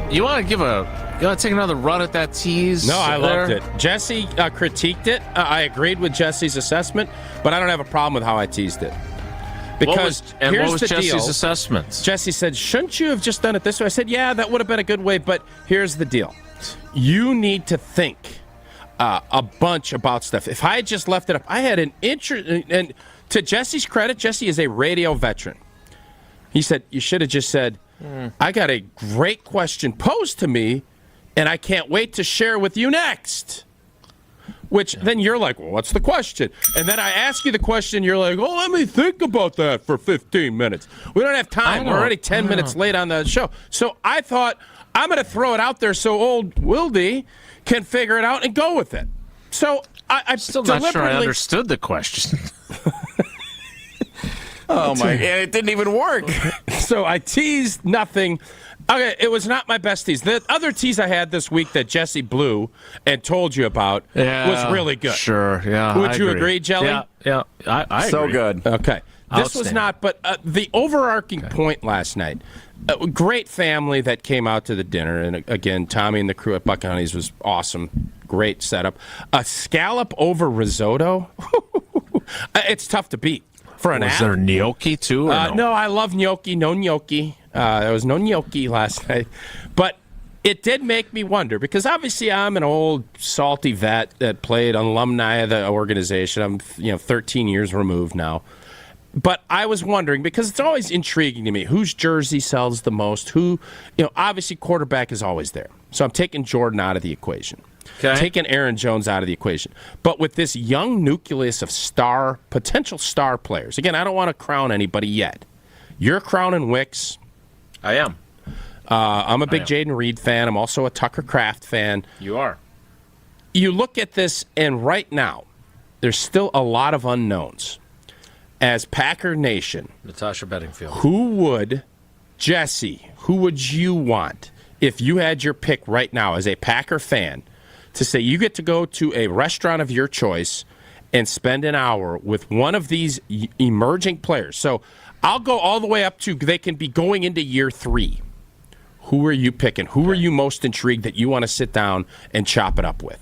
You want to take another run at that tease? No, I there? loved it. Jesse critiqued it. I agreed with Jesse's assessment, but I don't have a problem with how I teased it. Because what was the Jesse's deal. assessment? Jesse said, shouldn't you have just done it this way? I said, yeah, that would have been a good way, but here's the deal. You need to think a bunch about stuff. If I had just left it up, I had an interest. And to Jesse's credit, Jesse is a radio veteran. He said, you should have just said, I got a great question posed to me, and I can't wait to share with you next. Which then you're like, well, what's the question? And then I ask you the question, you're like, oh, let me think about that for 15 minutes. We don't have time. We're already 10 minutes late on the show. So I thought, I'm going to throw it out there so old Wilde can figure it out and go with it. So I'm still not sure I understood the question. Oh, my God. It didn't even work. So I teased nothing. Okay, it was not my best tease. The other tease I had this week that Jesse blew and told you about was really good. Sure, yeah. Would you agree, Jelly? Yeah, I so agree. good. Okay. This was not, but the overarching point last night, a great family that came out to the dinner. And again, Tommy and the crew at Buck Honey's was awesome. Great setup. A scallop over risotto. It's tough to beat for an Was there gnocchi too? Or no, I love gnocchi. No gnocchi. There was no gnocchi last night. But it did make me wonder, because obviously I'm an old salty vet that played alumni of the organization. I'm 13 years removed now. But I was wondering, because it's always intriguing to me, whose jersey sells the most, obviously quarterback is always there. So I'm taking Jordan out of the equation. Okay. Taking Aaron Jones out of the equation. But with this young nucleus of potential star players, again, I don't want to crown anybody yet. You're crowning Wicks. I am. I'm a big Jaden Reed fan. I'm also a Tucker Kraft fan. You are. You look at this, and right now, there's still a lot of unknowns. As Packer Nation, Natasha Bedingfield. Who would you want if you had your pick right now as a Packer fan to say you get to go to a restaurant of your choice and spend an hour with one of these emerging players? So I'll go all the way up to they can be going into year 3. Who are you picking? Who are you most intrigued that you want to sit down and chop it up with?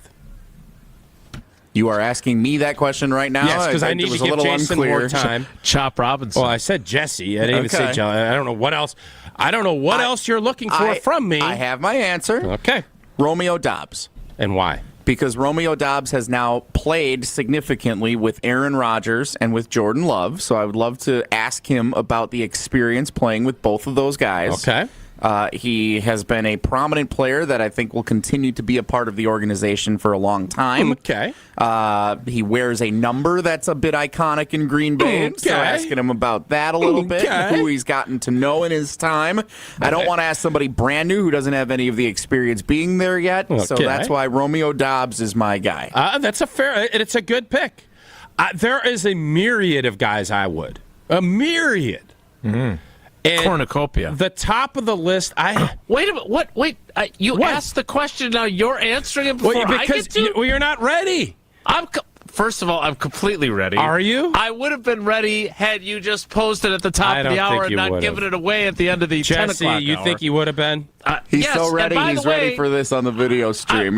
You are asking me that question right now? Yes, because I need to give Jason more time. Chop Robinson. Well, I said Jesse. I didn't even say John. I don't know what else. I don't know what else you're looking for from me. I have my answer. Okay. Romeo Doubs. And why? Because Romeo Doubs has now played significantly with Aaron Rodgers and with Jordan Love. So I would love to ask him about the experience playing with both of those guys. Okay. He has been a prominent player that I think will continue to be a part of the organization for a long time. Okay. He wears a number that's a bit iconic in Green Bay. Okay. So asking him about that a little bit, who he's gotten to know in his time. I don't want to ask somebody brand new who doesn't have any of the experience being there yet. So that's why Romeo Doubs is my guy. That's it's a good pick. There is a myriad of guys I would. A myriad. Mm-hmm. And cornucopia. The top of the list. Wait a minute. What? Wait. You asked the question. Now you're answering it before I get to. You're not ready. First of all, I'm completely ready. Are you? I would have been ready had you just posted at the top of the hour and not given it away at the end of the 10 o'clock hour. Jesse, you think you would have been? He's yes, so ready. He's ready way, for this on the video stream.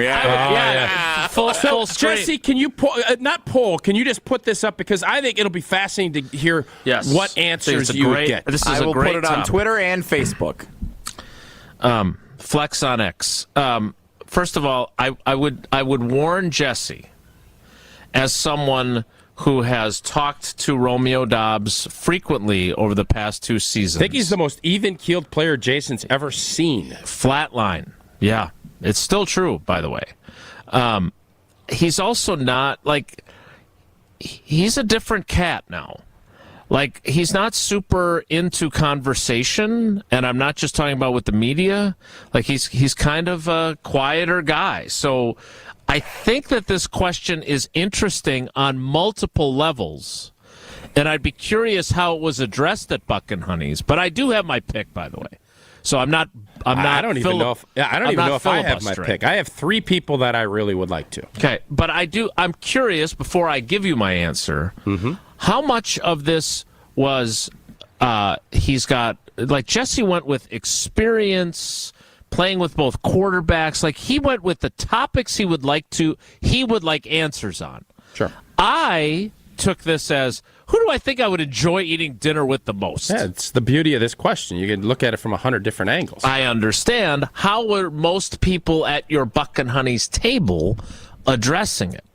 Full screen. Jesse, can you can you just put this up, because I think it'll be fascinating to hear what answers you would get. I will put it on Twitter and Facebook. Flex on X. First of all, I would warn Jesse, as someone who has talked to Romeo Dobbs frequently over the past 2 seasons. I think he's the most even-keeled player Jason's ever seen. Flatline. Yeah. It's still true, by the way. He's also not, like, he's a different cat now. Like, he's not super into conversation, and I'm not just talking about with the media. Like, he's kind of a quieter guy. So I think that this question is interesting on multiple levels, and I'd be curious how it was addressed at Buck and Honey's. But I do have my pick, by the way. So I don't even know if I have my pick. I have 3 people that I really would like to. Okay, but I'm curious, before I give you my answer, how much of this was he's got, like, Jesse went with experience, playing with both quarterbacks. Like, he went with the topics he would like answers on. Sure. I took this as, who do I think I would enjoy eating dinner with the most? Yeah, it's the beauty of this question. You can look at it from 100 different angles. I understand. How were most people at your Buck and Honey's table addressing it?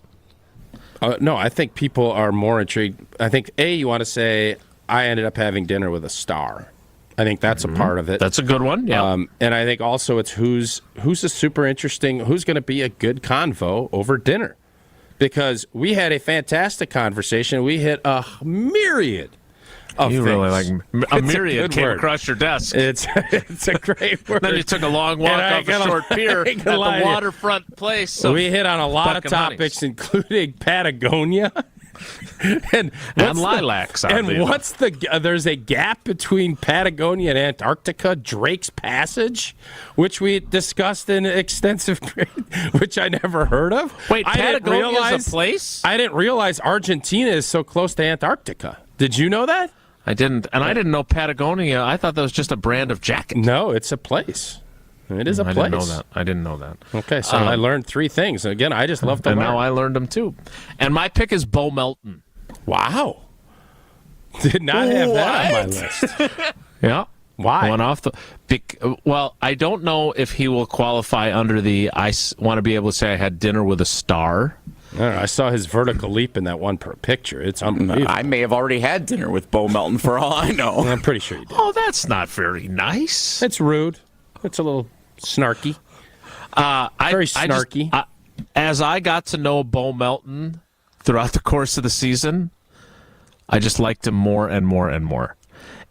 No, I think people are more intrigued. I think, you want to say, I ended up having dinner with a star. I think that's a part of it. That's a good one, yeah. And I think also it's who's a super interesting, who's going to be a good convo over dinner. Because we had a fantastic conversation. We hit a myriad of things. Really like a myriad came across your desk. It's a great word. Then you took a long walk off a short pier at the waterfront place. We hit on a lot of topics, including Patagonia. and lilacs. There's a gap between Patagonia and Antarctica, Drake's Passage, which we discussed in extensive, which I never heard of. Wait, Patagonia is a place? I didn't realize Argentina is so close to Antarctica. Did you know that? I didn't, and I didn't know Patagonia. I thought that was just a brand of jacket. No, it's a place. It is a place. I didn't know that. Okay, so I learned 3 things. Again, I just love to learn. And now I learned them too. And my pick is Bo Melton. Wow. Did not have that on my list. Yeah. Why? Went off well, I don't know if he will qualify under the I want to be able to say I had dinner with a star. I saw his vertical leap in that one picture. It's unbelievable. I may have already had dinner with Bo Melton for all I know. I'm pretty sure you did. Oh, that's not very nice. It's rude. It's a little snarky. Very snarky. As I got to know Bo Melton throughout the course of the season, I just liked him more and more and more.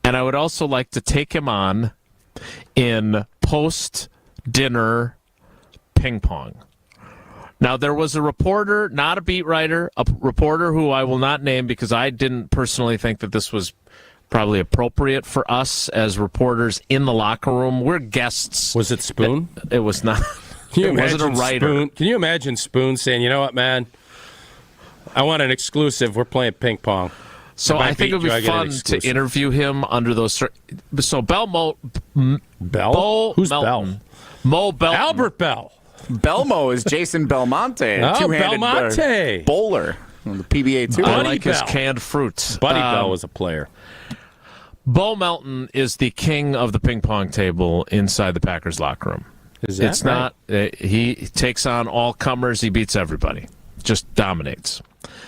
And I would also like to take him on in post-dinner ping pong. Now, there was a reporter, not a beat writer, a reporter who I will not name because I didn't personally think that this was probably appropriate for us as reporters in the locker room. We're guests. Was it Spoon? It was not. It wasn't a writer. Spoon? Can you imagine Spoon saying, you know what, man? I want an exclusive. We're playing ping pong. So I think it would be fun to interview him under those. So Bell? Who's Bell? Mo Bell. Albert Bell. Belmo is Jason Belmonte. Two-handed Belmonte. Bowler on the PBA too. I like his canned fruit. Buddy Bell was a player. Bo Melton is the king of the ping pong table inside the Packers locker room. Is that it's right? Not. He takes on all comers. He beats everybody. Just dominates.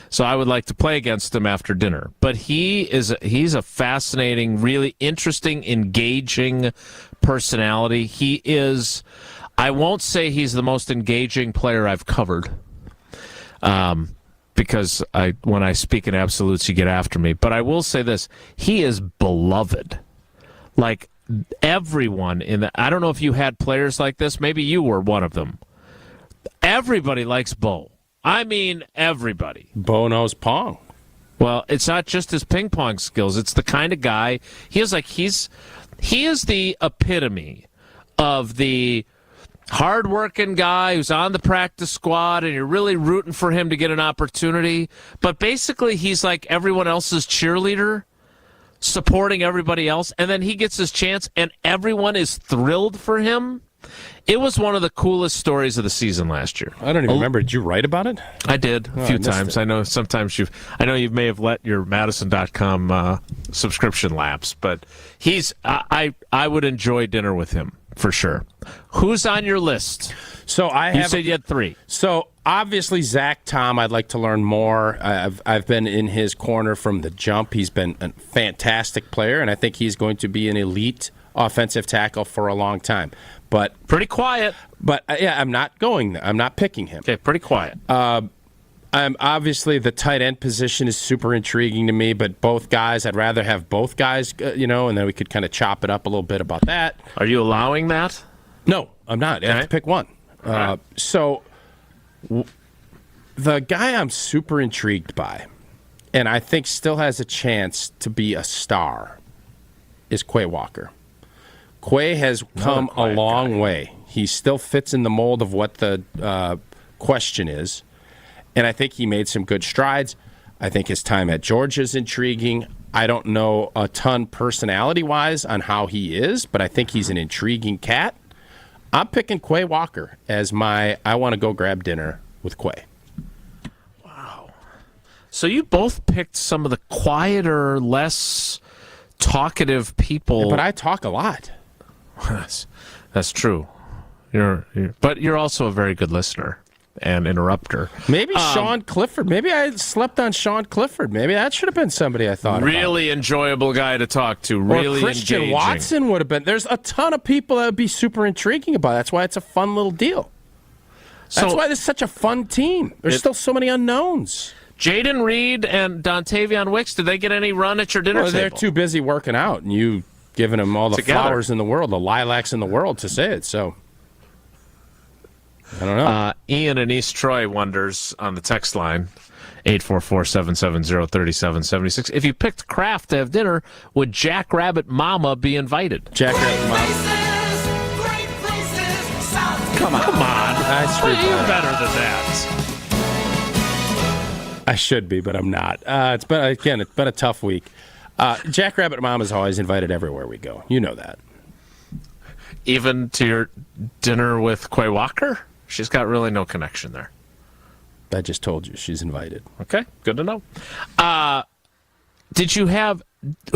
So I would like to play against him after dinner. But he's a fascinating, really interesting, engaging personality. He is. I won't say he's the most engaging player I've covered, because when I speak in absolutes, you get after me. But I will say this: he is beloved. Like everyone I don't know if you had players like this. Maybe you were one of them. Everybody likes Bo. I mean, everybody. Bo knows pong. Well, it's not just his ping pong skills. It's the kind of guy he is. He is the epitome of the hard-working guy who's on the practice squad, and you're really rooting for him to get an opportunity. But basically, he's like everyone else's cheerleader, supporting everybody else, and then he gets his chance, and everyone is thrilled for him. It was one of the coolest stories of the season last year. I don't even remember. Did you write about it? I did a few times. I know sometimes you may have let your Madison.com subscription lapse, but I would enjoy dinner with him for sure. Who's on your list? So you said you had 3. So obviously Zach Tom, I'd like to learn more. I've been in his corner from the jump. He's been a fantastic player, and I think he's going to be an elite offensive tackle for a long time. But pretty quiet. But I'm not going there. I'm not picking him. Okay, pretty quiet. I'm obviously the tight end position is super intriguing to me, but both guys, I'd rather have both guys, and then we could kind of chop it up a little bit about that. Are you allowing that? No, I'm not. I have to pick one. So the guy I'm super intrigued by, and I think still has a chance to be a star, is Quay Walker. Quay has come a long way. He still fits in the mold of what the question is, and I think he made some good strides. I think his time at Georgia is intriguing. I don't know a ton personality-wise on how he is, but I think he's an intriguing cat. I'm picking Quay Walker as I want to go grab dinner with Quay. Wow. So you both picked some of the quieter, less talkative people. Yeah, but I talk a lot. That's true. But you're also a very good listener and interrupter. Maybe Sean Clifford. Maybe I slept on Sean Clifford. Maybe that should have been somebody I thought really about. Enjoyable guy to talk to. Really or Christian engaging. Watson would have been. There's a ton of people that would be super intriguing about it. That's why it's a fun little deal. That's why this is such a fun team. There's still so many unknowns. Jaden Reed and Dontavion Wicks, did they get any run at your dinner table? They're too busy working out, and you giving them all the flowers in the world, the lilacs in the world to say it. So I don't know. Ian in East Troy wonders on the text line, 844-770-3776. If you picked Kraft to have dinner, would Jackrabbit Mama be invited? Jackrabbit Mama. Come on. You're better than that. I should be, but I'm not. It's been a tough week. Jackrabbit Mom is always invited everywhere we go. You know that. Even to your dinner with Quay Walker? She's got really no connection there. I just told you she's invited. Okay, good to know.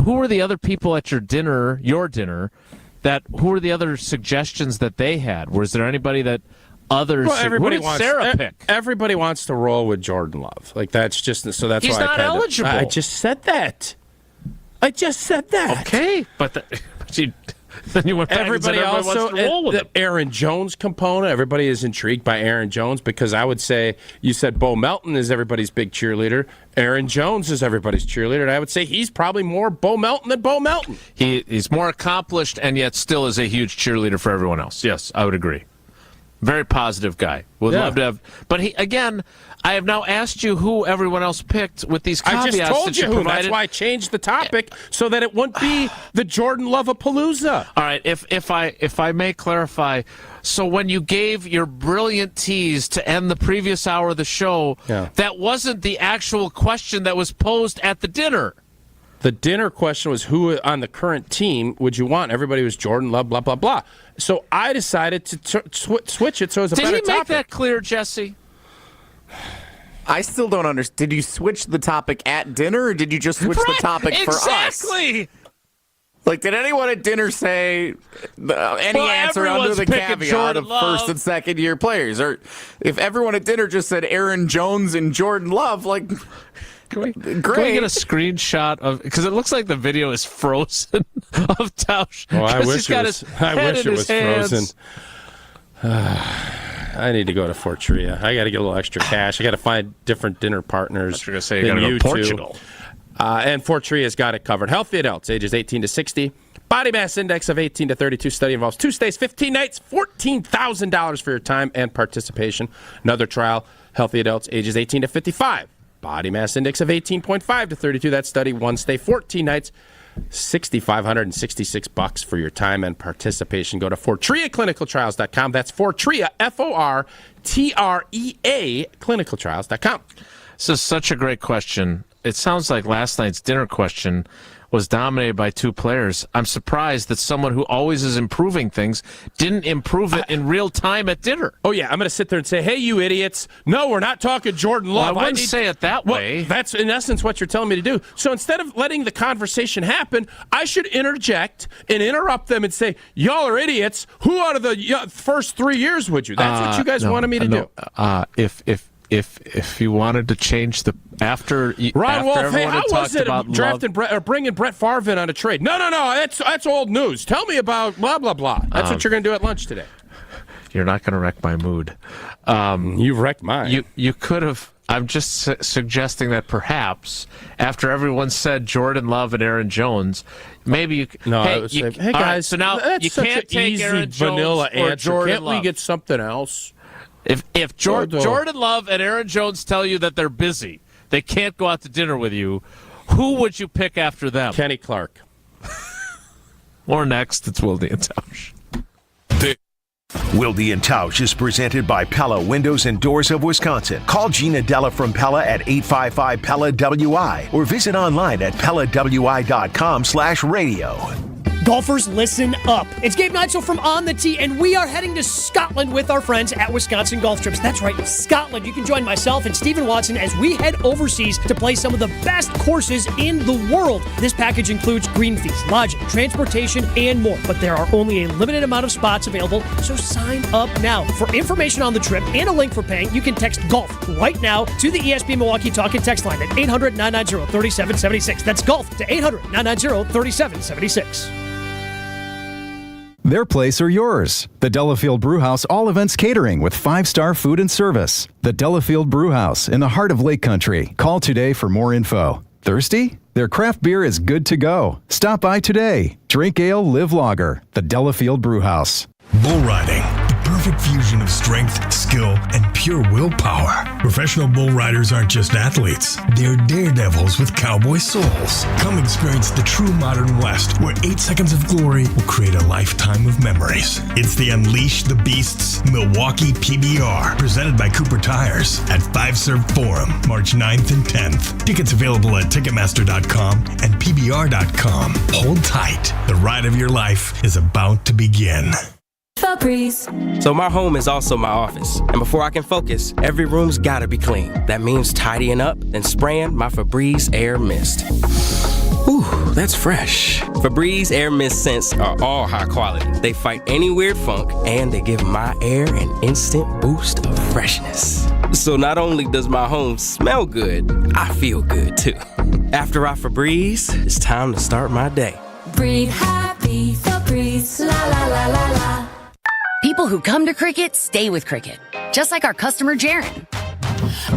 Who were the other people at your dinner, who were the other suggestions that they had? Was there anybody that others... Well, everybody who did Sarah pick? Everybody wants to roll with Jordan Love. Like, that's just... So that's He's why not eligible. I just said that. Okay, but then you went back everybody and said also wants to roll with him. The Aaron Jones component. Everybody is intrigued by Aaron Jones because I would say you said Bo Melton is everybody's big cheerleader. Aaron Jones is everybody's cheerleader, and I would say he's probably more Bo Melton than Bo Melton. He's more accomplished and yet still is a huge cheerleader for everyone else. Yes, I would agree. Very positive guy. Would love to have. But I have now asked you who everyone else picked with these caveats. I just told you who. Provided. That's why I changed the topic so that it wouldn't be the Jordan Love-a-palooza. All right, if I may clarify, so when you gave your brilliant tease to end the previous hour of the show, that wasn't the actual question that was posed at the dinner. The dinner question was who on the current team would you want? Everybody was Jordan Love, blah, blah, blah. So I decided to switch it so it was a better topic. Did he make that clear, Jesse? I still don't understand. Did you switch the topic at dinner, or did you just switch the topic for us? Exactly. Like, did anyone at dinner say any answer under the caveat of first and second year players? Or if everyone at dinner just said Aaron Jones and Jordan Love, like, great. Can we get a screenshot of, because it looks like the video is frozen of Tausch. Oh, I wish it was frozen. I need to go to Fortria. I got to get a little extra cash. I got to find different dinner partners. You're going to say you got to go to Portugal. And Fortria's got it covered. Healthy adults, ages 18 to 60. Body mass index of 18 to 32. Study involves 2 stays, 15 nights, $14,000 for your time and participation. Another trial, healthy adults, ages 18 to 55. Body mass index of 18.5 to 32. That study, 1 stay, 14 nights, $6,566 for your time and participation. Go to FortreaClinicalTrials.com. That's Fortrea, Fortrea, clinicaltrials.com. This is such a great question. It sounds like last night's dinner question was dominated by two players. I'm surprised that someone who always is improving things didn't improve it in real time at dinner. Oh, yeah. I'm going to sit there and say, hey, you idiots. No, we're not talking Jordan Love. Well, I wouldn't say it that way. That's, in essence, what you're telling me to do. So instead of letting the conversation happen, I should interject and interrupt them and say, y'all are idiots. Who out of the first 3 years would you? That's what you guys wanted me to do. If you wanted to change the after Ron Wolf, hey, everyone how had was talked it about drafting Brett, or bringing Brett Favre in on a trade? No, that's old news. Tell me about blah blah blah. That's what you're going to do at lunch today. You're not going to wreck my mood. You've wrecked mine. You could have. I'm just suggesting that perhaps after everyone said Jordan Love and Aaron Jones, maybe you. Hey guys, right, so now that's you such can't an take easy Aaron vanilla Jones or answer. Jordan Can't Love. we get something else? If Jordan Love and Aaron Jones tell you that they're busy, they can't go out to dinner with you, who would you pick after them? Kenny Clark. Or next, it's Wilde Tausch. Wilde Tausch is presented by Pella Windows and Doors of Wisconsin. Call Gina Della from Pella at 855-PELLA-WI or visit online at PellaWI.com/radio. Golfers, listen up. It's Gabe Neitzel from On the Tee, and we are heading to Scotland with our friends at Wisconsin Golf Trips. That's right, Scotland. You can join myself and Stephen Watson as we head overseas to play some of the best courses in the world. This package includes green fees, lodging, transportation, and more. But there are only a limited amount of spots available, so sign up now. For information on the trip and a link for paying, you can text GOLF right now to the ESPN Milwaukee Talk and Text line at 800-990-3776. That's GOLF to 800-990-3776. Their place or yours. The Delafield Brewhouse All Events Catering with 5-star food and service. The Delafield Brewhouse in the heart of Lake Country. Call today for more info. Thirsty? Their craft beer is good to go. Stop by today. Drink ale, live lager. The Delafield Brewhouse. Bull riding. Perfect fusion of strength, skill, and pure willpower. Professional bull riders aren't just athletes. They're daredevils with cowboy souls. Come experience the true modern West, where 8 seconds of glory will create a lifetime of memories. It's the Unleash the Beasts Milwaukee PBR, presented by Cooper Tires at 5 Serve Forum, March 9th and 10th. Tickets available at Ticketmaster.com and PBR.com. Hold tight. The ride of your life is about to begin. Febreze. So my home is also my office. And before I can focus, every room's gotta be clean. That means tidying up and spraying my Febreze Air Mist. Ooh, that's fresh. Febreze Air Mist scents are all high quality. They fight any weird funk, and they give my air an instant boost of freshness. So not only does my home smell good, I feel good too. After I Febreze, it's time to start my day. Breathe happy, Febreze, la la la la la. People who come to Cricket stay with Cricket, just like our customer Jaron.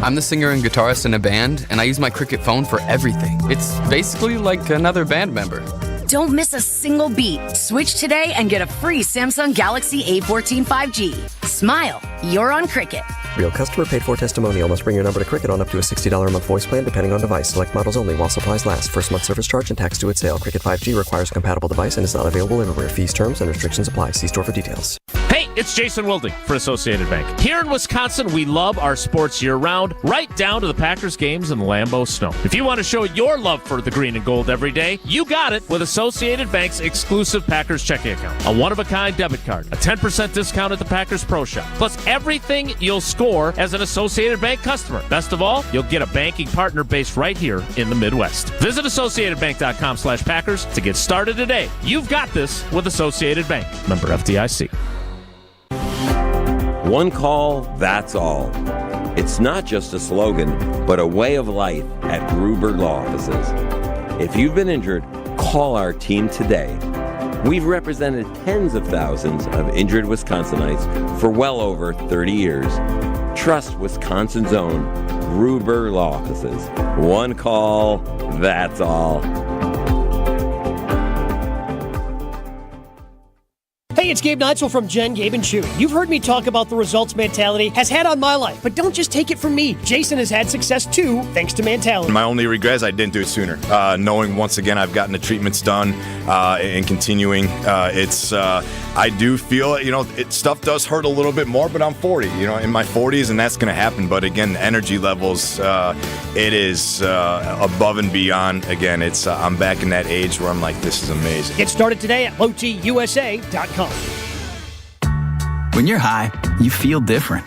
I'm the singer and guitarist in a band, and I use my Cricket phone for everything. It's basically like another band member. Don't miss a single beat. Switch today and get a free Samsung Galaxy A14 5G. Smile, you're on Cricket. Real customer paid for testimonial. Must bring your number to Cricket on up to a $60 a month voice plan depending on device. Select models only while supplies last. First month service charge and tax due at sale. Cricket 5G requires a compatible device and is not available everywhere. Fees, terms, and restrictions apply. See store for details. Hey, it's Jason Wilde for Associated Bank. Here in Wisconsin, we love our sports year-round, right down to the Packers games in the Lambeau snow. If you want to show your love for the green and gold every day, you got it with Associated Bank's exclusive Packers checking account. A one-of-a-kind debit card, a 10% discount at the Packers Pro Shop, plus everything you'll score as an Associated Bank customer. Best of all, you'll get a banking partner based right here in the Midwest. Visit AssociatedBank.com/Packers to get started today. You've got this with Associated Bank. Member FDIC. One call, that's all. It's not just a slogan, but a way of life at Gruber Law Offices. If you've been injured, call our team today. We've represented tens of thousands of injured Wisconsinites for well over 30 years. Trust Wisconsin's own Gruber Law Offices. One call, that's all. Hey, it's Gabe Neitzel from Jen, Gabe, and Chewy. You've heard me talk about the results mentality has had on my life, but don't just take it from me. Jason has had success too, thanks to mentality. My only regret is I didn't do it sooner. Knowing once again I've gotten the treatments done and continuing, I do feel stuff does hurt a little bit more, but I'm 40, in my 40s, and that's going to happen. But again, the energy levels, it is above and beyond. Again, I'm back in that age where I'm like, this is amazing. Get started today at LowTUSA.com. When you're high, you feel different.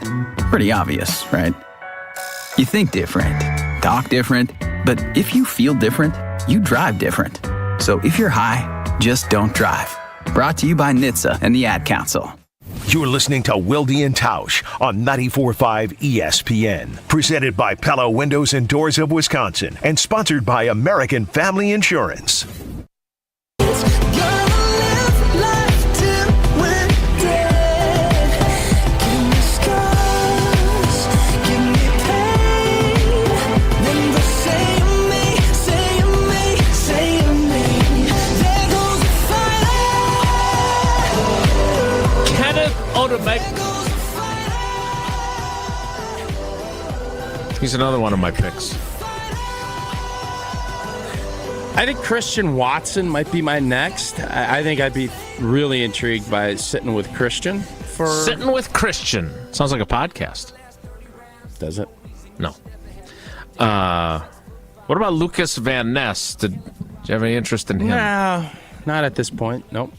Pretty obvious, right? You think different, talk different, but if you feel different, you drive different. So if you're high, just don't drive. Brought to you by NHTSA and the Ad Council. You're listening to Wilde Tausch on 94.5 ESPN. Presented by Pella Windows and Doors of Wisconsin and sponsored by American Family Insurance. He's another one of my picks. I think Christian Watson might be my next. I think I'd be really intrigued by sitting with Christian. Sitting with Christian. Sounds like a podcast. Does it? No. What about Lucas Van Ness? Did you have any interest in him? No, not at this point. Nope.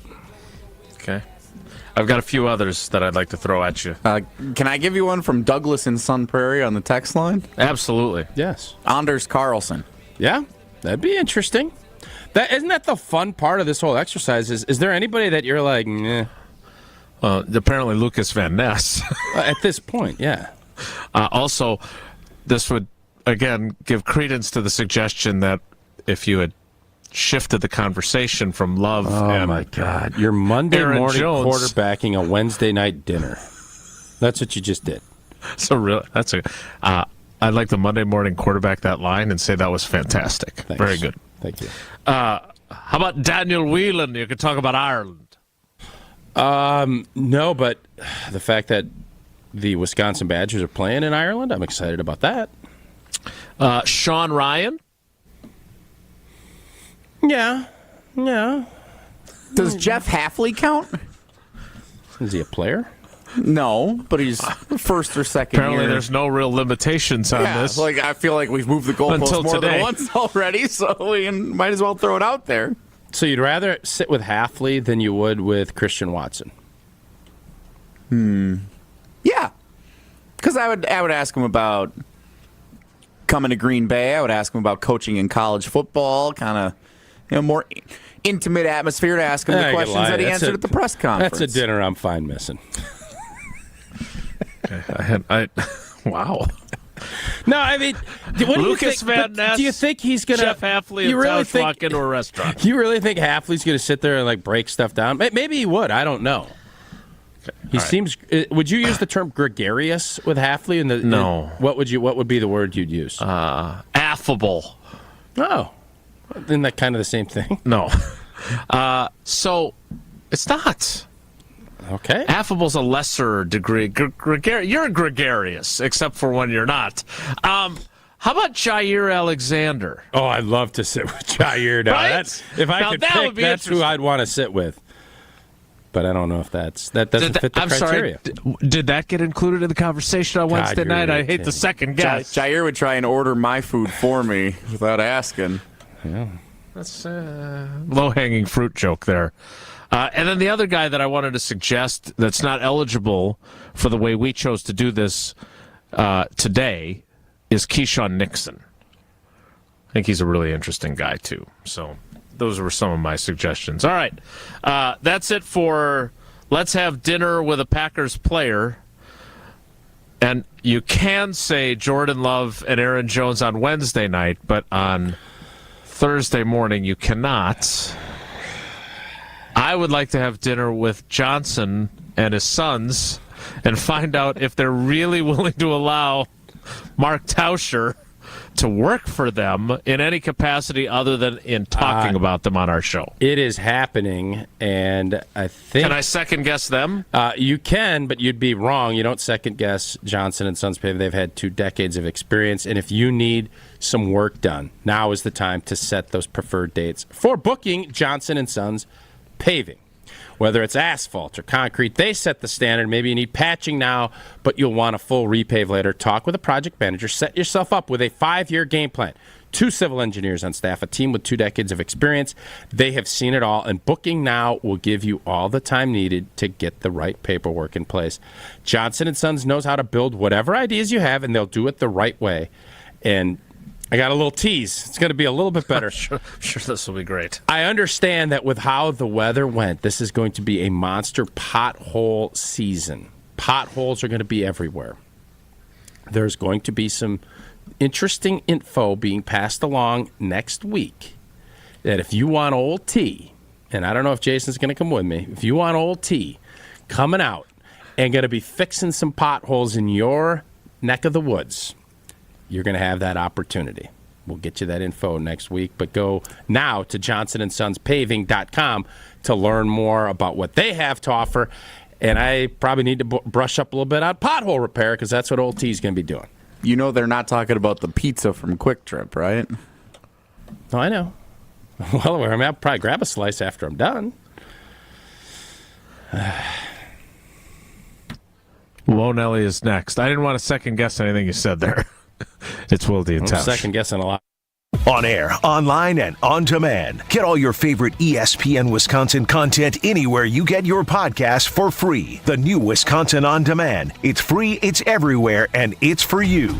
Okay. I've got a few others that I'd like to throw at you. Can I give you one from Douglas in Sun Prairie on the text line? Absolutely. Yes. Anders Carlson. Yeah, that'd be interesting. Isn't that the fun part of this whole exercise? Is there anybody that you're like, meh? Apparently Lucas Van Ness. At this point, yeah. Also, this would, again, give credence to the suggestion that if you had shifted the conversation from Love and my God, your Monday Aaron morning Jones, quarterbacking a Wednesday night dinner. That's what you just did. So really, I'd like the Monday morning quarterback that line and say that was fantastic. Thanks. Very good. Thank you. How about Daniel Whelan? You could talk about Ireland. No, but the fact that the Wisconsin Badgers are playing in Ireland, I'm excited about that. Sean Ryan. Yeah. Does Jeff Hafley count? Is he a player? No, but he's first or second Apparently year. there's no real limitations on this. I feel like we've moved the goalpost Until more today. than once already, so we might as well throw it out there. So you'd rather sit with Hafley than you would with Christian Watson? Yeah. Because I would ask him about coming to Green Bay. I would ask him about coaching in college football, kind of more intimate atmosphere to ask him the questions that he answered at the press conference. That's a dinner I'm fine missing. Wow. No, I mean, Lucas Van Ness, do you think he's going to... Jeff Hafley and Tausch walk into a restaurant. You really think Hafley's going to sit there and like break stuff down? Maybe he would. I don't know. Okay. He seems... Would you use the term gregarious with Hafley? No. What would be the word you'd use? Affable. Oh. Isn't that kind of the same thing? No. So, it's not. Okay. Affable's a lesser degree. You're gregarious, except for when you're not. How about Jair Alexander? Oh, I'd love to sit with Jair now. Right? If I could pick, that's who I'd want to sit with. But I don't know if that doesn't fit the criteria. Sorry, did that get included in the conveation on Wednesday night? I hate the second guess. Jair would try and order my food for me without asking. Yeah. That's a low-hanging fruit joke there. And then the other guy that I wanted to suggest that's not eligible for the way we chose to do this today is Keyshawn Nixon. I think he's a really interesting guy, too. So those were some of my suggestions. All right. That's it for Let's Have Dinner with a Packers Player. And you can say Jordan Love and Aaron Jones on Wednesday night, but on Thursday morning you cannot. I would like to have dinner with Johnson and his sons and find out if they're really willing to allow Mark Tauscher to work for them in any capacity other than in talking about them on our show? It is happening, and I think... Can I second-guess them? You can, but you'd be wrong. You don't second-guess Johnson & Sons Paving. They've had 2 decades of experience, and if you need some work done, now is the time to set those preferred dates for booking Johnson & Sons Paving. Whether it's asphalt or concrete, they set the standard. Maybe you need patching now, but you'll want a full repave later. Talk with a project manager. Set yourself up with a 5-year game plan. 2 civil engineers on staff, a team with 2 decades of experience. They have seen it all, and booking now will give you all the time needed to get the right paperwork in place. Johnson & Sons knows how to build whatever ideas you have, and they'll do it the right way. And I got a little tease. It's going to be a little bit better. Sure, this will be great. I understand that with how the weather went, this is going to be a monster pothole season. Potholes are going to be everywhere. There's going to be some interesting info being passed along next week that if you want Old T, and I don't know if Jason's going to come with me, if you want Old T coming out and going to be fixing some potholes in your neck of the woods, you're going to have that opportunity. We'll get you that info next week, but go now to johnsonsonspaving.com to learn more about what they have to offer. And I probably need to brush up a little bit on pothole repair because that's what Old T's going to be doing. You know they're not talking about the pizza from Quick Trip, right? Oh, I know. Well aware. I mean, I'll probably grab a slice after I'm done. Lone Ellie is next. I didn't want to second-guess anything you said there. It's Wilde Tausch. I'm second-guessing a lot. On air, online, and on demand. Get all your favorite ESPN Wisconsin content anywhere you get your podcasts for free. The new Wisconsin On Demand. It's free, it's everywhere, and it's for you.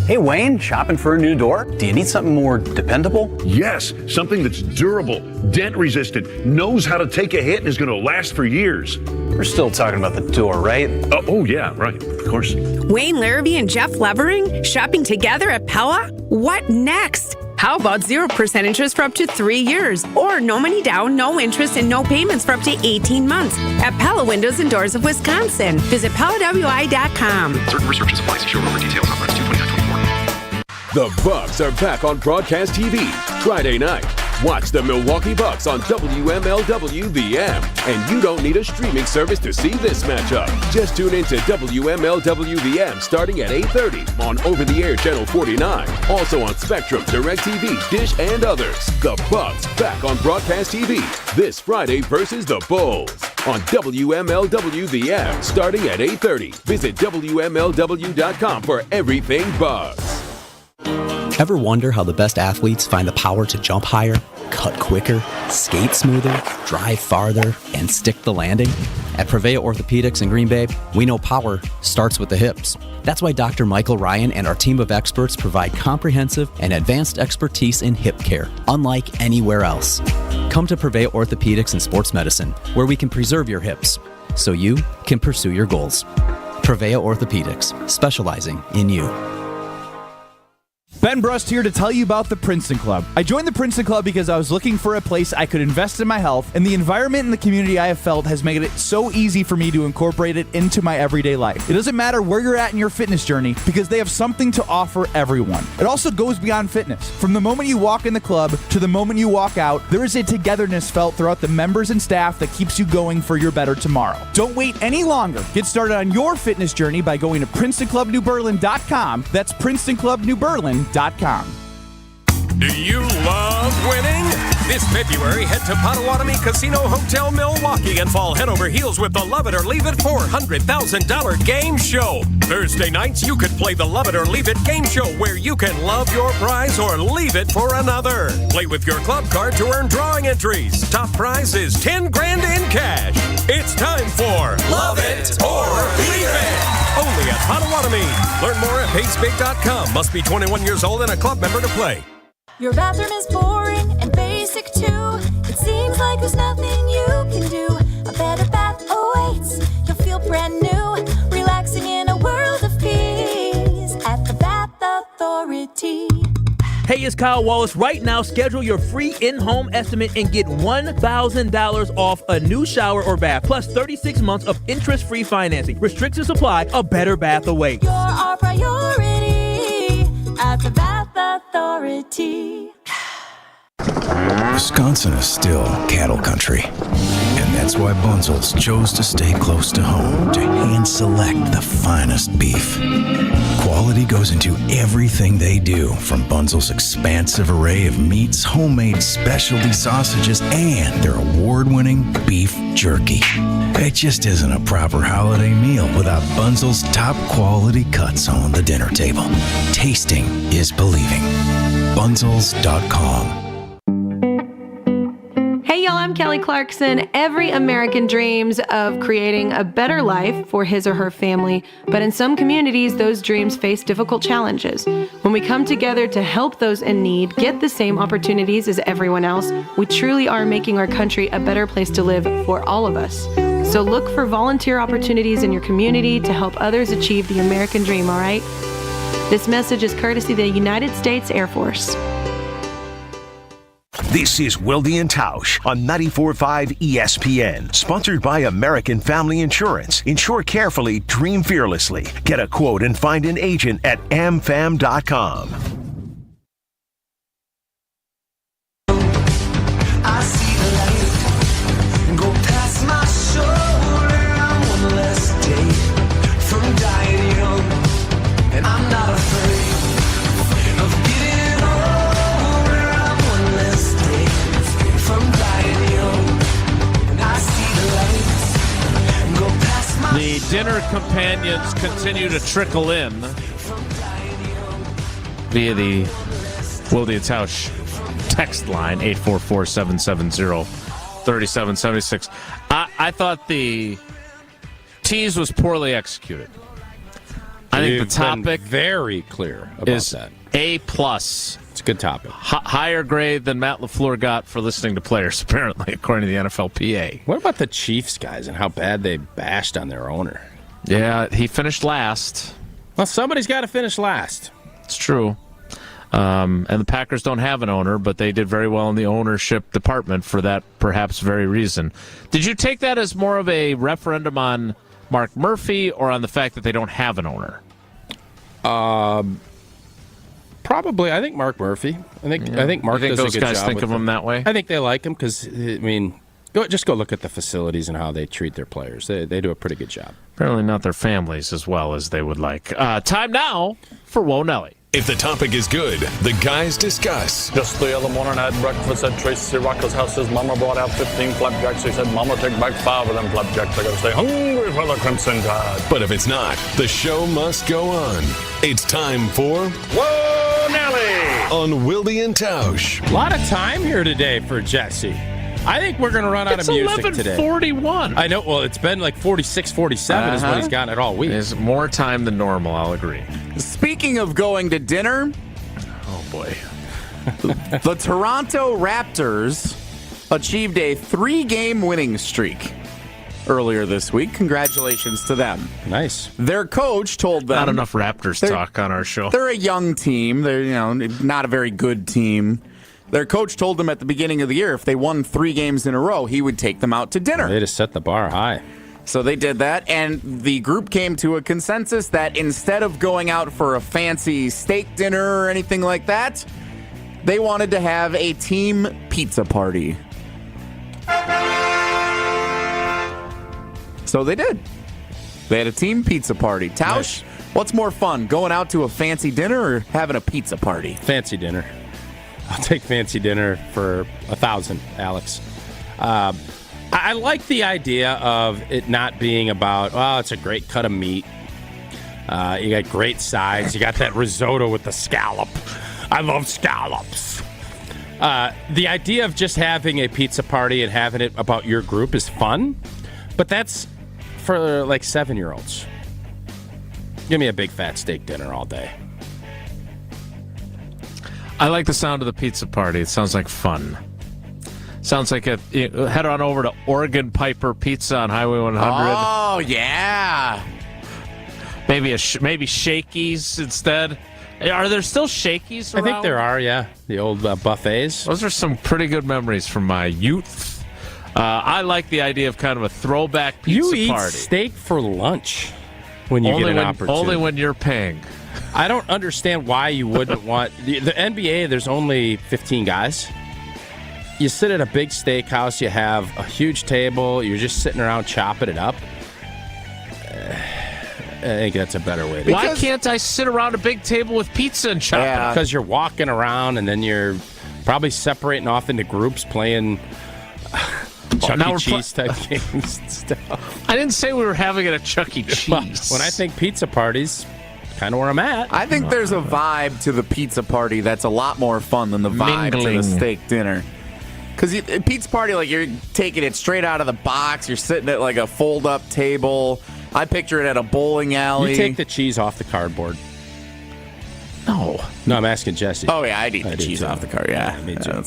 Hey, Wayne, shopping for a new door? Do you need something more dependable? Yes, something that's durable, dent-resistant, knows how to take a hit, and is going to last for years. We're still talking about the door, right? Oh, yeah, right, of course. Wayne Larrabee and Jeff Levering shopping together at Pella? What next? How about 0% interest for up to 3 years? Or no money down, no interest, and no payments for up to 18 months at Pella Windows and Doors of Wisconsin. Visit PellaWI.com. Certain restrictions apply. See showroom for details. Conference 22924. The Bucks are back on broadcast TV Friday night. Watch the Milwaukee Bucks on WMLW The M. And you don't need a streaming service to see this matchup. Just tune in to WMLW The M starting at 8:30 on over-the-air Channel 49. Also on Spectrum, DirecTV, Dish, and others. The Bucks back on broadcast TV this Friday versus the Bulls on WMLW The M starting at 8:30. Visit WMLW.com for everything Bucks. Ever wonder how the best athletes find the power to jump higher, cut quicker, skate smoother, drive farther, and stick the landing? At Prevea Orthopedics in Green Bay, we know power starts with the hips. That's why Dr. Michael Ryan and our team of experts provide comprehensive and advanced expertise in hip care, unlike anywhere else. Come to Prevea Orthopedics and Sports Medicine, where we can preserve your hips so you can pursue your goals. Prevea Orthopedics, specializing in you. Ben Brust here to tell you about the Princeton Club. I joined the Princeton Club because I was looking for a place I could invest in my health, and the environment and the community I have felt has made it so easy for me to incorporate it into my everyday life. It doesn't matter where you're at in your fitness journey because they have something to offer everyone. It also goes beyond fitness. From the moment you walk in the club to the moment you walk out, there is a togetherness felt throughout the members and staff that keeps you going for your better tomorrow. Don't wait any longer. Get started on your fitness journey by going to PrincetonClubNewBerlin.com. That's PrincetonClubNewBerlin.com. Do you love winning? This February, head to Potawatomi Casino Hotel Milwaukee and fall head over heels with the Love It or Leave It $400,000 game show. Thursday nights, you could play the Love It or Leave It game show where you can love your prize or leave it for another. Play with your club card to earn drawing entries. Top prize is $10,000 in cash. It's time for Love It or Leave It. Only at Potawatomi. Learn more at PaceBig.com. Must be 21 years old and a club member to play. Your bathroom is boring and basic too. It seems like there's nothing you can do. A better bath awaits. You'll feel brand new, relaxing in a world of peace at the Bath Authority. Hey, it's Kyle Wallace. Right now, schedule your free in-home estimate and get $1,000 off a new shower or bath, plus 36 months of interest-free financing. Restrictions apply. A better bath awaits. You're our priority to Bath Authority. Wisconsin is still cattle country, and that's why Bunzel's chose to stay close to home to hand select the finest beef. Quality goes into everything they do, from Bunzel's expansive array of meats, homemade specialty sausages, and their award-winning beef jerky. It just isn't a proper holiday meal without Bunzel's top quality cuts on the dinner table. Tasting is believing. Bunzels.com. Hey y'all, I'm Kelly Clarkson. Every American dreams of creating a better life for his or her family, but in some communities, those dreams face difficult challenges. When we come together to help those in need get the same opportunities as everyone else, we truly are making our country a better place to live for all of us. So look for volunteer opportunities in your community to help others achieve the American dream, all right? This message is courtesy of the United States Air Force. This is Wilde Tausch on 94.5 ESPN, sponsored by American Family Insurance. Insure carefully, dream fearlessly. Get a quote and find an agent at amfam.com. I see the light go past my shoulder. I'm one less day from dying young, and I'm not afraid of getting older. I'm one less day from dying young, and I see the lights go past my The dinner companions continue to trickle in via the Wilde Tausch text line, 844-770-3776. I thought the tease was poorly executed. I think the topic very clear about is that. A+. It's a good topic. Higher grade than Matt LaFleur got for listening to players, apparently, according to the NFLPA. What about the Chiefs guys and how bad they bashed on their owner? Yeah, he finished last. Well, somebody's got to finish last. It's true. And the Packers don't have an owner, but they did very well in the ownership department for that perhaps very reason. Did you take that as more of a referendum on Mark Murphy or on the fact that they don't have an owner? Probably. I think Mark Murphy. I think Mark does a good job. Those guys think of him that way? I think they like him because, I mean, go look at the facilities and how they treat their players. They do a pretty good job. Apparently not their families as well as they would like. Time now for Whoa Nelly. If the topic is good, the guys discuss. Just the other morning I had breakfast at Tracy Rocker's house. His mama brought out 15 flapjacks. He said, Mama, take back 5 of them flapjacks. I gotta stay hungry for the Crimson Tide. But if it's not, the show must go on. It's time for Whoa, Nelly! On Wilde Tausch. A lot of time here today for Jesse. I think we're going to run out of music today. It's 11:41. I know. Well, it's been like 46, 47 is when he's gotten it all week. It's more time than normal, I'll agree. Speaking of going to dinner, oh boy, the Toronto Raptors achieved a 3-game winning streak earlier this week. Congratulations to them. Nice. Their coach told them... Not enough Raptors talk on our show. They're a young team. They're not a very good team. Their coach told them at the beginning of the year if they won 3 games in a row, he would take them out to dinner. They just set the bar high. So they did that, and the group came to a consensus that instead of going out for a fancy steak dinner or anything like that, they wanted to have a team pizza party. So they did. They had a team pizza party. Tausch, what's more fun, going out to a fancy dinner or having a pizza party? Fancy dinner. I'll take fancy dinner for 1,000, Alex. I like the idea of it not being about, it's a great cut of meat. You got great sides. You got that risotto with the scallop. I love scallops. The idea of just having a pizza party and having it about your group is fun, but that's for like 7-year-olds. Give me a big fat steak dinner all day. I like the sound of the pizza party. It sounds like fun. Sounds like head on over to Oregon Piper Pizza on Highway 100. Oh, yeah. Maybe maybe Shakey's instead. Are there still Shakey's around? I think there are, yeah. The old buffets. Those are some pretty good memories from my youth. I like the idea of kind of a throwback pizza party. You eat steak for lunch when you get an opportunity. Only when you're paying. I don't understand why you wouldn't want the NBA. There's only 15 guys. You sit at a big steakhouse. You have a huge table. You're just sitting around chopping it up. I think that's a better way. Why can't I sit around a big table with pizza and chop it up? Because you're walking around and then you're probably separating off into groups playing Chuck E. Cheese type games and stuff. I didn't say we were having it at Chuck E. Cheese. When I think pizza parties, kind of where I'm at. I think there's a vibe to the pizza party that's a lot more fun than the vibe to the steak dinner. Because a pizza party, like, you're taking it straight out of the box. You're sitting at, like, a fold-up table. I picture it at a bowling alley. You take the cheese off the cardboard. No, I'm asking Jesse. Oh, yeah, I'd eat the cheese off the card, yeah. Me too.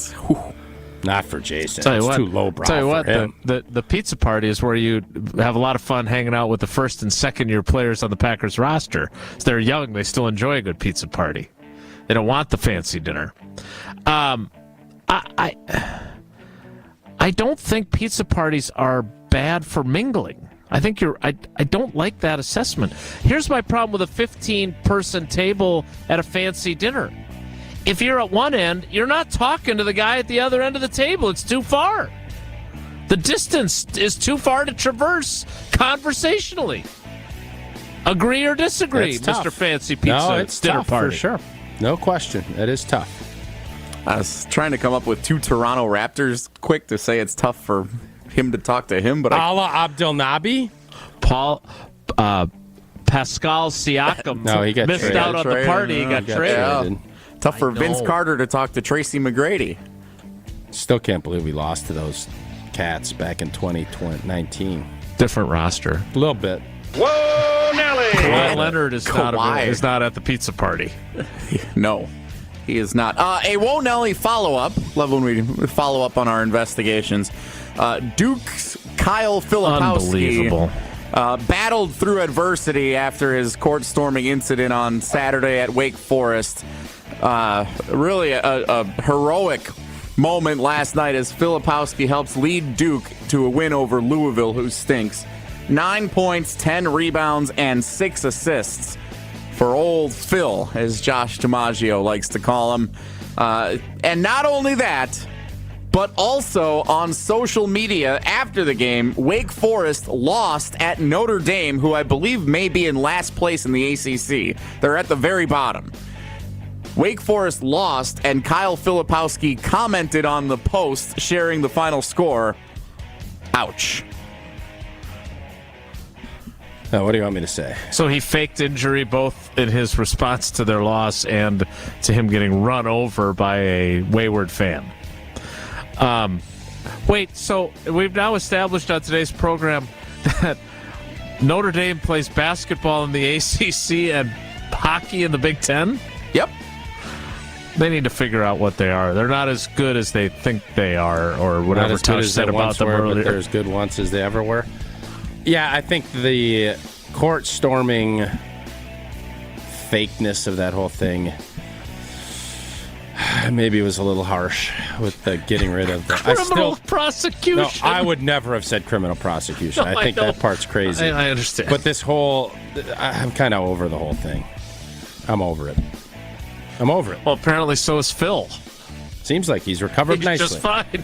Not for Jason. Tell you it's what, too lowbrow tell you what, for him. the pizza party is where you have a lot of fun hanging out with the first and second year players on the Packers roster. So they're young, they still enjoy a good pizza party. They don't want the fancy dinner. I don't think pizza parties are bad for mingling. I think I don't like that assessment. Here's my problem with a 15-person table at a fancy dinner. If you're at one end, you're not talking to the guy at the other end of the table. It's too far. The distance is too far to traverse conversationally. Agree or disagree, Mr. Fancy Pizza it's dinner tough, party? for sure. No question. It is tough. I was trying to come up with two Toronto Raptors quick to say it's tough for him to talk to him, but Allah Abdel Nabi? Pascal Siakam he got missed traded. out on the party. He got traded. Yeah. Tough for Vince Carter to talk to Tracy McGrady. Still can't believe we lost to those Cats back in 2019. Different roster. A little bit. Whoa, Nelly! Kawhi Leonard is not at the pizza party. No, he is not. A Whoa Nelly follow-up. Love when we follow up on our investigations. Duke's Kyle Filipowski battled through adversity after his court-storming incident on Saturday at Wake Forest. Really a heroic moment last night as Filipowski helps lead Duke to a win over Louisville, who stinks. 9 points, 10 rebounds, and 6 assists for old Phil, as Josh DiMaggio likes to call him. And not only that, but also on social media after the game, Wake Forest lost at Notre Dame, who I believe may be in last place in the ACC. They're at the very bottom. Wake Forest lost, and Kyle Filipowski commented on the post sharing the final score. Ouch. What do you want me to say? So he faked injury both in his response to their loss and to him getting run over by a wayward fan. Wait, so we've now established on today's program that Notre Dame plays basketball in the ACC and hockey in the Big Ten? Yep. They need to figure out what they are. They're not as good as they think they are, or whatever Tausch said about them earlier. But they're as good once as they ever were. Yeah, I think the court-storming fakeness of that whole thing maybe was a little harsh with the getting rid of the criminal prosecution. No, I would never have said criminal prosecution. No, I think that part's crazy. I understand. But this whole, I'm kind of over the whole thing. I'm over it. Well, apparently so is Phil. Seems like he's recovered nicely. Just fine.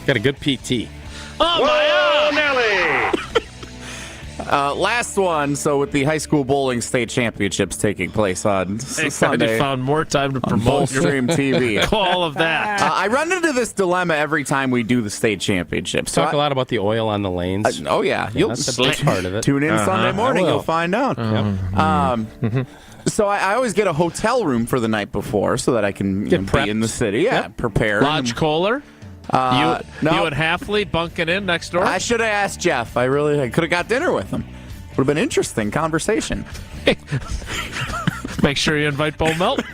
Got a good PT. Oh, Whoa, Nelly! Last one. So with the high school bowling state championships taking place on Sunday, you found more time to promote your Stream TV. All of that. I run into this dilemma every time we do the state championships. Talk a lot about the oil on the lanes. Oh yeah, that's a big part of it. Tune in Sunday morning, you'll find out. So I always get a hotel room for the night before so that I can be in the city. Yeah, prepared. Lodge Kohler? You and Halfley bunking in next door? I should have asked Jeff. I could have got dinner with him. Would have been interesting conversation. Make sure you invite Bo Melton.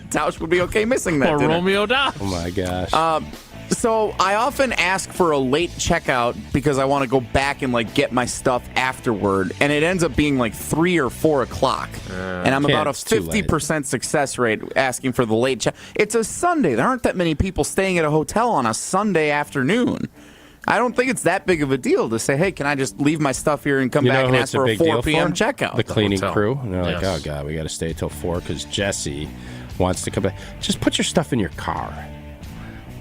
Tausch would be okay missing that or dinner. Romeo Dobbs. Oh my gosh. So I often ask for a late checkout because I want to go back and get my stuff afterward, and it ends up being 3 or 4 o'clock, and I'm about a 50% success rate asking for the late check. It's a Sunday. There aren't that many people staying at a hotel on a Sunday afternoon. I don't think it's that big of a deal to say, hey, can I just leave my stuff here and come back and ask for a 4 p.m. checkout? The cleaning crew. And they're like, oh, God, we got to stay till 4 because Jesse wants to come back. Just put your stuff in your car.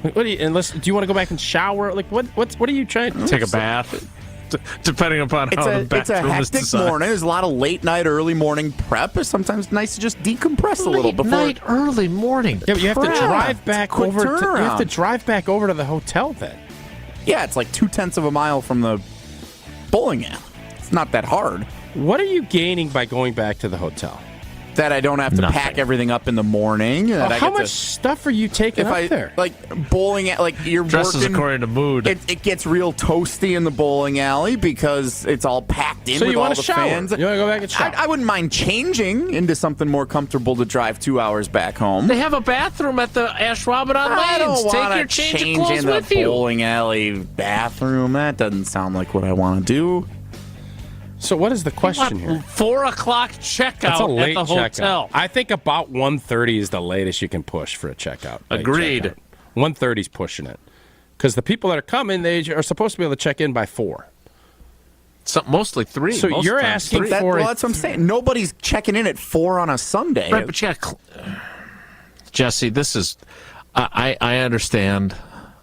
What do you want to go back and shower? Like, what are you trying to take a bath? Depending upon how the bathroom is It's a hectic designed. morning. There's a lot of late night, early morning prep. It's sometimes nice to just decompress a little before. Late night, early morning. Yeah, but you have to drive back over. You have turnaround. to drive back over to the hotel then. Yeah, it's like 0.2 of a mile from the bowling alley. It's not that hard. What are you gaining by going back to the hotel? That I don't have to pack everything up in the morning. How much stuff are you taking up there? Like bowling, like you're Dresses working according to mood. It gets real toasty in the bowling alley because it's all packed in So with you all want the to shower? fans. You want to go back and shower? I wouldn't mind changing into something more comfortable to drive 2 hours back home. They have a bathroom at the Ashwaubenon I don't Lanes. Take want your to change of change clothes in the with you. bowling alley bathroom. That doesn't sound like what I want to do. So what is the question here? 4 o'clock checkout That's a late at the hotel. checkout. I think about 1:30 is the latest you can push for a checkout. Agreed. 1:30 is pushing it. Because the people that are coming, they are supposed to be able to check in by 4. Mostly 3. So most you're times asking 3. for Well, that's what I'm saying. Nobody's checking in at 4 on a Sunday. Right, but Jesse, this is... I understand.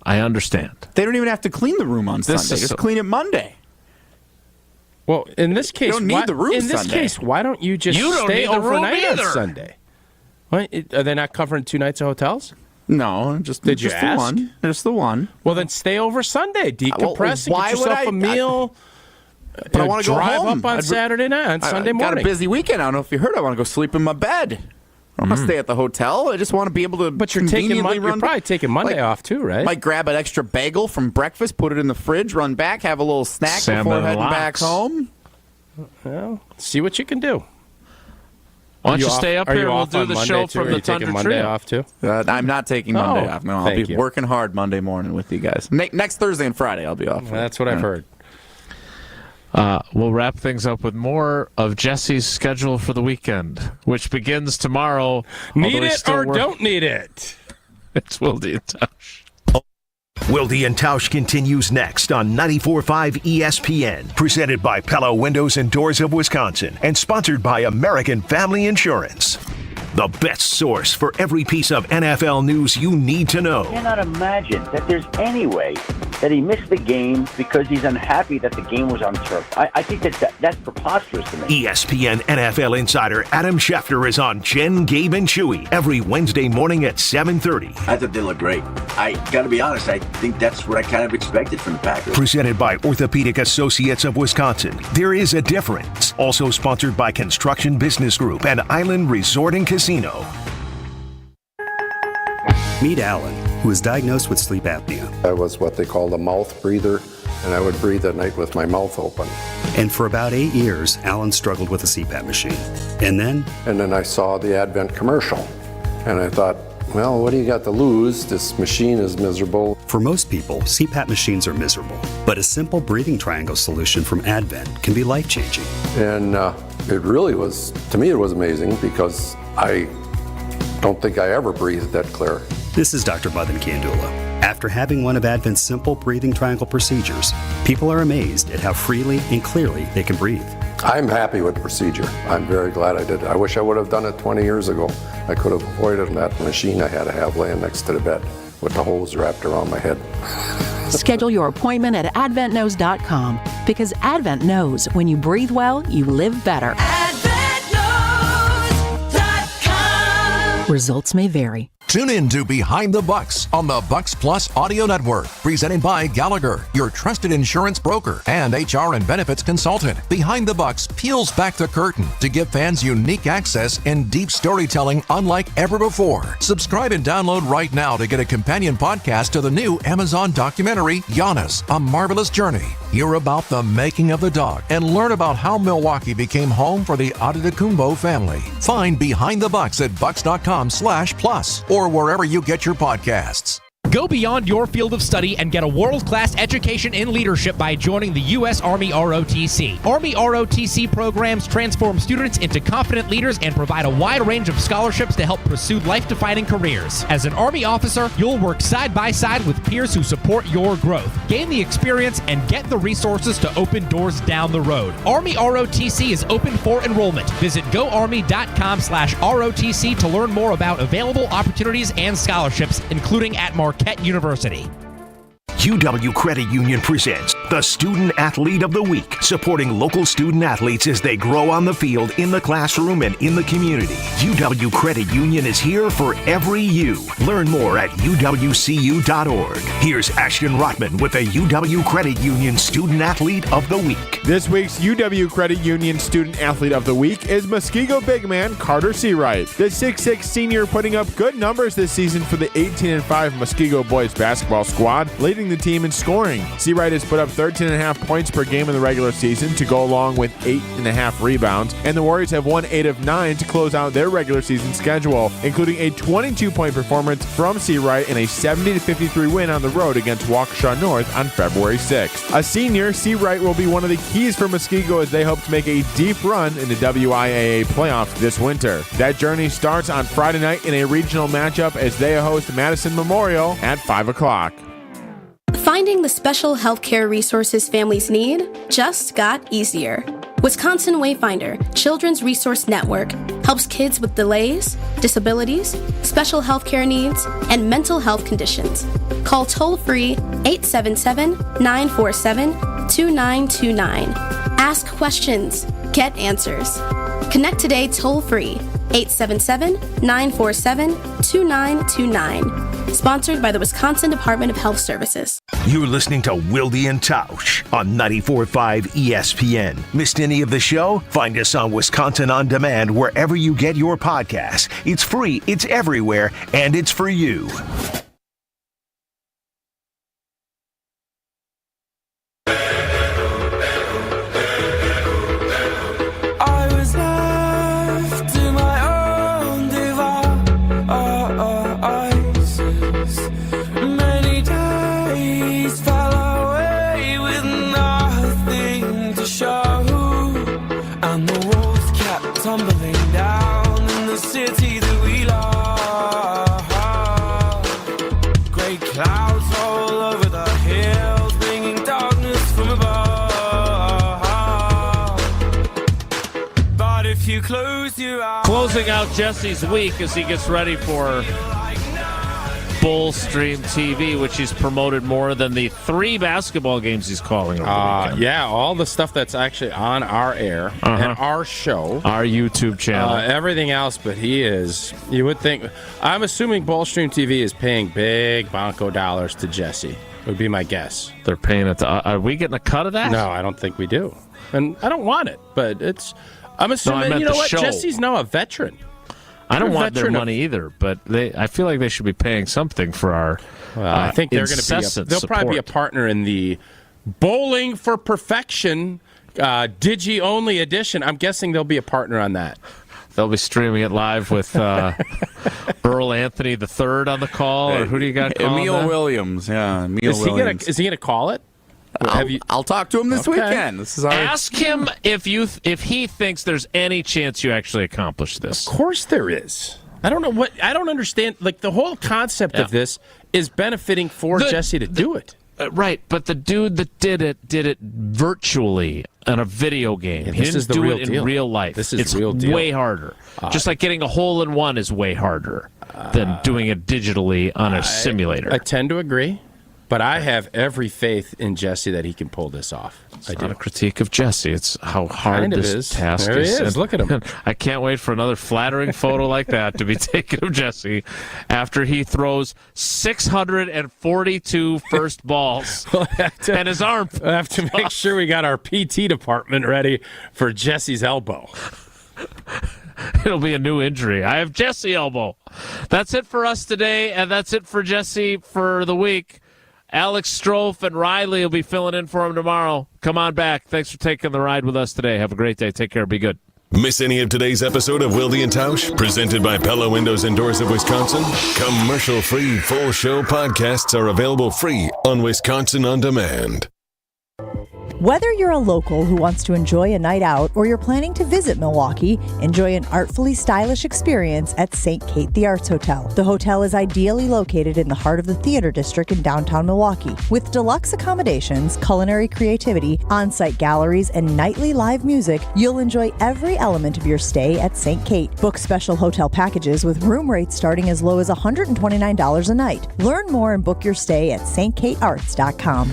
I understand. They don't even have to clean the room on This Sunday. is Just so- clean it Monday. Well, in this case, don't need the room in this Sunday. case, why don't you just You don't stay need the room overnight on either. Sunday? What? Are they not covering 2 nights of hotels? No, just Did you just ask? the one. Just the one. Well, then stay over Sunday. Decompress and why get would yourself I- a meal. But I want to go drive home. up on Saturday night, on Sunday I got morning. a busy weekend. I don't know if you heard. I want to go sleep in my bed. I don't want to stay at the hotel. I just want to be able to. But you're probably taking Monday off too, right? Might grab an extra bagel from breakfast, put it in the fridge, run back, have a little snack Salmon before and heading lox. back home. Well, see what you can do. Why don't you off- stay up are here you and we'll off do on the Monday show too? from Are the you taking Tundra Monday Trio? off too? I'm not taking Monday Oh, off. No, I'll thank be you. working hard Monday morning with you guys. Next Thursday and Friday, I'll be off. That's what I've heard. We'll wrap things up with more of Jesse's schedule for the weekend, which begins tomorrow. Need although he's it still or working. don't need it? It's Wilde Tausch. Wilde and Tausch continues next on 94.5 ESPN, presented by Pella Windows and Doors of Wisconsin, and sponsored by American Family Insurance. The best source for every piece of NFL news you need to know. I cannot imagine that there's any way that he missed the game because he's unhappy that the game was on turf. I think that's preposterous to me. ESPN NFL insider Adam Schefter is on Jen, Gabe, and Chewy every Wednesday morning at 7:30. I thought they looked great. I got to be honest, I think that's what I kind of expected from the Packers. Presented by Orthopedic Associates of Wisconsin. There is a difference. Also sponsored by Construction Business Group and Island Resort and Casino. Meet Alan, who was diagnosed with sleep apnea. I was what they called a mouth breather, and I would breathe at night with my mouth open. And for about 8 years, Alan struggled with a CPAP machine. And then I saw the Advent commercial, and I thought, well, what do you got to lose? This machine is miserable. For most people, CPAP machines are miserable. But a simple breathing triangle solution from Advent can be life-changing. And it really was, to me, it was amazing because I don't think I ever breathed that clear. This is Dr. Madan Kandula. After having one of Advent's simple breathing triangle procedures, people are amazed at how freely and clearly they can breathe. I'm happy with the procedure. I'm very glad I did it. I wish I would have done it 20 years ago. I could have avoided that machine I had to have laying next to the bed with the hose wrapped around my head. Schedule your appointment at AdventKnows.com because Advent knows when you breathe well, you live better. Results may vary. Tune in to Behind the Bucks on the Bucks Plus Audio Network, presented by Gallagher, your trusted insurance broker and HR and benefits consultant. Behind the Bucks peels back the curtain to give fans unique access and deep storytelling unlike ever before. Subscribe and download right now to get a companion podcast to the new Amazon documentary, Giannis, A Marvelous Journey. Hear about the making of the dog and learn about how Milwaukee became home for the Adetokounmpo family. Find Behind the Bucks at bucks.com/plus or wherever you get your podcasts. Go beyond your field of study and get a world-class education in leadership by joining the U.S. Army ROTC. Army ROTC programs transform students into confident leaders and provide a wide range of scholarships to help pursue life-defining careers. As an Army officer, you'll work side by side with peers who support your growth. Gain the experience and get the resources to open doors down the road. Army ROTC is open for enrollment. Visit goarmy.com/ROTC to learn more about available opportunities and scholarships, including at Marquette University. UW Credit Union presents the Student Athlete of the Week, supporting local student athletes as they grow on the field, in the classroom, and in the community. UW Credit Union is here for every you. Learn more at uwcu.org. Here's Ashton Rotman with the UW Credit Union Student Athlete of the Week. This week's UW Credit Union Student Athlete of the Week is Muskego big man Carter Seawright. The 6'6" senior putting up good numbers this season for the 18-5 Muskego boys basketball squad, leading the team in scoring. Seawright has put up 13.5 points per game in the regular season to go along with 8.5 rebounds, and the Warriors have won 8 of 9 to close out their regular season schedule, including a 22-point performance from Seawright in a 70-53 win on the road against Waukesha North on February 6th. A senior, Seawright will be one of the keys for Muskego as they hope to make a deep run in the WIAA playoffs this winter. That journey starts on Friday night in a regional matchup as they host Madison Memorial at 5 o'clock. Finding the special healthcare resources families need just got easier. Wisconsin Wayfinder Children's Resource Network helps kids with delays, disabilities, special healthcare needs, and mental health conditions. Call toll-free 877-947-2929. Ask questions. Get answers. Connect today toll-free 877-947-2929. Sponsored by the Wisconsin Department of Health Services. You're listening to Wilde Tausch on 94.5 ESPN. Missed any of the show? Find us on Wisconsin On Demand wherever you get your podcasts. It's free, it's everywhere, and it's for you. Closing out Jesse's week as he gets ready for Bull Stream TV, which he's promoted more than the 3 basketball games he's calling over the weekend. Yeah, all the stuff that's actually on our air and our show. Our YouTube channel. Everything else, but he is, you would think, I'm assuming Bull Stream TV is paying big Bonko dollars to Jesse, would be my guess. They're paying it to, are we getting a cut of that? No, I don't think we do. And I don't want it, but it's, I'm assuming, you know what, show. Jesse's now a veteran. I don't want their money either, but I feel like they should be paying something for our I think they're going to be. They'll probably be a partner in the Bowling for Perfection Digi Only edition. I'm guessing they'll be a partner on that. They'll be streaming it live with Earl Anthony III on the call, or who do you got calling Emil that? Williams. Yeah, Emil Williams. Is he going to call it? I'll talk to him this weekend. This is Ask him if he thinks there's any chance you actually accomplish this. Of course there is. I don't understand. Like, the whole concept of this is benefiting Jesse to do it. Right, but the dude that did it virtually on a video game. Yeah, he didn't do it in real life. This is it's real deal. Way harder. Just like getting a hole-in-one is way harder than doing it digitally on a simulator. I tend to agree. But I have every faith in Jesse that he can pull this off. It's not a critique of Jesse. It's how hard this task there is. He is. Look at him. I can't wait for another flattering photo like that to be taken of Jesse after he throws 642 first balls and his arm. We'll have to make sure we got our PT department ready for Jesse's elbow. It'll be a new injury. I have Jesse elbow. That's it for us today, and that's it for Jesse for the week. Alex Strofe and Riley will be filling in for him tomorrow. Come on back. Thanks for taking the ride with us today. Have a great day. Take care. Be good. Miss any of today's episode of Wilde Tausch, presented by Pella Windows and Doors of Wisconsin? Commercial-free full show podcasts are available free on Wisconsin On Demand. Whether you're a local who wants to enjoy a night out or you're planning to visit Milwaukee, enjoy an artfully stylish experience at St. Kate the Arts Hotel. The hotel is ideally located in the heart of the theater district in downtown Milwaukee. With deluxe accommodations, culinary creativity, on-site galleries, and nightly live music, you'll enjoy every element of your stay at St. Kate. Book special hotel packages with room rates starting as low as $129 a night. Learn more and book your stay at stkatearts.com.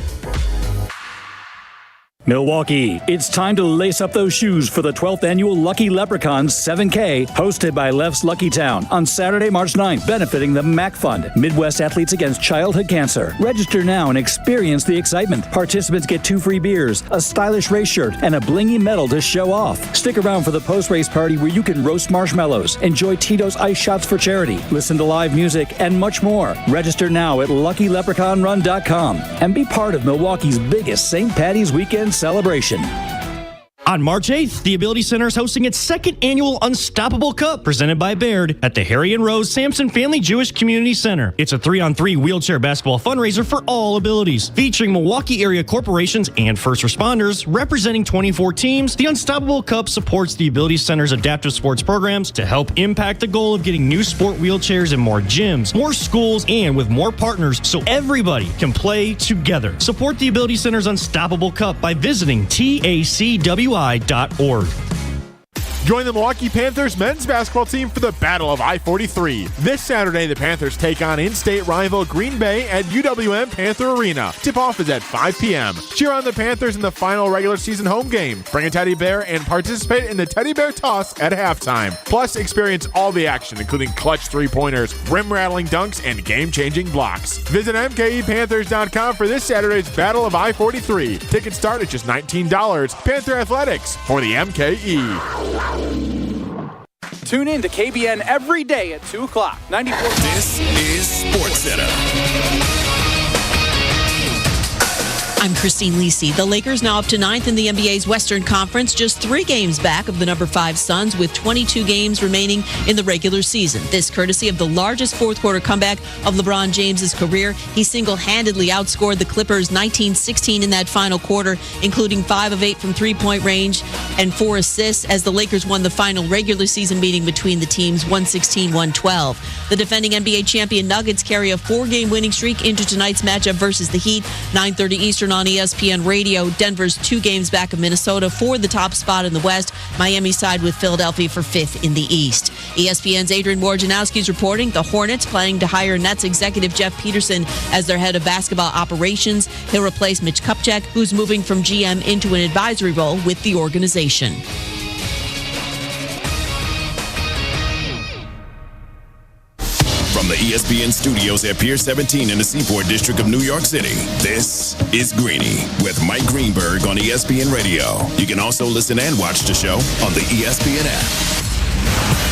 Milwaukee, it's time to lace up those shoes for the 12th annual Lucky Leprechauns 7K, hosted by Leff's Lucky Town on Saturday, March 9th, benefiting the MAC Fund, Midwest Athletes Against Childhood Cancer. Register now and experience the excitement. Participants get 2 free beers, a stylish race shirt, and a blingy medal to show off. Stick around for the post-race party where you can roast marshmallows, enjoy Tito's Ice Shots for charity, listen to live music, and much more. Register now at LuckyLeprechaunRun.com and be part of Milwaukee's biggest St. Patty's Weekend celebration. On March 8th, the Ability Center is hosting its second annual Unstoppable Cup presented by Baird at the Harry and Rose Sampson Family Jewish Community Center. It's a 3-on-3 wheelchair basketball fundraiser for all abilities. Featuring Milwaukee area corporations and first responders representing 24 teams, the Unstoppable Cup supports the Ability Center's adaptive sports programs to help impact the goal of getting new sport wheelchairs in more gyms, more schools, and with more partners so everybody can play together. Support the Ability Center's Unstoppable Cup by visiting TACWI.org. Join the Milwaukee Panthers men's basketball team for the Battle of I-43. This Saturday, the Panthers take on in-state rival Green Bay at UWM Panther Arena. Tip-off is at 5 p.m. Cheer on the Panthers in the final regular season home game. Bring a teddy bear and participate in the teddy bear toss at halftime. Plus, experience all the action, including clutch three-pointers, rim-rattling dunks, and game-changing blocks. Visit MKEPanthers.com for this Saturday's Battle of I-43. Tickets start at just $19. Panther Athletics for the MKE. Tune in to KBN every day at 2 o'clock. 94. This is SportsCenter. I'm Christine Lisi. The Lakers now up to 9th in the NBA's Western Conference, just 3 games back of the number 5 Suns with 22 games remaining in the regular season. This courtesy of the largest fourth-quarter comeback of LeBron James' career. He single-handedly outscored the Clippers 19-16 in that final quarter, including 5 of 8 from three-point range and 4 assists as the Lakers won the final regular season meeting between the teams 116-112. The defending NBA champion Nuggets carry a 4-game winning streak into tonight's matchup versus the Heat, 9:30 Eastern on ESPN Radio. Denver's 2 games back of Minnesota for the top spot in the West. Miami side with Philadelphia for 5th in the East. ESPN's Adrian Wojnarowski is reporting the Hornets planning to hire Nets executive Jeff Peterson as their head of basketball operations. He'll replace Mitch Kupchak, who's moving from GM into an advisory role with the organization. From the ESPN studios at Pier 17 in the Seaport District of New York City, this is Greeny with Mike Greenberg on ESPN Radio. You can also listen and watch the show on the ESPN app.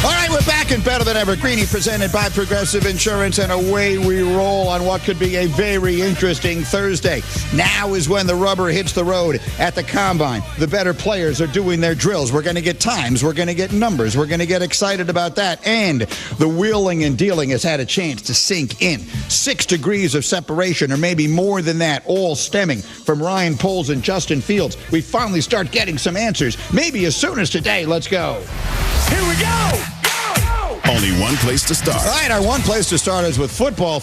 All right, we're back and better than ever. Greeny presented by Progressive Insurance, and away we roll on what could be a very interesting Thursday. Now is when the rubber hits the road at the Combine. The better players are doing their drills. We're going to get times. We're going to get numbers. We're going to get excited about that. And the wheeling and dealing has had a chance to sink in. 6 degrees of separation, or maybe more than that, all stemming from Ryan Poles and Justin Fields. We finally start getting some answers, maybe as soon as today. Let's go. Here we go! Only one place to start. All right, our one place to start is with football,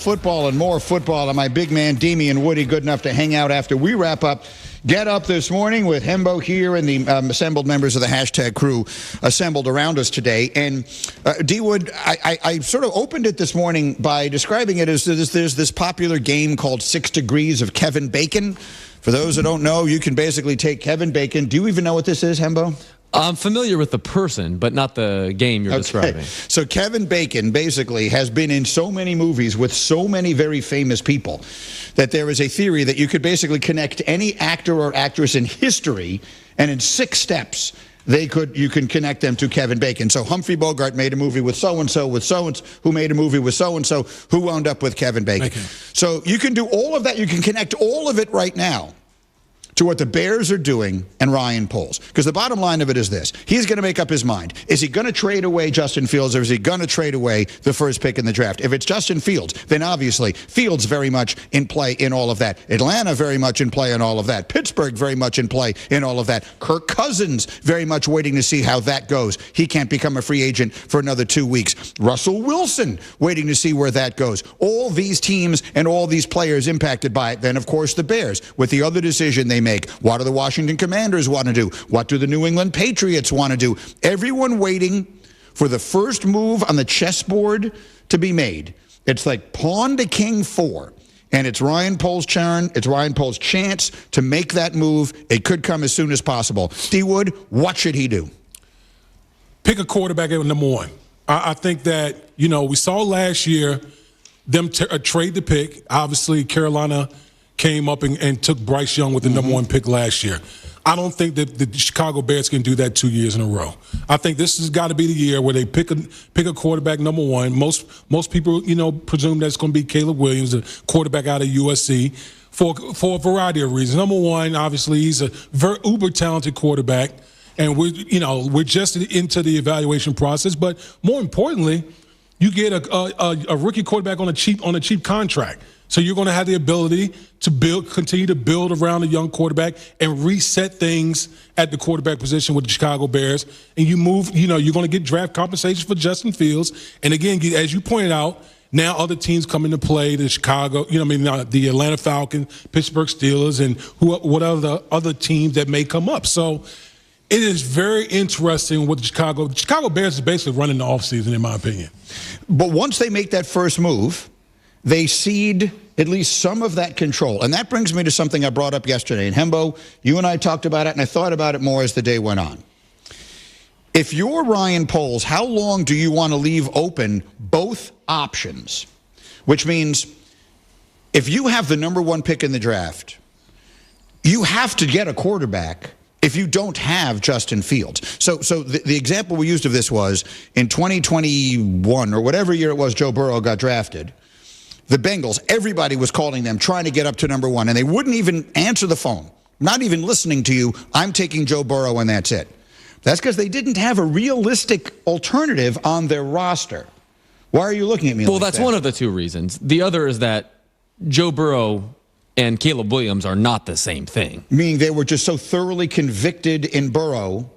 and more football. And my big man, Demi and Woody, good enough to hang out after we wrap up. Get up this morning with Hembo here and the assembled members of the hashtag crew assembled around us today. And D-Wood, I sort of opened it this morning by describing it as there's this popular game called 6 Degrees of Kevin Bacon. For those who don't know, you can basically take Kevin Bacon. Do you even know what this is, Hembo? I'm familiar with the person, but not the game you're describing. So Kevin Bacon basically has been in so many movies with so many very famous people that there is a theory that you could basically connect any actor or actress in history, and in 6 steps you can connect them to Kevin Bacon. So Humphrey Bogart made a movie with so-and-so, who made a movie with so-and-so, who wound up with Kevin Bacon. So you can do all of that. You can connect all of it right now to what the Bears are doing and Ryan Poles. Because the bottom line of it is this. He's going to make up his mind. Is he going to trade away Justin Fields, or is he going to trade away the first pick in the draft? If it's Justin Fields, then obviously Fields very much in play in all of that. Atlanta very much in play in all of that. Pittsburgh very much in play in all of that. Kirk Cousins very much waiting to see how that goes. He can't become a free agent for another 2 weeks. Russell Wilson waiting to see where that goes. All these teams and all these players impacted by it. Then, of course, the Bears with the other decision they make. What do the Washington Commanders want to do? What do the New England Patriots want to do? Everyone waiting for the first move on the chessboard to be made. It's like pawn to king 4. And it's Ryan Poles' turn. It's Ryan Poles' chance to make that move. It could come as soon as possible. D. Wood, what should he do? Pick a quarterback at number 1. I think that, we saw last year them trade the pick. Obviously, Carolina came up and took Bryce Young with the number 1 pick last year. I don't think that the Chicago Bears can do that 2 years in a row. I think this has got to be the year where they pick a quarterback number 1. Most people, presume that's going to be Caleb Williams, the quarterback out of USC, for a variety of reasons. Number 1, obviously, he's a very uber talented quarterback, and we're just into the evaluation process. But more importantly, you get a rookie quarterback on a cheap contract. So you're going to have the ability to continue to build around a young quarterback and reset things at the quarterback position with the Chicago Bears. And you move, you're going to get draft compensation for Justin Fields. And again, as you pointed out, now other teams come into play, the Chicago, the Atlanta Falcons, Pittsburgh Steelers, and whatever other teams that may come up. So it is very interesting what the Chicago Bears is basically running the offseason, in my opinion. But once they make that first move, they cede at least some of that control. And that brings me to something I brought up yesterday. And Hembo, you and I talked about it, and I thought about it more as the day went on. If you're Ryan Poles, how long do you want to leave open both options? Which means if you have the number 1 pick in the draft, you have to get a quarterback if you don't have Justin Fields. So the example we used of this was in 2021 or whatever year it was Joe Burrow got drafted. The Bengals, everybody was calling them, trying to get up to number 1, and they wouldn't even answer the phone, not even listening to you. I'm taking Joe Burrow, and that's it. That's because they didn't have a realistic alternative on their roster. Why are you looking at me like that? Well, that's one of the 2 reasons. The other is that Joe Burrow and Caleb Williams are not the same thing. Meaning they were just so thoroughly convicted in Burrow.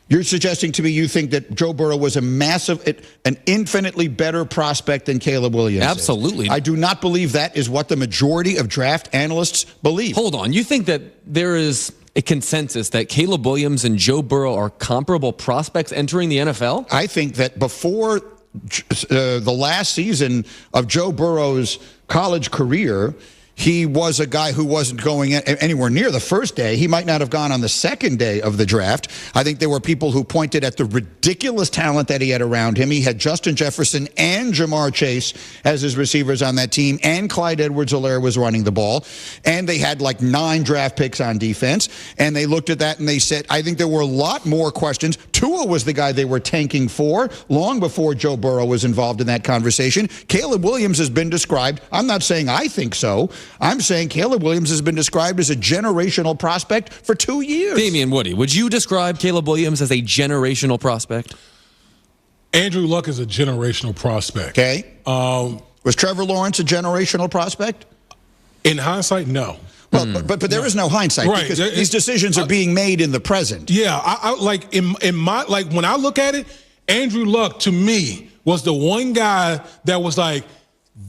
You're suggesting to me you think that Joe Burrow was an infinitely better prospect than Caleb Williams Absolutely. is. I do not believe that is what the majority of draft analysts believe. Hold on. You think that there is a consensus that Caleb Williams and Joe Burrow are comparable prospects entering the NFL? I think that before the last season of Joe Burrow's college career, he was a guy who wasn't going anywhere near the first day. He might not have gone on the second day of the draft. I think there were people who pointed at the ridiculous talent that he had around him. He had Justin Jefferson and Jamar Chase as his receivers on that team, and Clyde Edwards-Helaire was running the ball. And they had like 9 draft picks on defense. And they looked at that and they said, I think there were a lot more questions. Tua was the guy they were tanking for long before Joe Burrow was involved in that conversation. Caleb Williams has been described, I'm not saying I think so, I'm saying Caleb Williams has been described as a generational prospect for 2 years. Damian Woody, would you describe Caleb Williams as a generational prospect? Andrew Luck is a generational prospect. Okay. Was Trevor Lawrence a generational prospect? In hindsight, no. Well, but there is no hindsight, right, because these decisions are being made in the present. Yeah, I like in my when I look at it, Andrew Luck to me was the one guy that was like,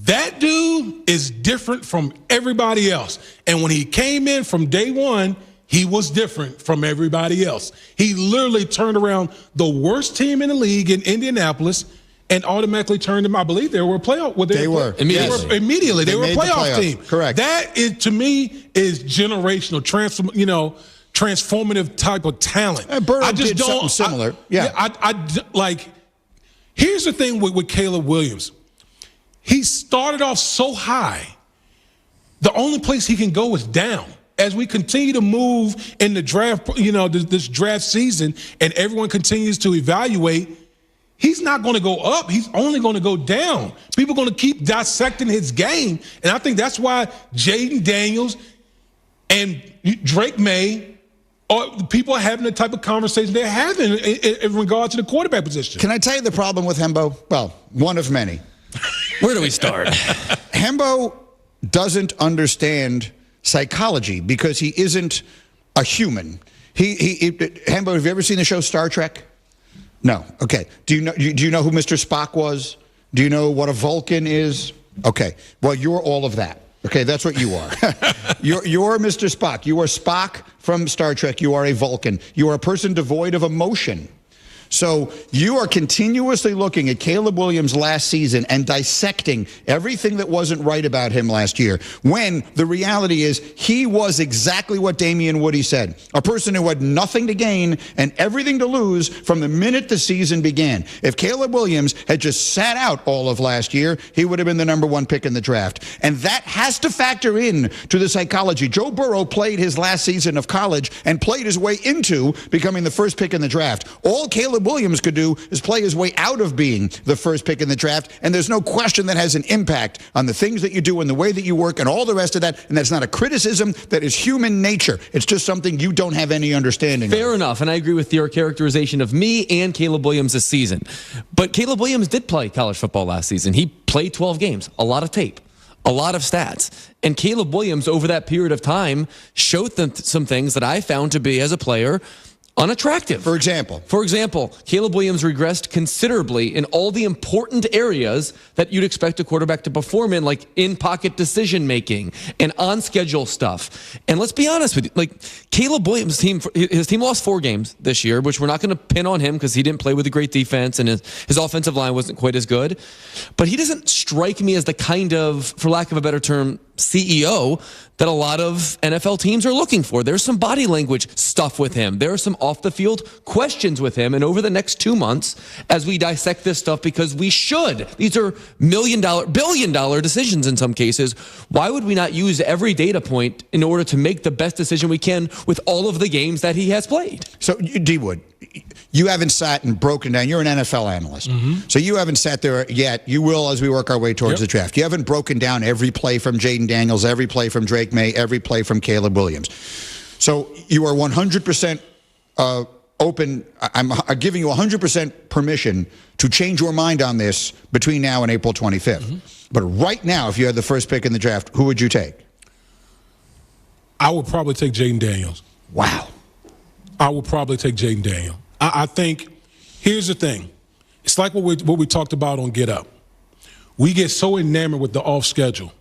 that dude is different from everybody else. And when he came in from day 1, he was different from everybody else. He literally turned around the worst team in the league in Indianapolis and automatically turned them. I believe they were a playoff. They were immediately. They were a playoff team. Correct. That is, to me, is generational, transformative type of talent. Burrow did something similar. Here's the thing with Caleb Williams. He started off so high. The only place he can go is down. As we continue to move in the draft, this draft season, and everyone continues to evaluate, he's not going to go up. He's only going to go down. People are going to keep dissecting his game. And I think that's why Jaden Daniels And Drake May, or people are having the type of conversation they're having in regard to the quarterback position. Can I tell you the problem with Hembo? Well, one of many. Where do we start? Hembo doesn't understand psychology because he isn't a human. Hembo, have you ever seen the show Star Trek? No. Okay. Do you know who Mr. Spock was? Do you know what a Vulcan is? Okay. Well, you're all of that. Okay, that's what you are. You're Mr. Spock. You are Spock from Star Trek. You are a Vulcan. You are a person devoid of emotion. So you are continuously looking at Caleb Williams last season and dissecting everything that wasn't right about him last year, when the reality is he was exactly what Damian Woody said, a person who had nothing to gain and everything to lose from the minute the season began. If Caleb Williams had just sat out all of last year, he would have been the #1 pick in the draft. And that has to factor in to the psychology. Joe Burrow played his last season of college and played his way into becoming the first pick in the draft. All Caleb Williams could do is play his way out of being the first pick in the draft, and there's no question that has an impact on the things that you do and the way that you work and all the rest of that, and that's not a criticism. That is human nature. It's just something you don't have any understanding of. Fair enough, and I agree with your characterization of me and Caleb Williams this season. But Caleb Williams did play college football last season. He played 12 games, a lot of tape, a lot of stats. And Caleb Williams, over that period of time, showed them some things that I found to be, as a player, unattractive. For example, Caleb Williams regressed considerably in all the important areas that you'd expect a quarterback to perform in, like in-pocket decision-making and on-schedule stuff. And let's be honest with you, like Caleb Williams' his team lost 4 games this year, which we're not going to pin on him because he didn't play with a great defense and his offensive line wasn't quite as good. But he doesn't strike me as the kind of, for lack of a better term, CEO that a lot of NFL teams are looking for. There's some body language stuff with him. There are some off-the-field questions with him. And over the next 2 months, as we dissect this stuff, because we should, these are billion-dollar decisions in some cases, why would we not use every data point in order to make the best decision we can with all of the games that he has played? So, D-Wood, you haven't sat and broken down. You're an NFL analyst. So you haven't sat there yet. You will as we work our way towards the draft. You haven't broken down every play from Jaden Daniels, every play from Drake May, every play from Caleb Williams. So you are 100% open. I'm giving you 100% permission to change your mind on this between now and April 25th. But right now, if you had the first pick in the draft, who would you take? I would probably take Jaden Daniels. Wow. I would probably take Jaden Daniels. I think, here's the thing. It's like what we talked about on Get Up. We get so enamored with the off schedule,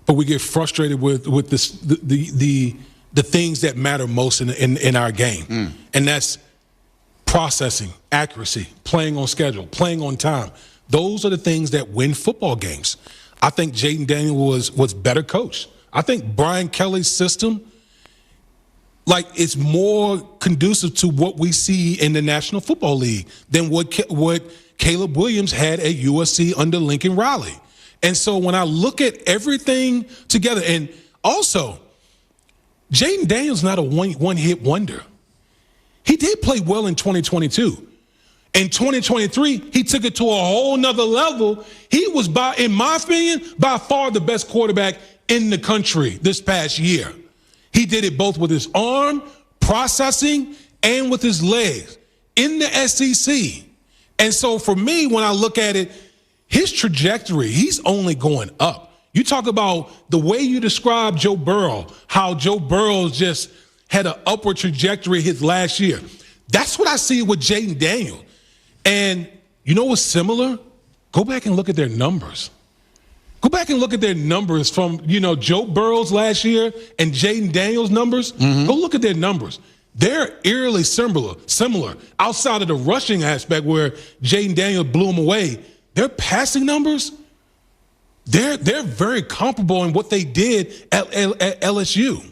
but we get frustrated with the things that matter most in our game. And that's processing, accuracy, playing on schedule, playing on time. Those are the things that win football games. I think Jaden Daniels was better coached. I think Brian Kelly's system, like, it's more conducive to what we see in the National Football League than what Caleb Williams had at USC under Lincoln Riley. And so when I look at everything together, and also, Jaden Daniels not a one-hit wonder. He did play well in 2022. In 2023, he took it to a whole nother level. He was, in my opinion, by far the best quarterback in the country this past year. He did it both with his arm, processing, and with his legs in the SEC. And so for me, when I look at it, his trajectory, he's only going up. You talk about the way you describe Joe Burrow, how Joe Burrow just had an upward trajectory his last year. That's what I see with Jaden Daniels. And you know what's similar? Go back and look at their numbers. Go back and look at their numbers from, Joe Burrow's last year and Jaden Daniels' numbers. Go look at their numbers. They're eerily similar. Outside of the rushing aspect where Jaden Daniels blew them away, their passing numbers, they're very comparable in what they did at LSU.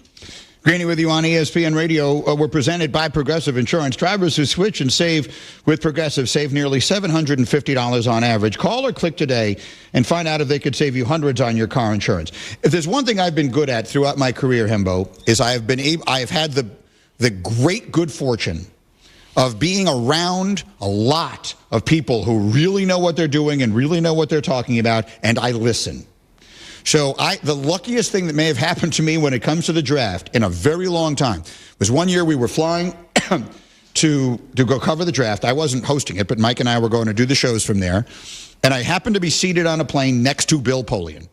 Greeny with you on ESPN Radio. We're presented by Progressive Insurance. Drivers who switch and save with Progressive save nearly $750 on average. Call or click today and find out if they could save you hundreds on your car insurance. If there's one thing I've been good at throughout my career, Hembo, is I have had the great good fortune of being around a lot of people who really know what they're doing and really know what they're talking about, and I listen. So the luckiest thing that may have happened to me when it comes to the draft in a very long time was one year we were flying to go cover the draft. I wasn't hosting it, but Mike and I were going to do the shows from there. And I happened to be seated on a plane next to Bill Polian.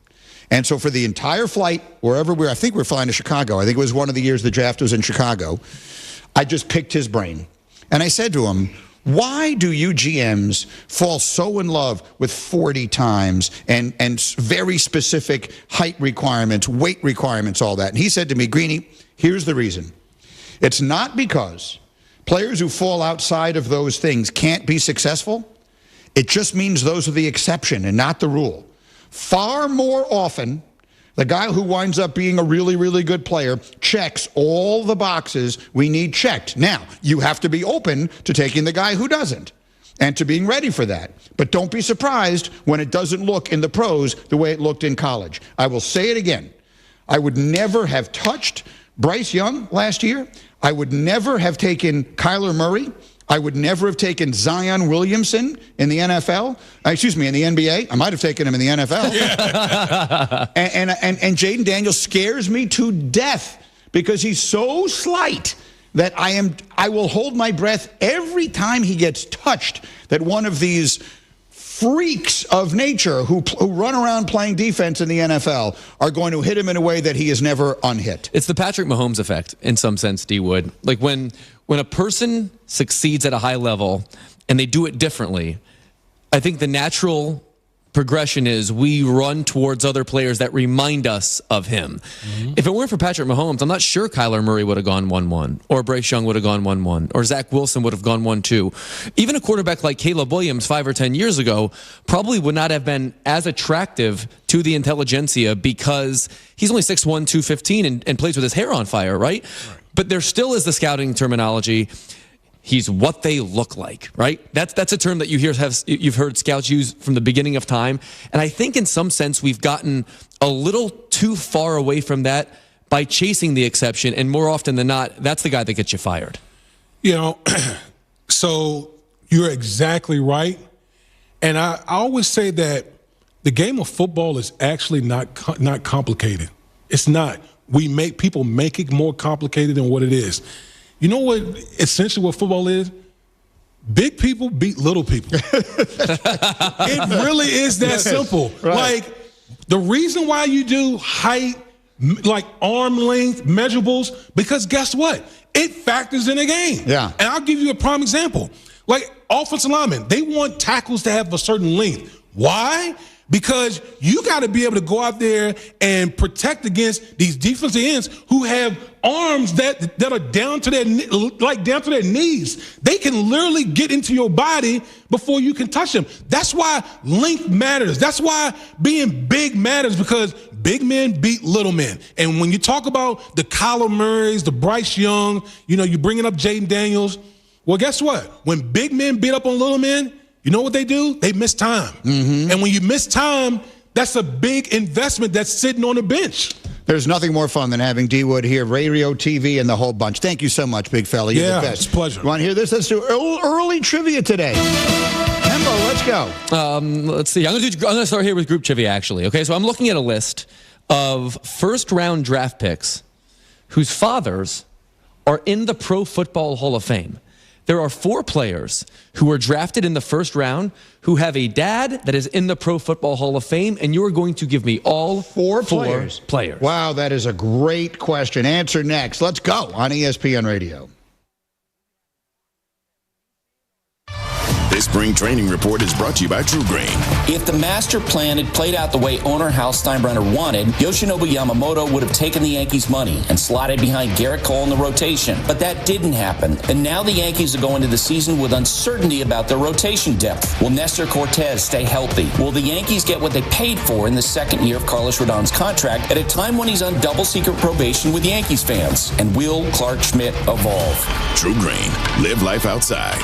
And so for the entire flight, wherever I think we were flying to Chicago. I think it was one of the years the draft was in Chicago. I just picked his brain. And I said to him, why do you GMs fall so in love with 40 times and very specific height requirements, weight requirements, all that? And he said to me, Greeny, here's the reason. It's not because players who fall outside of those things can't be successful. It just means those are the exception and not the rule. Far more often, the guy who winds up being a really, really good player checks all the boxes we need checked. Now, you have to be open to taking the guy who doesn't and to being ready for that. But don't be surprised when it doesn't look in the pros the way it looked in college. I will say it again. I would never have touched Bryce Young last year. I would never have taken Kyler Murray. I would never have taken Zion Williamson in the NFL. Excuse me, in the NBA. I might have taken him in the NFL. Yeah. and Jaden Daniels scares me to death because he's so slight that I will hold my breath every time he gets touched, that one of these freaks of nature who run around playing defense in the NFL are going to hit him in a way that he is never unhit. It's the Patrick Mahomes effect in some sense, D. Wood. Like when a person succeeds at a high level and they do it differently, I think the natural progression is we run towards other players that remind us of him. Mm-hmm. If it weren't for Patrick Mahomes, I'm not sure Kyler Murray would have gone 1-1, or Bryce Young would have gone 1-1, or Zach Wilson would have gone 1-2. Even a quarterback like Caleb Williams 5 or 10 years ago probably would not have been as attractive to the intelligentsia because he's only 6'1", 215 and plays with his hair on fire, right? But there still is the scouting terminology. He's what they look like, right? That's a term that you've heard scouts use from the beginning of time. And I think in some sense we've gotten a little too far away from that by chasing the exception. And more often than not, that's the guy that gets you fired. You know, so you're exactly right. And I always say that the game of football is actually not complicated. It's not. People make it more complicated than what it is. You know what essentially what football is? Big people beat little people. It really is that simple. Right. Like, the reason why you do height, like arm length, measurables, because guess what? It factors in the game. Yeah. And I'll give you a prime example. Like, offensive linemen, they want tackles to have a certain length. Why? Because you got to be able to go out there and protect against these defensive ends who have arms that are down to their knees. They can literally get into your body before you can touch them. That's why length matters. That's why being big matters, because big men beat little men. And when you talk about the Kyler Murrays, the Bryce Young, you're bringing up Jaden Daniels. Well, guess what? When big men beat up on little men, you know what they do? They miss time. Mm-hmm. And when you miss time, that's a big investment that's sitting on the bench. There's nothing more fun than having D. Wood here, radio, TV, and the whole bunch. Thank you so much, big fella. You're the best. It's a pleasure. You want to hear this? Let's do early trivia today. Hembo, let's go. Let's see. I'm going to start here with group trivia, actually. Okay, so I'm looking at a list of first-round draft picks whose fathers are in the Pro Football Hall of Fame. There are 4 players who were drafted in the first round who have a dad that is in the Pro Football Hall of Fame, and you are going to give me all 4 players. Wow, that is a great question. Answer next. Let's go on ESPN Radio. This spring training report is brought to you by True Green. If the master plan had played out the way owner Hal Steinbrenner wanted, Yoshinobu Yamamoto would have taken the Yankees' money and slotted behind Garrett Cole in the rotation. But that didn't happen, and now the Yankees are going into the season with uncertainty about their rotation depth. Will Nestor Cortez stay healthy? Will the Yankees get what they paid for in the second year of Carlos Rodon's contract at a time when he's on double-secret probation with Yankees fans? And will Clark Schmidt evolve? True Green. Live life outside.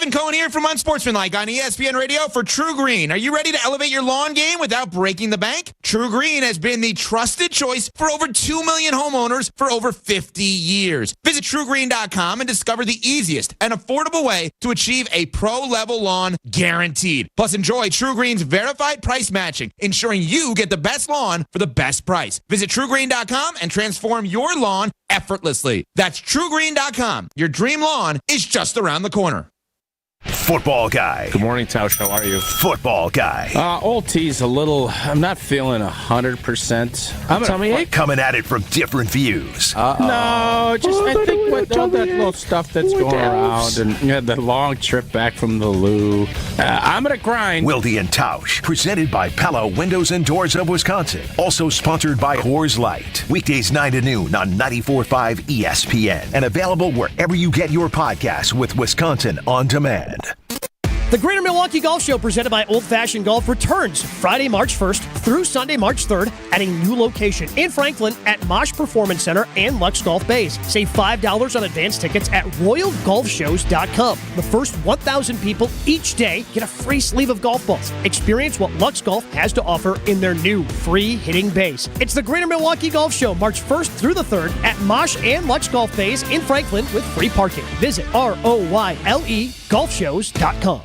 Kevin Cohen here from Unsportsmanlike on ESPN Radio for True Green. Are you ready to elevate your lawn game without breaking the bank? True Green has been the trusted choice for over 2 million homeowners for over 50 years. Visit TrueGreen.com and discover the easiest and affordable way to achieve a pro-level lawn guaranteed. Plus, enjoy True Green's verified price matching, ensuring you get the best lawn for the best price. Visit TrueGreen.com and transform your lawn effortlessly. That's TrueGreen.com. Your dream lawn is just around the corner. Football guy. Good morning, Tausch. How are you? Football guy. Old T's a little, I'm not feeling 100%. Coming at it from different views. No, just I think with all that little stuff that's going around and you had the long trip back from the loo, I'm going to grind. Wilde Tausch, presented by Pella Windows and Doors of Wisconsin. Also sponsored by Coors Light. Weekdays 9 to noon on 94.5 ESPN. And available wherever you get your podcasts with Wisconsin On Demand. The Greater Milwaukee Golf Show presented by Old Fashioned Golf returns Friday, March 1st through Sunday, March 3rd at a new location in Franklin at Mosh Performance Center and Lux Golf Bays. Save $5 on advance tickets at RoyalGolfShows.com. The first 1,000 people each day get a free sleeve of golf balls. Experience what Lux Golf has to offer in their new free hitting bays. It's the Greater Milwaukee Golf Show March 1st through the 3rd at Mosh and Lux Golf Bays in Franklin with free parking. Visit RoyleGolfShows.com.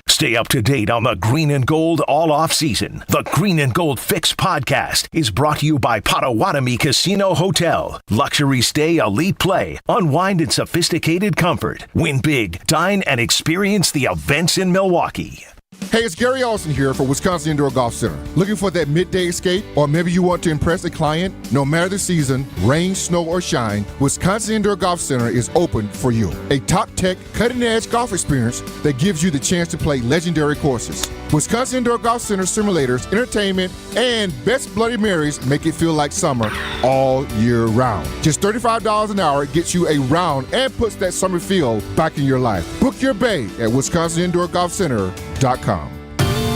Stay up to date on the Green and Gold all off season. The Green and Gold Fix podcast is brought to you by Potawatomi Casino Hotel. Luxury stay, elite play, unwind in sophisticated comfort. Win big, dine, and experience the events in Milwaukee. Hey, it's Gary Olson here for Wisconsin Indoor Golf Center. Looking for that midday escape? Or maybe you want to impress a client? No matter the season, rain, snow, or shine, Wisconsin Indoor Golf Center is open for you. A top-tech, cutting-edge golf experience that gives you the chance to play legendary courses. Wisconsin Indoor Golf Center simulators, entertainment, and best Bloody Marys make it feel like summer all year round. Just $35 an hour gets you a round and puts that summer feel back in your life. Book your bay at WisconsinIndoorGolfCenter.com.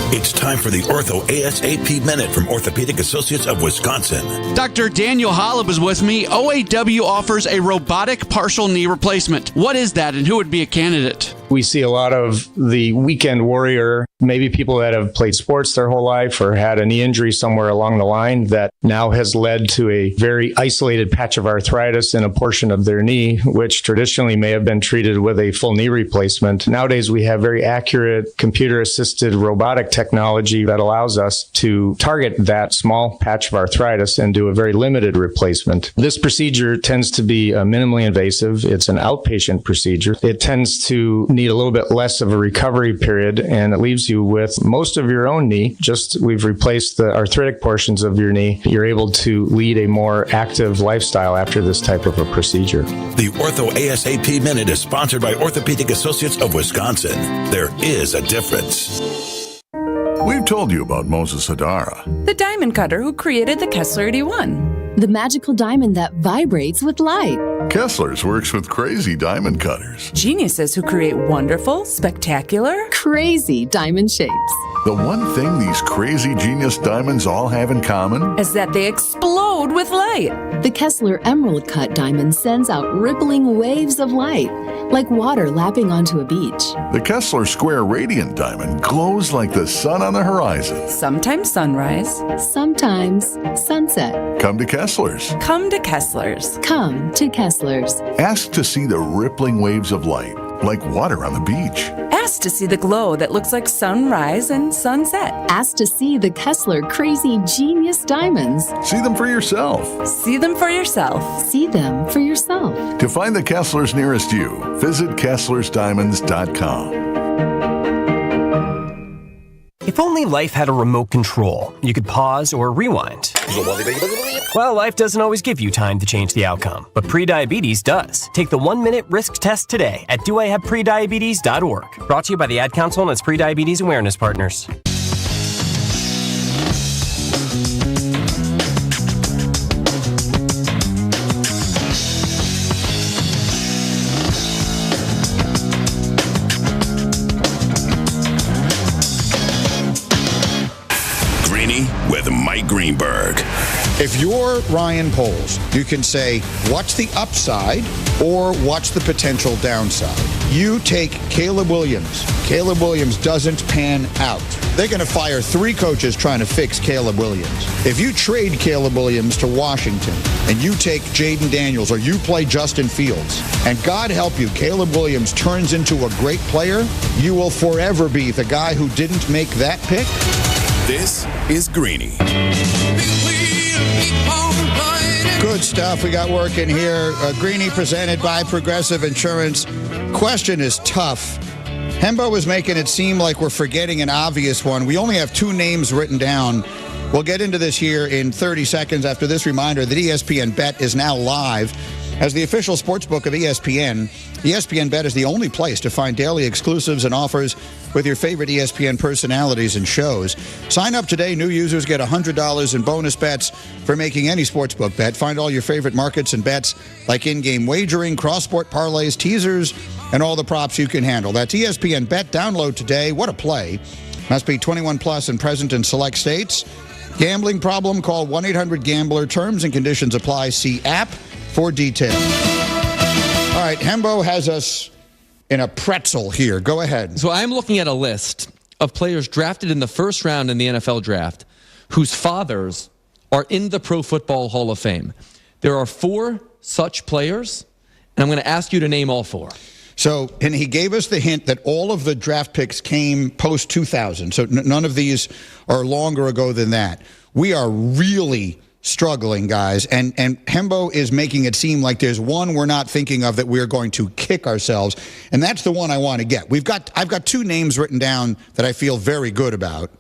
It's time for the Ortho ASAP Minute from Orthopedic Associates of Wisconsin. Dr. Daniel Hollab is with me. OAW offers a robotic partial knee replacement. What is that and who would be a candidate? We see a lot of the weekend warrior, maybe people that have played sports their whole life or had a knee injury somewhere along the line that now has led to a very isolated patch of arthritis in a portion of their knee, which traditionally may have been treated with a full knee replacement. Nowadays, we have very accurate computer-assisted robotic technology that allows us to target that small patch of arthritis and do a very limited replacement. This procedure tends to be minimally invasive. It's an outpatient procedure. It tends to need a little bit less of a recovery period, and it leaves you with most of your own knee. Just we've replaced the arthritic portions of your knee. You're able to lead a more active lifestyle after this type of a procedure. The Ortho ASAP Minute is sponsored by Orthopedic Associates of Wisconsin. There is a difference. We've told you about Moses Hadara, the diamond cutter who created the Kessler 81. The magical diamond that vibrates with light. Kessler's works with crazy diamond cutters. Geniuses who create wonderful, spectacular, crazy diamond shapes. The one thing these crazy genius diamonds all have in common is that they explode with light. The Kessler Emerald Cut diamond sends out rippling waves of light, like water lapping onto a beach. The Kessler Square Radiant Diamond glows like the sun on the horizon. Sometimes sunrise, sometimes sunset. Come to Kessler's. Come to Kessler's. Come to Kessler's. Ask to see the rippling waves of light, like water on the beach. Ask to see the glow that looks like sunrise and sunset. Ask to see the Kessler Crazy Genius Diamonds. See them for yourself. See them for yourself. See them for yourself. To find the Kesslers nearest you, visit KesslersDiamonds.com. If only life had a remote control, you could pause or rewind. Well, life doesn't always give you time to change the outcome, but prediabetes does. Take the 1-minute risk test today at doihaveprediabetes.org. Brought to you by the Ad Council and its prediabetes awareness partners. With Mike Greenberg. If you're Ryan Poles, you can say, what's the upside or what's the potential downside? you take Caleb Williams. Caleb Williams doesn't pan out. They're going to fire 3 coaches trying to fix Caleb Williams. If you trade Caleb Williams to Washington and you take Jaden Daniels or you play Justin Fields, and God help you, Caleb Williams turns into a great player, you will forever be the guy who didn't make that pick. This is Greeny. Good stuff we got working here. Greeny presented by Progressive Insurance. Question is tough. Hembo is making it seem like we're forgetting an obvious one. We only have 2 names written down. We'll get into this here in 30 seconds after this reminder that ESPN Bet is now live. As the official sportsbook of ESPN, ESPN Bet is the only place to find daily exclusives and offers with your favorite ESPN personalities and shows. Sign up today. New users get $100 in bonus bets for making any sportsbook bet. Find all your favorite markets and bets like in-game wagering, cross-sport parlays, teasers, and all the props you can handle. That's ESPN Bet. Download today. What a play. Must be 21 plus and present in select states. Gambling problem? Call 1-800-GAMBLER. Terms and conditions apply. See app for details. All right, Hembo has us in a pretzel here. Go ahead. So I'm looking at a list of players drafted in the first round in the NFL draft whose fathers are in the Pro Football Hall of Fame. There are 4 such players, and I'm going to ask you to name all 4. So, and he gave us the hint that all of the draft picks came post-2000. So none of these are longer ago than that. We are really struggling, guys, and Hembo is making it seem like there's one we're not thinking of that we're going to kick ourselves, and that's the one I want to get. I've got 2 names written down that I feel very good about.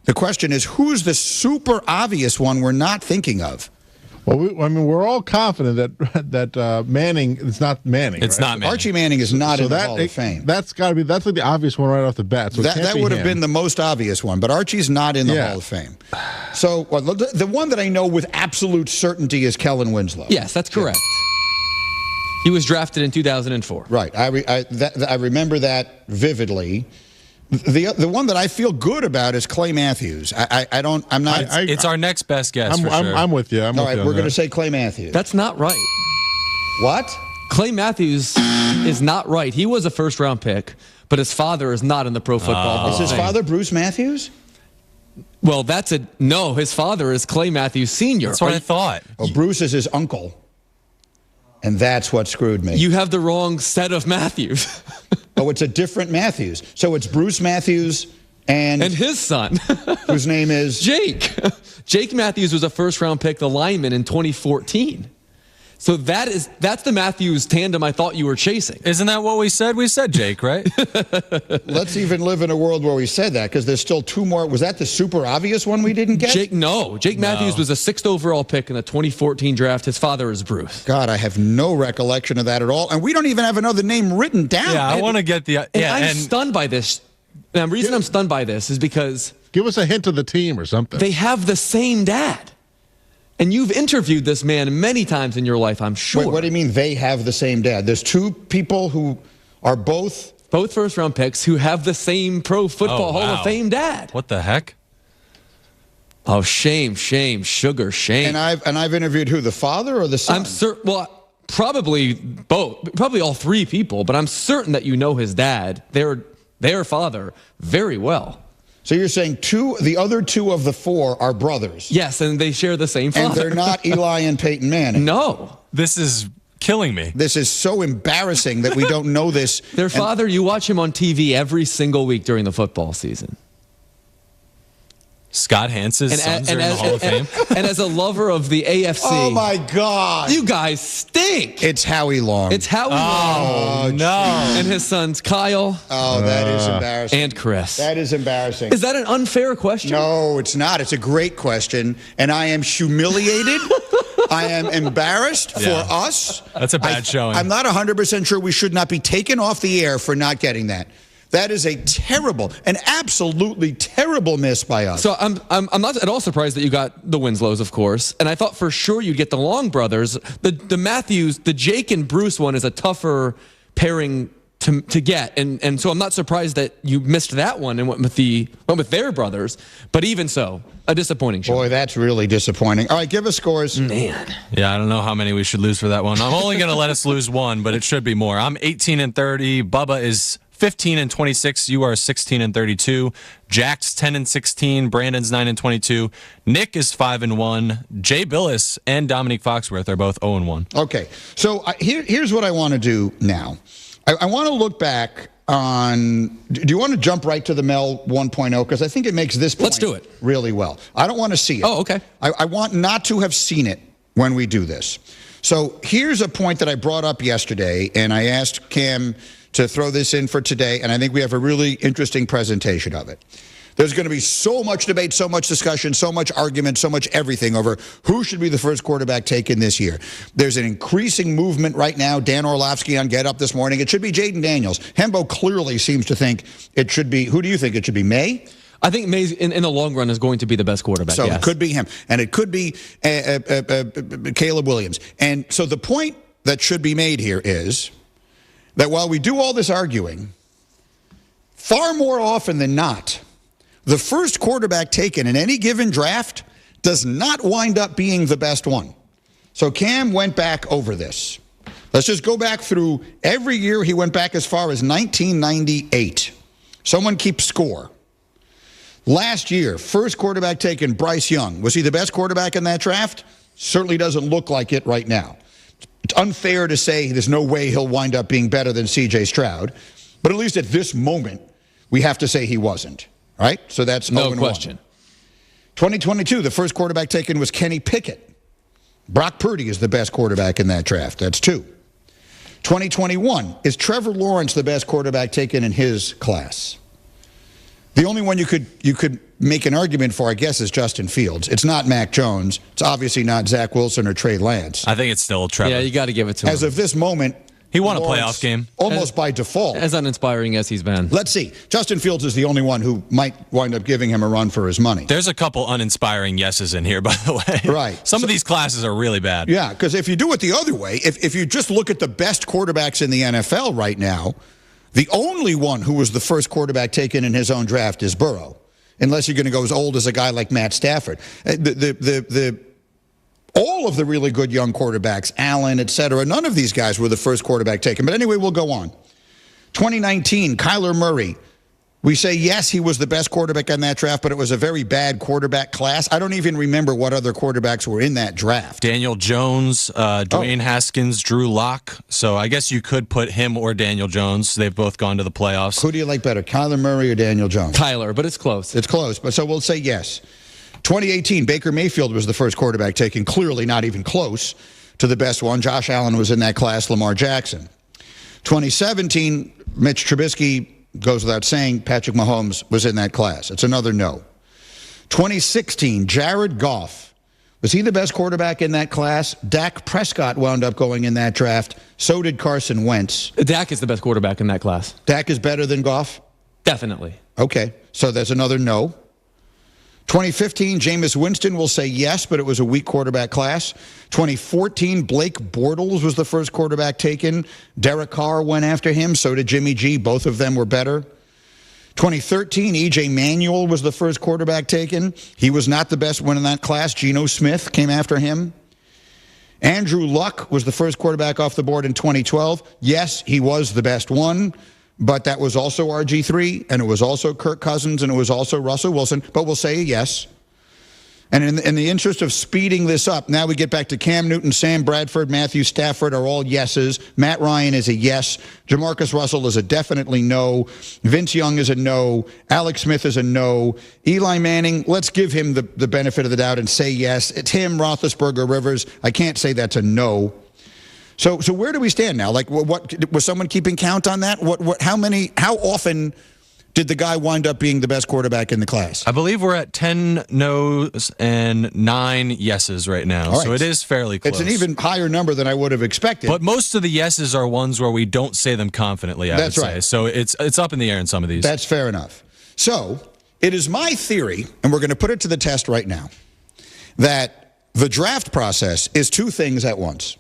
The question is, who's the super obvious one we're not thinking of? Well, we're all confident that Manning is not Manning. It's not Manning. Archie Manning is not in the Hall of Fame. That's got to be like the obvious one right off the bat. So that would have been the most obvious one, but Archie's not in the Hall of Fame. So the one that I know with absolute certainty is Kellen Winslow. Yes, that's correct. He was drafted in 2004. Right. I remember that vividly. The one that I feel good about is Clay Matthews. I'm not. It's our next best guess. I'm with you. All right, we're going to say Clay Matthews. That's not right. What? Clay Matthews is not right. He was a first-round pick, but his father is not in the Pro Football Hall of Fame. Is his father Bruce Matthews? Well, no. His father is Clay Matthews Sr. That's what I thought. Oh, Bruce is his uncle, and that's what screwed me. You have the wrong set of Matthews. Oh, it's a different Matthews. So it's Bruce Matthews and his son, whose name is Jake. Jake Matthews was a first-round pick, the lineman, in 2014. So that's the Matthews tandem I thought you were chasing. Isn't that what we said? We said Jake, right? Let's even live in a world where we said that, because there's still 2 more. Was that the super obvious one we didn't get? Jake Matthews was a 6th overall pick in the 2014 draft. His father is Bruce. God, I have no recollection of that at all. And we don't even have another name written down. Yeah, I want to get the... I'm stunned by this. And the reason I'm stunned by this is because... Give us a hint of the team or something. They have the same dad. And you've interviewed this man many times in your life, I'm sure. Wait, what do you mean they have the same dad? There's 2 people who are both first-round picks who have the same Pro Football Hall of Fame dad. What the heck? Oh, shame, sugar, shame. And I've interviewed who, the father or the son? I'm certain. Well, probably both. Probably all 3 people. But I'm certain that you know his dad, their father, very well. So you're saying the other 2 of the 4 are brothers? Yes, and they share the same father. And they're not Eli and Peyton Manning? No. This is killing me. This is so embarrassing that we don't know this. Their father, you watch him on TV every single week during the football season. Scott Hansen's sons are in the Hall of Fame. And as a lover of the AFC. Oh, my God. You guys stink. It's Howie Long. It's Howie Long. Oh, no. And his sons, Kyle. Oh, that is embarrassing. And Chris. That is embarrassing. Is that an unfair question? No, it's not. It's a great question. And I am humiliated. I am embarrassed for us. That's a bad showing. I'm not 100% sure we should not be taken off the air for not getting that. That is an absolutely terrible miss by us. So I'm not at all surprised that you got the Winslows, of course, and I thought for sure you'd get the Long brothers. The Matthews, the Jake and Bruce one is a tougher pairing to get. And so I'm not surprised that you missed that one and went with their brothers. But even so, a disappointing show. Boy, that's really disappointing. All right, give us scores. Man. Yeah, I don't know how many we should lose for that one. I'm only going to let us lose one, but it should be more. I'm 18-30. Bubba is 15-26. You are 16-32. Jack's 10-16. Brandon's 9-22. Nick is 5-1. Jay Billis and Dominique Foxworth are both 0-1. Okay, so here's what I want to do now. I want to look back on. Do you want to jump right to the Mel 1.0? Because I think it makes this point Let's do it really well. I don't want to see it. Oh, okay. I want not to have seen it when we do this. So here's a point that I brought up yesterday, and I asked Cam to throw this in for today, and I think we have a really interesting presentation of it. There's going to be so much debate, so much discussion, so much argument, so much everything over who should be the first quarterback taken this year. There's an increasing movement right now. Dan Orlovsky on Get Up this morning. It should be Jaden Daniels. Hembo clearly seems to think it should be. Who do you think it should be? May? I think May, in the long run, is going to be the best quarterback. So yes. It could be him. And it could be Caleb Williams. And so the point that should be made here is that while we do all this arguing, far more often than not, the first quarterback taken in any given draft does not wind up being the best one. So Cam went back over this. Let's just go back through every year. He went back as far as 1998. Someone keep score. Last year, first quarterback taken, Bryce Young. Was he the best quarterback in that draft? Certainly doesn't look like it right now. It's unfair to say there's no way he'll wind up being better than C.J. Stroud. But at least at this moment, we have to say he wasn't. Right? So that's no question. 2022, the first quarterback taken was Kenny Pickett. Brock Purdy is the best quarterback in that draft. That's 2. 2021, is Trevor Lawrence the best quarterback taken in his class? The only one you could make an argument for, I guess, is Justin Fields. It's not Mac Jones. It's obviously not Zach Wilson or Trey Lance. I think it's still Trevor. Yeah, you got to give it to him. As of this moment, he won a Lawrence, playoff game. Almost by default. As uninspiring as he's been. Let's see. Justin Fields is the only one who might wind up giving him a run for his money. There's a couple uninspiring yeses in here, by the way. Right. Some of these classes are really bad. Yeah, because if you do it the other way, if you just look at the best quarterbacks in the NFL right now, the only one who was the first quarterback taken in his own draft is Burrow, unless you're going to go as old as a guy like Matt Stafford. All of the really good young quarterbacks, Allen, et cetera, none of these guys were the first quarterback taken. But anyway, we'll go on. 2019, Kyler Murray. We say, yes, he was the best quarterback in that draft, but it was a very bad quarterback class. I don't even remember what other quarterbacks were in that draft. Daniel Jones, Dwayne Haskins, Drew Lock. So I guess you could put him or Daniel Jones. They've both gone to the playoffs. Who do you like better, Kyler Murray or Daniel Jones? Kyler, but it's close. It's close, but so we'll say yes. 2018, Baker Mayfield was the first quarterback taken, clearly not even close to the best one. Josh Allen was in that class, Lamar Jackson. 2017, Mitch Trubisky, goes without saying, Patrick Mahomes was in that class. It's another no. 2016, Jared Goff. Was he the best quarterback in that class? Dak Prescott wound up going in that draft. So did Carson Wentz. Dak is the best quarterback in that class. Dak is better than Goff? Definitely. Okay, so there's another no. 2015, Jameis Winston will say yes, but it was a weak quarterback class. 2014, Blake Bortles was the first quarterback taken. Derek Carr went after him. So did Jimmy G. Both of them were better. 2013, E.J. Manuel was the first quarterback taken. He was not the best one in that class. Geno Smith came after him. Andrew Luck was the first quarterback off the board in 2012. Yes, he was the best one. But that was also RG3, and it was also Kirk Cousins, and it was also Russell Wilson. But we'll say yes. And in the interest of speeding this up, now we get back to Cam Newton, Sam Bradford, Matthew Stafford are all yeses. Matt Ryan is a yes. JaMarcus Russell is a definitely no. Vince Young is a no. Alex Smith is a no. Eli Manning, let's give him the benefit of the doubt and say yes. It's him, Roethlisberger, Rivers. I can't say that's a no. So where do we stand now? Like, what was someone keeping count on that? How often did the guy wind up being the best quarterback in the class? I believe we're at 10 no's and 9 yeses right now. Right. So it is fairly close. It's an even higher number than I would have expected. But most of the yeses are ones where we don't say them confidently, That's would say. Right. So it's up in the air in some of these. That's fair enough. So it is my theory, and we're going to put it to the test right now, that the draft process is two things at once.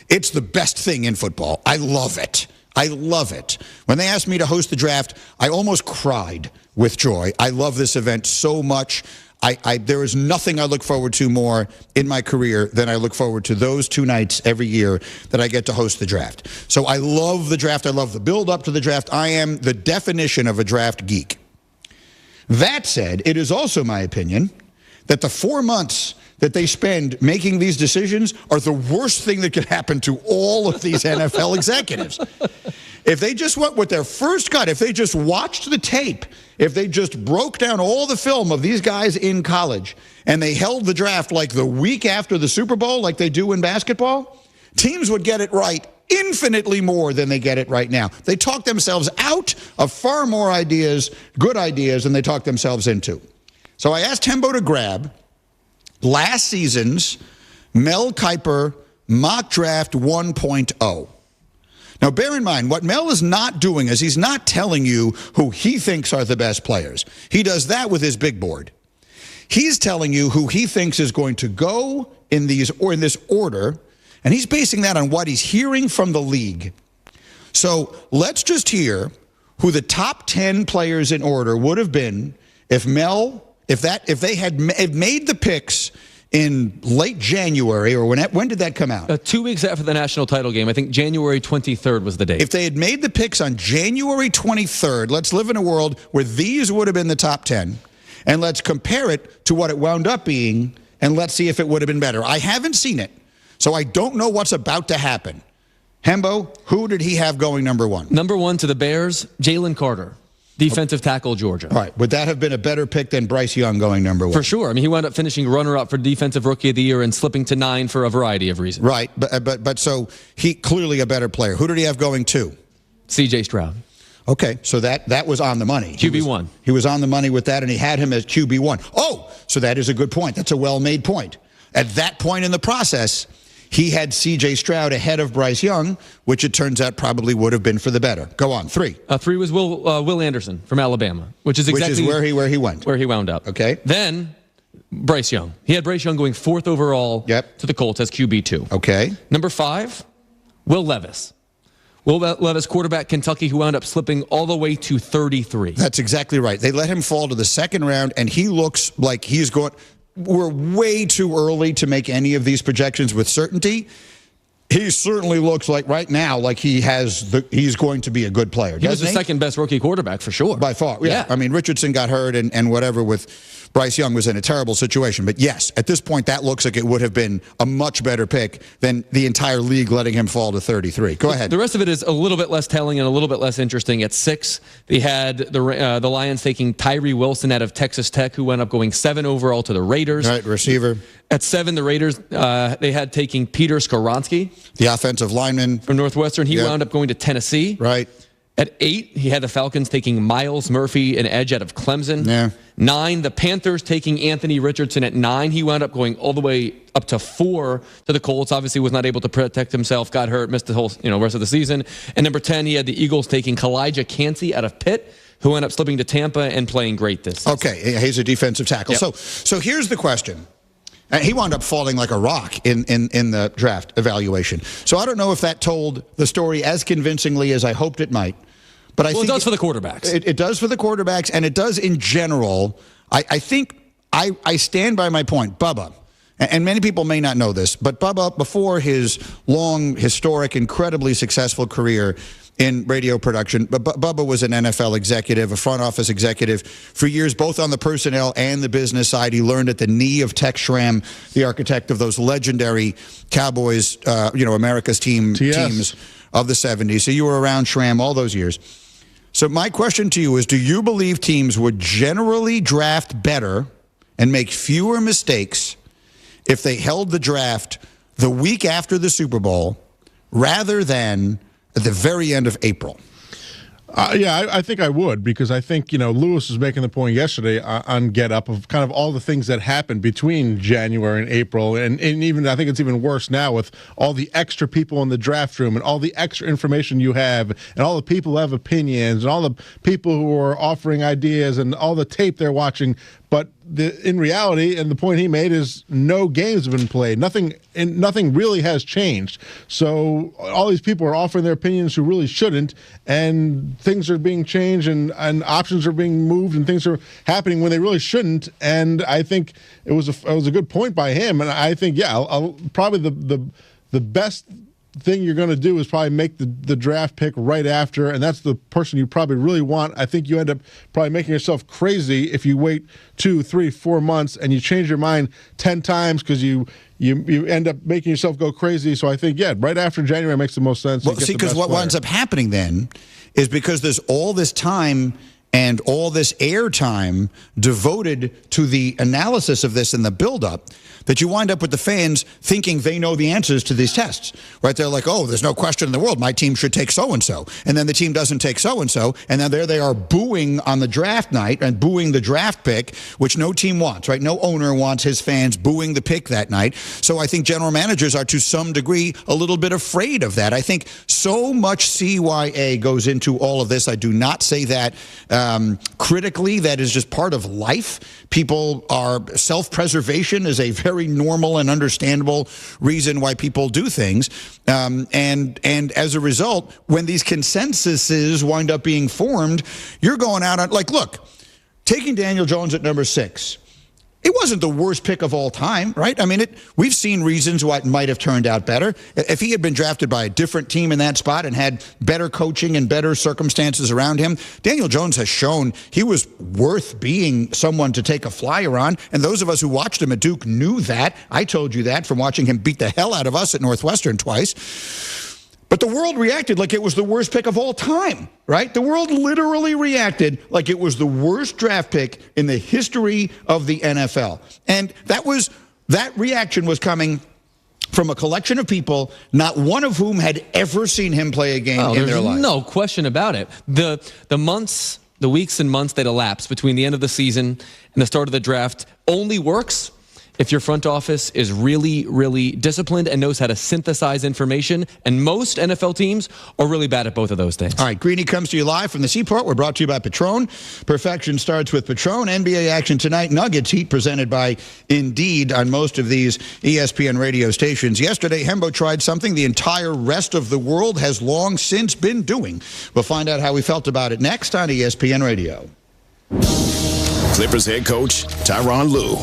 It's the best thing in football. I love it. I love it. When they asked me to host the draft, I almost cried with joy. I love this event so much. There is nothing I look forward to more in my career than I look forward to those 2 nights every year that I get to host the draft. So I love the draft. I love the build up to the draft. I am the definition of a draft geek. That said, it is also my opinion that the 4 months that they spend making these decisions are the worst thing that could happen to all of these NFL executives. If they just went with their first cut, if they just watched the tape, if they just broke down all the film of these guys in college and they held the draft like the week after the Super Bowl, like they do in basketball, teams would get it right infinitely more than they get it right now. They talk themselves out of far more ideas, good ideas, than they talk themselves into. So I asked Hembo to grab last season's Mel Kiper Mock Draft 1.0. Now, bear in mind, what Mel is not doing is he's not telling you who he thinks are the best players. He does that with his big board. He's telling you who he thinks is going to go in this order, and he's basing that on what he's hearing from the league. So let's just hear who the top 10 players in order would have been if they had made the picks in late January, or when did that come out? 2 weeks after the national title game. I think January 23rd was the date. If they had made the picks on January 23rd, let's live in a world where these would have been the top 10, and let's compare it to what it wound up being, and let's see if it would have been better. I haven't seen it, so I don't know what's about to happen. Hembo, who did he have going number 1? Number 1 to the Bears, Jalen Carter. Defensive tackle, Georgia. All right. Would that have been a better pick than Bryce Young going number 1? For sure. I mean, he wound up finishing runner-up for Defensive Rookie of the Year and slipping to 9 for a variety of reasons. Right. But so he clearly a better player. Who did he have going 2? C.J. Stroud. Okay. So that was on the money. QB1. He was on the money with that, and he had him as QB1. Oh, so that is a good point. That's a well-made point. At that point in the process, he had C.J. Stroud ahead of Bryce Young, which it turns out probably would have been for the better. Go on, 3. 3 was Will Anderson from Alabama, which is where he went. Where he wound up. Okay. Then Bryce Young. He had Bryce Young going 4th overall to the Colts as QB2. Okay. Number 5, Will Levis. Will Levis, quarterback, Kentucky, who wound up slipping all the way to 33. That's exactly right. They let him fall to the 2nd round, and he looks like he's going... We're way too early to make any of these projections with certainty. He certainly looks like right now like he's going to be a good player. He was the second best rookie quarterback for sure. By far, yeah. I mean, Richardson got hurt and whatever with Bryce Young was in a terrible situation. But yes, at this point, that looks like it would have been a much better pick than the entire league letting him fall to 33. Go ahead. The rest of it is a little bit less telling and a little bit less interesting. At 6, they had the Lions taking Tyree Wilson out of Texas Tech, who wound up going 7 overall to the Raiders. Right, receiver. At 7, the Raiders, they had taking Peter Skoronski. The offensive lineman. From Northwestern. He wound up going to Tennessee. Right. At 8, he had the Falcons taking Miles Murphy, an edge out of Clemson. Yeah. 9, the Panthers taking Anthony Richardson at 9. He wound up going all the way up to 4 to the Colts. Obviously was not able to protect himself, got hurt, missed the whole rest of the season. And number 10, he had the Eagles taking Kalijah Kancey out of Pitt, who ended up slipping to Tampa and playing great this season. Okay, he's a defensive tackle. Yep. So here's the question. He wound up falling like a rock in the draft evaluation. So I don't know if that told the story as convincingly as I hoped it might. But I think it does for the quarterbacks. It does for the quarterbacks, and it does in general. I think I stand by my point. Bubba, and many people may not know this, but Bubba, before his long, historic, incredibly successful career in radio production, Bubba was an NFL executive, a front office executive for years, both on the personnel and the business side. He learned at the knee of Tex Schramm, the architect of those legendary Cowboys, America's teams of the 70s. So you were around Schramm all those years. So my question to you is, do you believe teams would generally draft better and make fewer mistakes if they held the draft the week after the Super Bowl rather than at the very end of April? I think I would, because I think, Lewis was making the point yesterday on Get Up of kind of all the things that happened between January and April. And even, I think it's even worse now with all the extra people in the draft room and all the extra information you have and all the people who have opinions and all the people who are offering ideas and all the tape they're watching But in reality, and the point he made is no games have been played. Nothing really has changed. So all these people are offering their opinions who really shouldn't, and things are being changed, and options are being moved, and things are happening when they really shouldn't. And I think it was a good point by him. And I think, I'll probably the best thing you're going to do is probably make the draft pick right after, and that's the person you probably really want. I think you end up probably making yourself crazy if you wait 2, 3, 4 months and you change your mind 10 times because you end up making yourself go crazy. So I think, right after January makes the most sense. Well, see, because what ends up happening then is because there's all this time and all this airtime devoted to the analysis of this and the buildup, that you wind up with the fans thinking they know the answers to these tests, right? They're like, oh, there's no question in the world my team should take so-and-so. And then the team doesn't take so-and-so, and then there they are booing on the draft night and booing the draft pick, which no team wants, right? No owner wants his fans booing the pick that night. So I think general managers are to some degree a little bit afraid of that. I think so much CYA goes into all of this. I do not say that critically. That is just part of life. People are, self-preservation is a very normal and understandable reason why people do things. And as a result, when these consensuses wind up being formed, you're going out on, like, look, taking Daniel Jones at number 6, it wasn't the worst pick of all time, right? I mean, we've seen reasons why it might have turned out better. If he had been drafted by a different team in that spot and had better coaching and better circumstances around him, Daniel Jones has shown he was worth being someone to take a flyer on. And those of us who watched him at Duke knew that. I told you that from watching him beat the hell out of us at Northwestern twice. But the world reacted like it was the worst pick of all time, right? The world literally reacted like it was the worst draft pick in the history of the NFL. And that reaction was coming from a collection of people, not one of whom had ever seen him play a game in their life. No question about it. The weeks and months that elapse between the end of the season and the start of the draft only works if your front office is really, really disciplined and knows how to synthesize information. And most NFL teams are really bad at both of those things. All right, Greeny comes to you live from the Seaport. We're brought to you by Patron. Perfection starts with Patron. NBA action tonight. Nuggets Heat presented by Indeed on most of these ESPN radio stations. Yesterday, Hembo tried something the entire rest of the world has long since been doing. We'll find out how he felt about it next on ESPN Radio. Clippers head coach Tyronn Lue.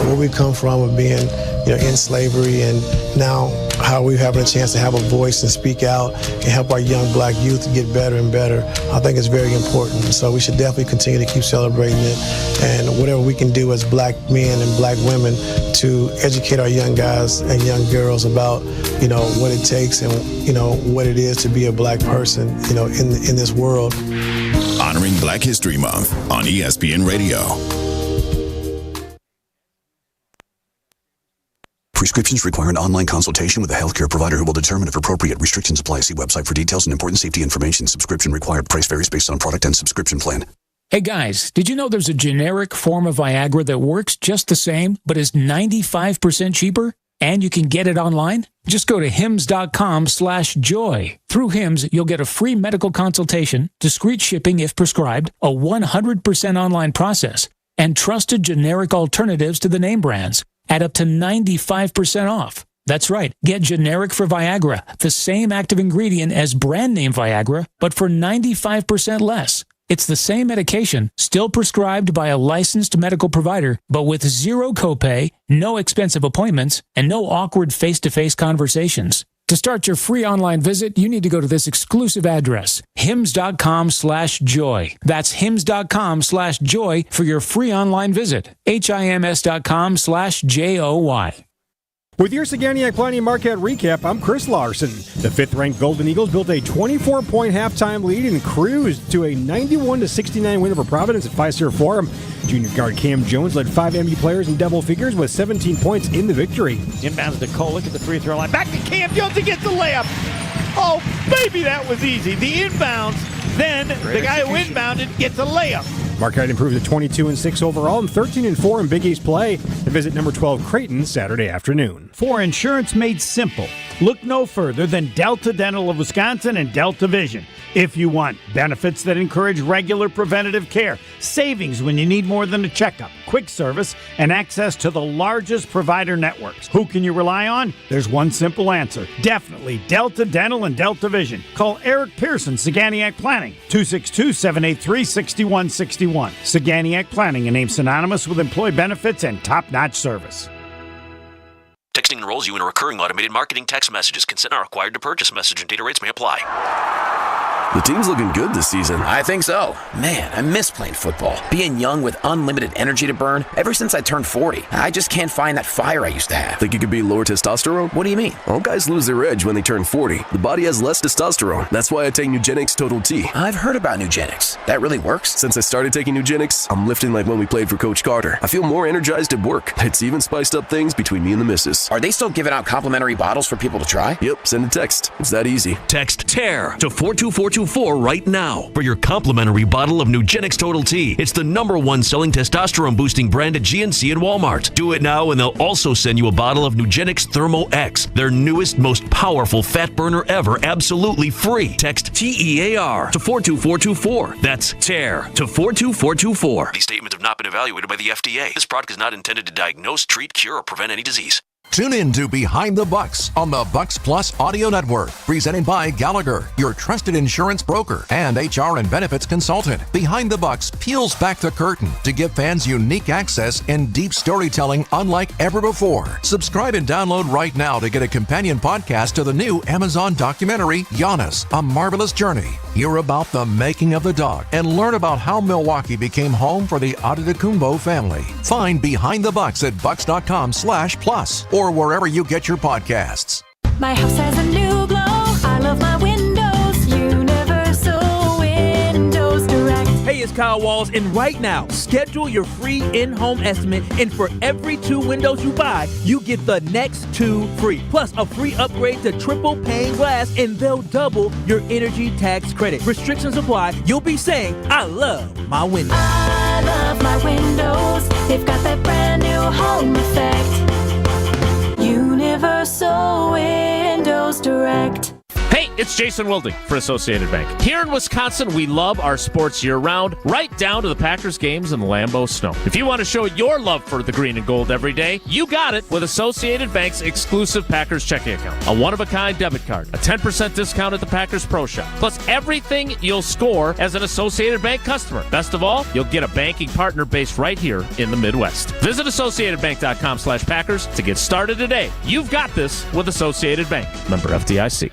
Where we come from with being, in slavery, and now how we're having a chance to have a voice and speak out and help our young black youth to get better and better, I think it's very important. So we should definitely continue to keep celebrating it, and whatever we can do as black men and black women to educate our young guys and young girls about, what it takes and, what it is to be a black person, in this world. Honoring Black History Month on ESPN Radio. Prescriptions require an online consultation with a healthcare provider who will determine if appropriate. Restrictions apply. See website for details and important safety information. Subscription required. Price varies based on product and subscription plan. Hey guys, did you know there's a generic form of Viagra that works just the same, but is 95% cheaper? And you can get it online? Just go to hims.com/joy. Through Hims, you'll get a free medical consultation, discreet shipping if prescribed, a 100% online process, and trusted generic alternatives to the name brands at up to 95% off. That's right. Get generic for Viagra, the same active ingredient as brand name Viagra, but for 95% less. It's the same medication, still prescribed by a licensed medical provider, but with zero copay, no expensive appointments, and no awkward face-to-face conversations. To start your free online visit, you need to go to this exclusive address, hims.com/joy. That's hims.com/joy for your free online visit. HIMS.com/JOY. With your Saganiac Planning Marquette recap, I'm Chris Larson. The 5th-ranked Golden Eagles built a 24-point halftime lead and cruised to a 91-69 win over Providence at Fiserv Forum. Junior guard Cam Jones led 5 MU players in double figures with 17 points in the victory. Inbounds to Kolek at the free throw line. Back to Cam Jones to get the layup. Oh, baby, that was easy. The inbounds, then the guy who inbounded gets a layup. Marquette improved to 22-6 overall and 13-4 in Big East play. To visit number 12 Creighton Saturday afternoon. For insurance made simple, look no further than Delta Dental of Wisconsin and Delta Vision. If you want benefits that encourage regular preventative care, savings when you need more than a checkup, quick service, and access to the largest provider networks, who can you rely on? There's one simple answer. Definitely Delta Dental and Delta Vision. Call Eric Pearson, Saganiac Planning, 262-783-6161. Saganiac Planning, a name synonymous with employee benefits and top-notch service. Texting enrolls you in a recurring automated marketing text messages. Consent not required to purchase. Message and data rates may apply. The team's looking good this season. I think so. Man, I miss playing football. Being young with unlimited energy to burn. Ever since I turned 40, I just can't find that fire I used to have. Think it could be lower testosterone? What do you mean? All guys lose their edge when they turn 40. The body has less testosterone. That's why I take Nugenix Total T. I've heard about Nugenix. That really works? Since I started taking Nugenix, I'm lifting like when we played for Coach Carter. I feel more energized at work. It's even spiced up things between me and the missus. Are they still giving out complimentary bottles for people to try? Yep, send a text. It's that easy. Text TEAR to 42424 right now for your complimentary bottle of Nugenix Total T. It's the #1 selling testosterone boosting brand at GNC and Walmart. Do it now and they'll also send you a bottle of Nugenix Thermo X, their newest, most powerful fat burner ever, absolutely free. Text TEAR to 42424. That's TEAR to 42424. These statements have not been evaluated by the FDA. This product is not intended to diagnose, treat, cure, or prevent any disease. Tune in to Behind the Bucks on the Bucks Plus Audio Network, presented by Gallagher, your trusted insurance broker and HR and benefits consultant. Behind the Bucks peels back the curtain to give fans unique access and deep storytelling unlike ever before. Subscribe and download right now to get a companion podcast to the new Amazon documentary, Giannis, A Marvelous Journey. Hear about the making of the dog and learn about how Milwaukee became home for the Adetokounmpo family. Find Behind the Bucks at bucks.com/plus or wherever you get your podcasts. My house has a new glow. I love my windows. Universal Windows Direct. Hey, it's Kyle Walls, and right now, schedule your free in-home estimate, and for every 2 windows you buy, you get the next 2 free, plus a free upgrade to triple pane glass, and they'll double your energy tax credit. Restrictions apply. You'll be saying, I love my windows. I love my windows. They've got that brand new home effect. Universal Windows Direct. Hey, it's Jason Wilding for Associated Bank. Here in Wisconsin, we love our sports year-round, right down to the Packers games in the Lambeau snow. If you want to show your love for the green and gold every day, you got it with Associated Bank's exclusive Packers checking account. A one-of-a-kind debit card, a 10% discount at the Packers Pro Shop, plus everything you'll score as an Associated Bank customer. Best of all, you'll get a banking partner based right here in the Midwest. Visit AssociatedBank.com/Packers to get started today. You've got this with Associated Bank. Member FDIC.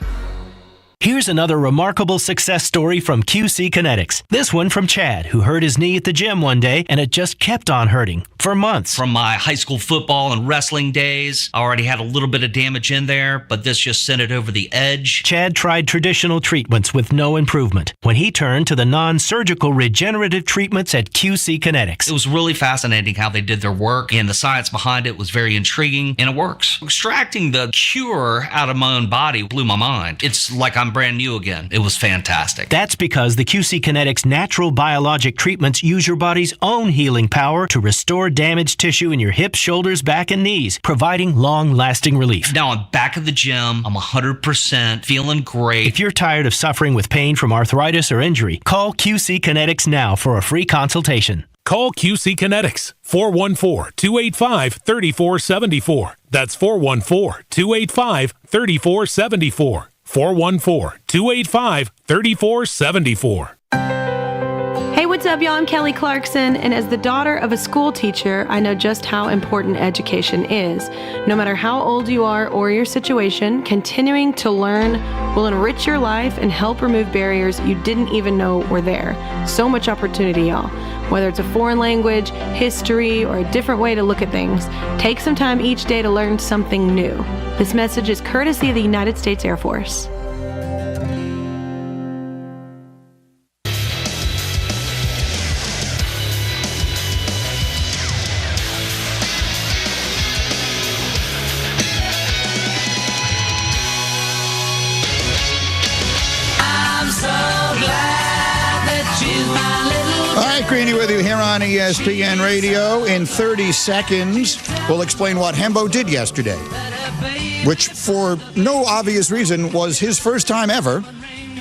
Here's another remarkable success story from QC Kinetics. This one from Chad, who hurt his knee at the gym one day, and it just kept on hurting for months. From my high school football and wrestling days, I already had a little bit of damage in there, but this just sent it over the edge. Chad tried traditional treatments with no improvement when he turned to the non-surgical regenerative treatments at QC Kinetics. It was really fascinating how they did their work, and the science behind it was very intriguing, and it works. Extracting the cure out of my own body blew my mind. It's like I'm brand new again. It was fantastic. That's because the QC Kinetics natural biologic treatments use your body's own healing power to restore damaged tissue in your hips, shoulders, back, and knees, providing long-lasting relief. Now I'm back at the gym. I'm 100%, feeling great. If you're tired of suffering with pain from arthritis or injury, call QC Kinetics now for a free consultation. Call QC Kinetics, 414-285-3474. That's 414-285-3474. 414-285-3474. Hey, what's up, y'all? I'm Kelly Clarkson, and as the daughter of a school teacher, I know just how important education is. No matter how old you are or your situation, continuing to learn will enrich your life and help remove barriers you didn't even know were there. So much opportunity, y'all. Whether it's a foreign language, history, or a different way to look at things, take some time each day to learn something new. This message is courtesy of the United States Air Force. Greeny with you here on ESPN Radio. In 30 seconds, we'll explain what Hembo did yesterday, which for no obvious reason was his first time ever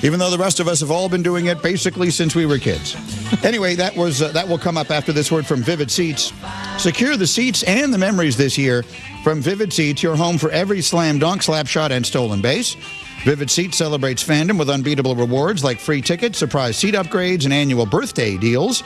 even though the rest of us have all been doing it basically since we were kids. Anyway, that will come up after this word from Vivid Seats. Secure the seats and the memories this year from Vivid Seats, your home for every slam dunk, slap shot, and stolen base. Vivid Seats celebrates fandom with unbeatable rewards like free tickets, surprise seat upgrades, and annual birthday deals.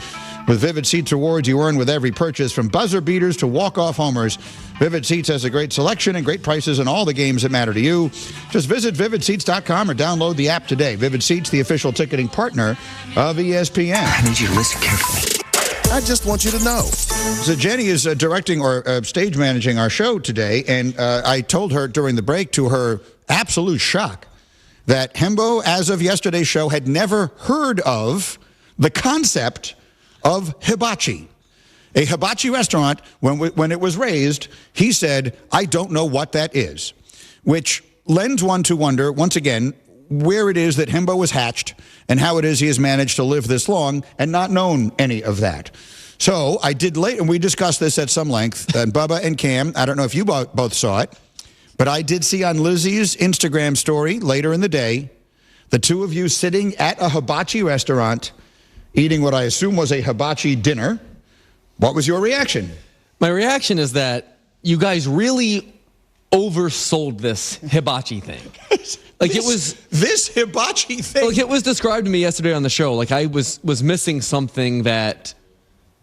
With Vivid Seats rewards you earn with every purchase, from buzzer beaters to walk-off homers. Vivid Seats has a great selection and great prices on all the games that matter to you. Just visit vividseats.com or download the app today. Vivid Seats, the official ticketing partner of ESPN. I need you to listen carefully. I just want you to know. So Jenny is directing or stage managing our show today, and I told her during the break, to her absolute shock, that Hembo, as of yesterday's show, had never heard of the concept of hibachi. A hibachi restaurant, when it was raised, he said, I don't know what that is, which lends one to wonder, once again, where it is that Hembo was hatched and how it is he has managed to live this long and not known any of that. So I did and we discussed this at some length, and Bubba and Cam, I don't know if you both saw it, but I did see on Lizzie's Instagram story later in the day, the two of you sitting at a hibachi restaurant, eating what I assume was a hibachi dinner. What was your reaction? My reaction is that you guys really oversold this hibachi thing. Like this hibachi thing. Like, it was described to me yesterday on the show. Like, I was missing something that,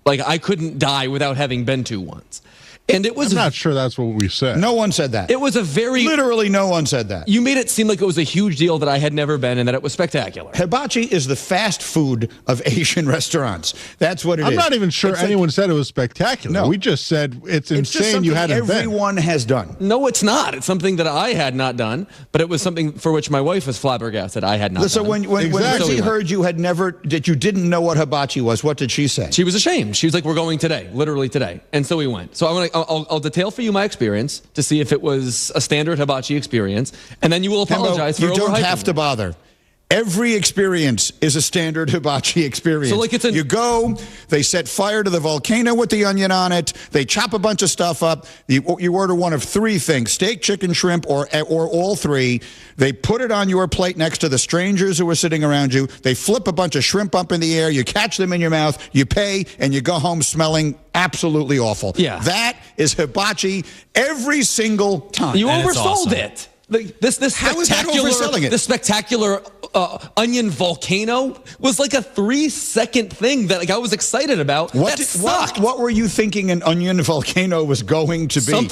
like, I couldn't die without having been to once. And it was. I'm not sure that's what we said. No one said that. It was a very. Literally, no one said that. You made it seem like it was a huge deal that I had never been and that it was spectacular. Hibachi is the fast food of Asian restaurants. That's what it is. I'm not even sure anyone said it was spectacular. No. We just said it's insane you hadn't been. Everyone has done. No, it's not. It's something that I had not done, but it was something for which my wife was flabbergasted I had not done. So when Lizzie heard you had never, that you didn't know what hibachi was, what did she say? She was ashamed. She was like, we're going today, literally today. And so we went. So I'll detail for you my experience to see if it was a standard hibachi experience, and then you will apologize for overhyping. You don't have to bother. Every experience is a standard hibachi experience. So, like, you go, they set fire to the volcano with the onion on it, they chop a bunch of stuff up, you order one of three things, steak, chicken, shrimp, or all three. They put it on your plate next to the strangers who are sitting around you. They flip a bunch of shrimp up in the air, you catch them in your mouth, you pay, and you go home smelling absolutely awful. Yeah. That is hibachi every single time. You oversold it. This How is that overselling it? The spectacular onion volcano was like a 3-second thing that, like, I was excited about. What were you thinking an onion volcano was going to be?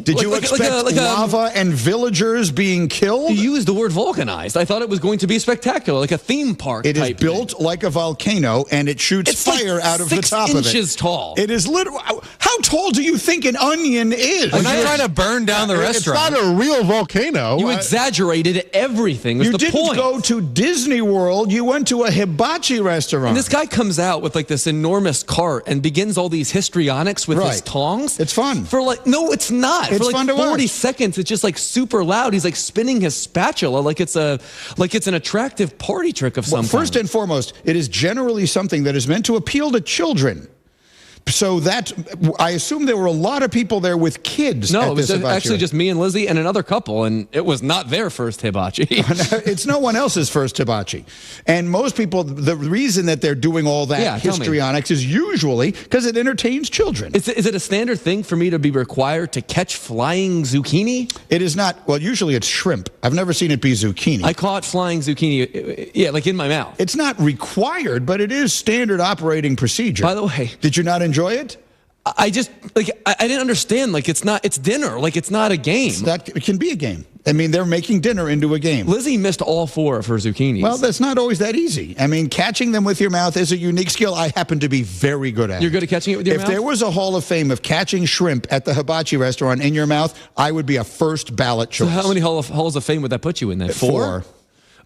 Did you expect lava and villagers being killed? You used the word vulcanized. I thought it was going to be spectacular, like a theme park. It is built like a volcano, and it shoots fire out of the top of it. 6 inches tall. It is literally. How tall do you think an onion is? We're not trying to burn down the restaurant. It's not a real volcano. You exaggerated everything. You didn't go to Disney World. You went to a hibachi restaurant. And this guy comes out with like this enormous cart and begins all these histrionics with his tongs. It's fun. No, it's not. It's for like fun to 40 watch. seconds, it's just like super loud. He's like spinning his spatula like it's an attractive party trick of some kind. First and foremost, it is generally something that is meant to appeal to children. So I assume there were a lot of people there with kids. No, it was actually just me and Lizzie and another couple, and it was not their first hibachi. It's no one else's first hibachi. And most people, the reason that they're doing all that histrionics is usually because it entertains children. Is it a standard thing for me to be required to catch flying zucchini? It is not. Well, usually it's shrimp. I've never seen it be zucchini. I caught flying zucchini, like in my mouth. It's not required, but it is standard operating procedure. By the way, did you not enjoy it? I just, I didn't understand. It's dinner. It's not a game. It can be a game. I mean, they're making dinner into a game. Lizzie missed all 4 of her zucchinis. Well, that's not always that easy. I mean, catching them with your mouth is a unique skill I happen to be very good at. You're good at catching it with your mouth? If there was a Hall of Fame of catching shrimp at the hibachi restaurant in your mouth, I would be a first ballot choice. So how many halls of fame would that put you in then? 4?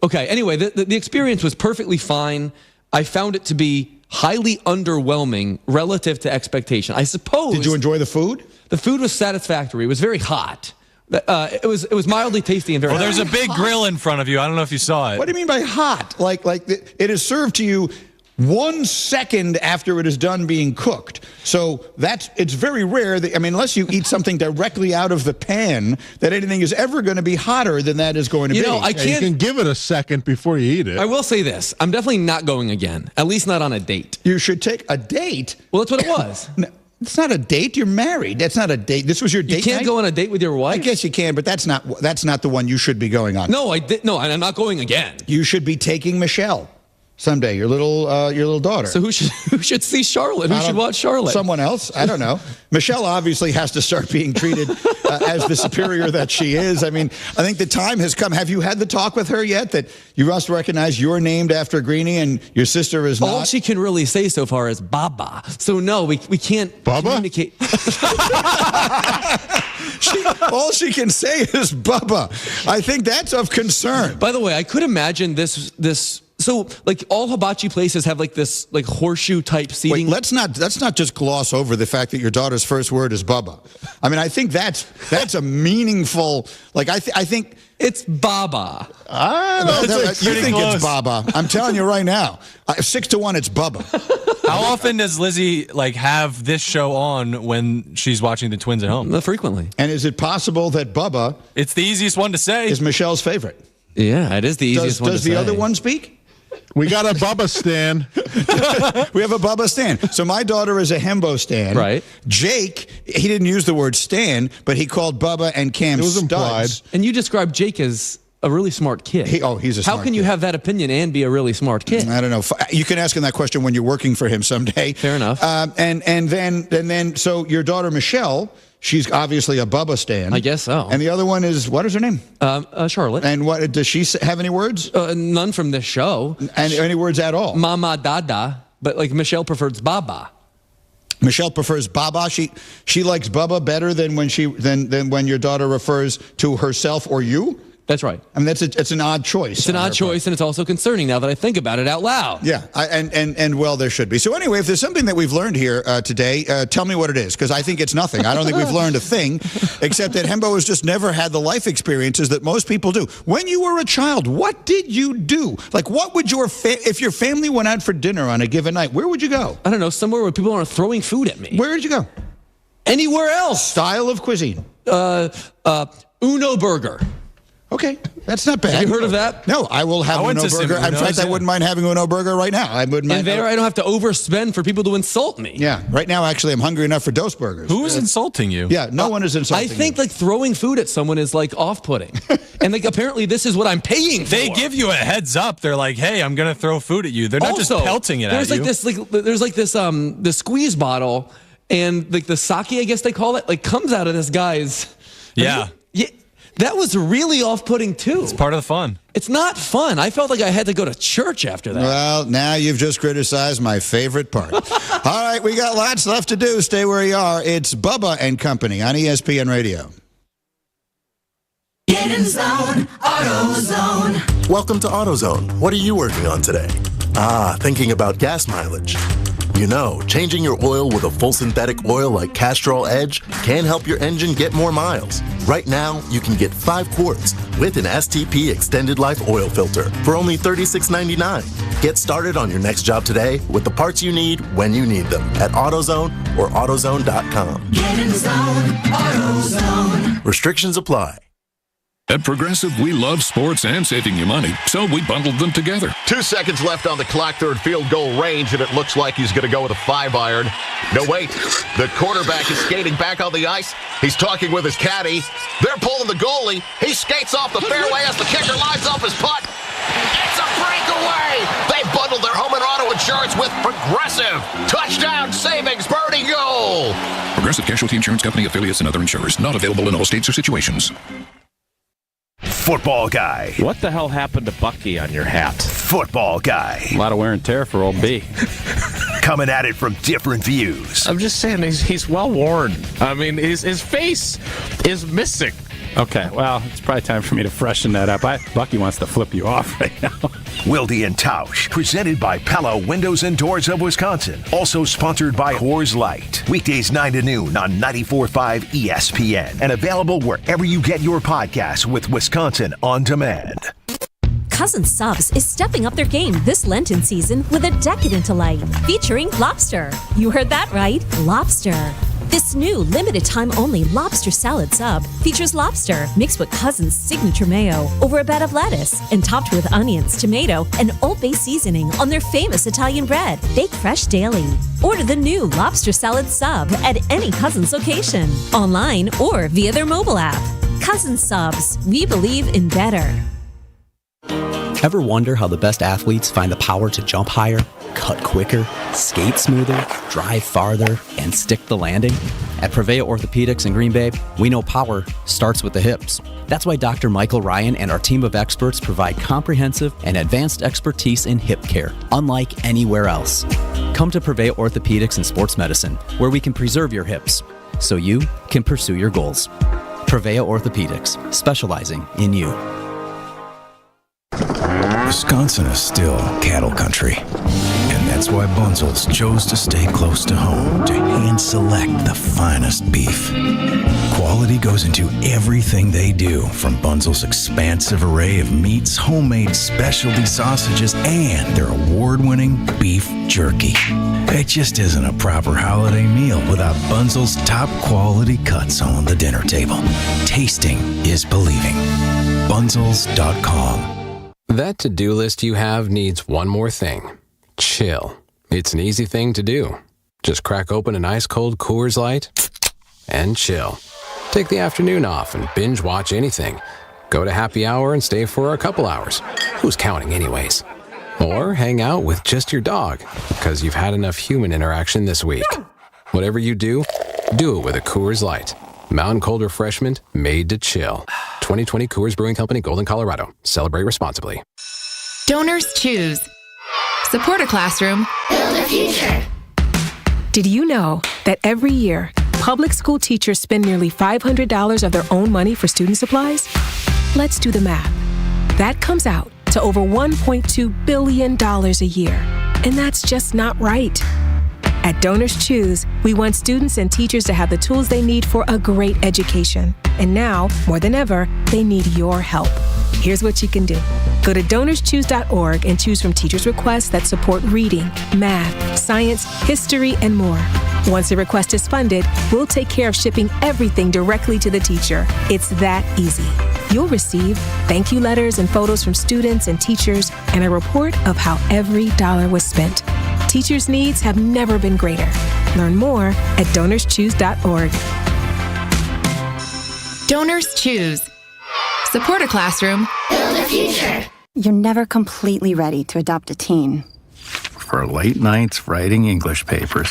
Okay, anyway, the experience was perfectly fine. I found it to be highly underwhelming relative to expectation. I suppose. Did you enjoy the food? The food was satisfactory. It was very hot. It was mildly tasty and very. Well, there's a big grill in front of you. I don't know if you saw it. What do you mean by hot? Like it is served to you 1 second after it is done being cooked. So it's very rare that, unless you eat something directly out of the pan, that anything is ever going to be hotter than that is going to be. You can give it a second before you eat it. I will say this. I'm definitely not going again. At least not on a date. You should take a date? Well, that's what it was. No, it's not a date. You're married. That's not a date. This was your date. You can't night? go on a date with your wife? I guess you can, but that's not the one you should be going on. No, I'm not going again. You should be taking Michelle someday, your little daughter. So who should see Charlotte? Who should watch Charlotte? Someone else. I don't know. Michelle obviously has to start being treated as the superior that she is. I think the time has come. Have you had the talk with her yet that you must recognize you're named after Greenie and your sister is not? All she can really say so far is Baba. So no, we can't communicate. All she can say is Bubba. I think that's of concern. By the way, I could imagine this. So, all hibachi places have this horseshoe type seating. Wait, let's not just gloss over the fact that your daughter's first word is Bubba. I think that's a meanoful. I think it's Baba. You think it's Baba? I'm telling you right now, 6-1, it's Bubba. How often does Lizzie have this show on when she's watching the twins at home? Frequently. And is it possible that Bubba? It's the easiest one to say. Is Michelle's favorite? Yeah, it is the easiest one to say. Does the other one speak? We got a Bubba stan. We have a Bubba stan. So my daughter is a Hembo stan. Right. Jake, he didn't use the word stan, but he called Bubba and Cam studs. And you described Jake as a really smart kid. He's a smart kid. How can you have that opinion and be a really smart kid? I don't know. You can ask him that question when you're working for him someday. Fair enough. And then so your daughter Michelle, she's obviously a Bubba stan. I guess so. And the other one is, what is her name? Charlotte. And what does she have any words? None from this show. And any words at all? Mama, Dada. But Michelle prefers Baba. Michelle prefers Baba. She likes Bubba better than when your daughter refers to herself or you. That's right. It's an odd choice. It's an odd choice, and it's also concerning now that I think about it out loud. Yeah, and well, there should be. So anyway, if there's something that we've learned here today, tell me what it is, because I think it's nothing. I don't think we've learned a thing, except that Hembo has just never had the life experiences that most people do. When you were a child, what did you do? What would if your family went out for dinner on a given night, where would you go? I don't know, somewhere where people aren't throwing food at me. Where did you go? Anywhere else. Style of cuisine? Uno Burger. Okay, that's not bad. Have you heard of that? No, I will have Uno Burger. In fact, I wouldn't mind having Uno Burger right now. I wouldn't mind. And I don't have to overspend for people to insult me. Yeah, right now, actually, I'm hungry enough for Dose Burgers. Who's insulting you? Yeah, no one is insulting I think you. throwing food at someone is off-putting. And apparently this is what I'm paying for. They give you a heads up. They're like, hey, I'm going to throw food at you. They're not also, just pelting it at you. There's the squeeze bottle and the sake, I guess they call it, comes out of this guy's. Yeah. That was really off-putting, too. It's part of the fun. It's not fun. I felt like I had to go to church after that. Well, now you've just criticized my favorite part. All right, we got lots left to do. Stay where you are. It's Bubba and Company on ESPN Radio. Get in zone, AutoZone. Welcome to AutoZone. What are you working on today? Thinking about gas mileage. You know, changing your oil with a full synthetic oil like Castrol Edge can help your engine get more miles. Right now, you can get 5 quarts with an STP Extended Life Oil Filter for only $36.99. Get started on your next job today with the parts you need when you need them at AutoZone or AutoZone.com. Get in zone, AutoZone. Restrictions apply. At Progressive, we love sports and saving you money, so we bundled them together. 2 seconds left on the clock, third field goal range, and it looks like he's going to go with a 5-iron. No, wait. The quarterback is skating back on the ice. He's talking with his caddy. They're pulling the goalie. He skates off the fairway as the kicker lines up his putt. It's a breakaway. They bundled their home and auto insurance with Progressive. Touchdown savings, birdie goal. Progressive Casualty Insurance Company, affiliates, and other insurers. Not available in all states or situations. Football guy. What the hell happened to Bucky on your hat? Football guy. A lot of wear and tear for old B. Coming at it from different views. I'm just saying he's well worn. I mean, his face is missing. Okay, well, it's probably time for me to freshen that up. Bucky wants to flip you off right now. Wilde Tausch, presented by Pella Windows and Doors of Wisconsin. Also sponsored by Coors Light. Weekdays 9 to noon on 94.5 ESPN. And available wherever you get your podcasts with Wisconsin On Demand. Cousin Subs is stepping up their game this Lenten season with a decadent delight featuring lobster. You heard that right, lobster. This new limited-time only lobster salad sub features lobster mixed with Cousin's signature mayo over a bed of lettuce and topped with onions, tomato, and Old Bay seasoning on their famous Italian bread, baked fresh daily. Order the new lobster salad sub at any Cousin's location, online or via their mobile app. Cousin Subs, we believe in better. Ever wonder how the best athletes find the power to jump higher, cut quicker, skate smoother, drive farther, and stick the landing? At Prevea Orthopedics in Green Bay, we know power starts with the hips. That's why Dr. Michael Ryan and our team of experts provide comprehensive and advanced expertise in hip care, unlike anywhere else. Come to Prevea Orthopedics and Sports Medicine, where we can preserve your hips so you can pursue your goals. Prevea Orthopedics, specializing in you. Wisconsin is still cattle country, and that's why Bunzel's chose to stay close to home to hand-select the finest beef. Quality goes into everything they do, from Bunzel's expansive array of meats, homemade specialty sausages, and their award-winning beef jerky. It just isn't a proper holiday meal without Bunzel's top-quality cuts on the dinner table. Tasting is believing. Bunzels.com. That to-do list you have needs one more thing. Chill. It's an easy thing to do. Just crack open an ice-cold Coors Light and chill. Take the afternoon off and binge watch anything. Go to happy hour and stay for a couple hours. Who's counting anyways? Or hang out with just your dog, because you've had enough human interaction this week. Whatever you do it with a Coors Light. Mountain cold refreshment made to chill. 2020 Coors Brewing Company, Golden, Colorado. Celebrate responsibly. Donors choose. Support a classroom. Build a future. Did you know that every year, public school teachers spend nearly $500 of their own money for student supplies? Let's do the math. That comes out to over $1.2 billion a year. And that's just not right. At Donors Choose, we want students and teachers to have the tools they need for a great education. And now, more than ever, they need your help. Here's what you can do. Go to DonorsChoose.org and choose from teachers' requests that support reading, math, science, history, and more. Once a request is funded, we'll take care of shipping everything directly to the teacher. It's that easy. You'll receive thank you letters and photos from students and teachers, and a report of how every dollar was spent. Teachers' needs have never been greater. Learn more at DonorsChoose.org. Donors choose. Support a classroom. Build a future. You're never completely ready to adopt a teen. For late nights writing English papers.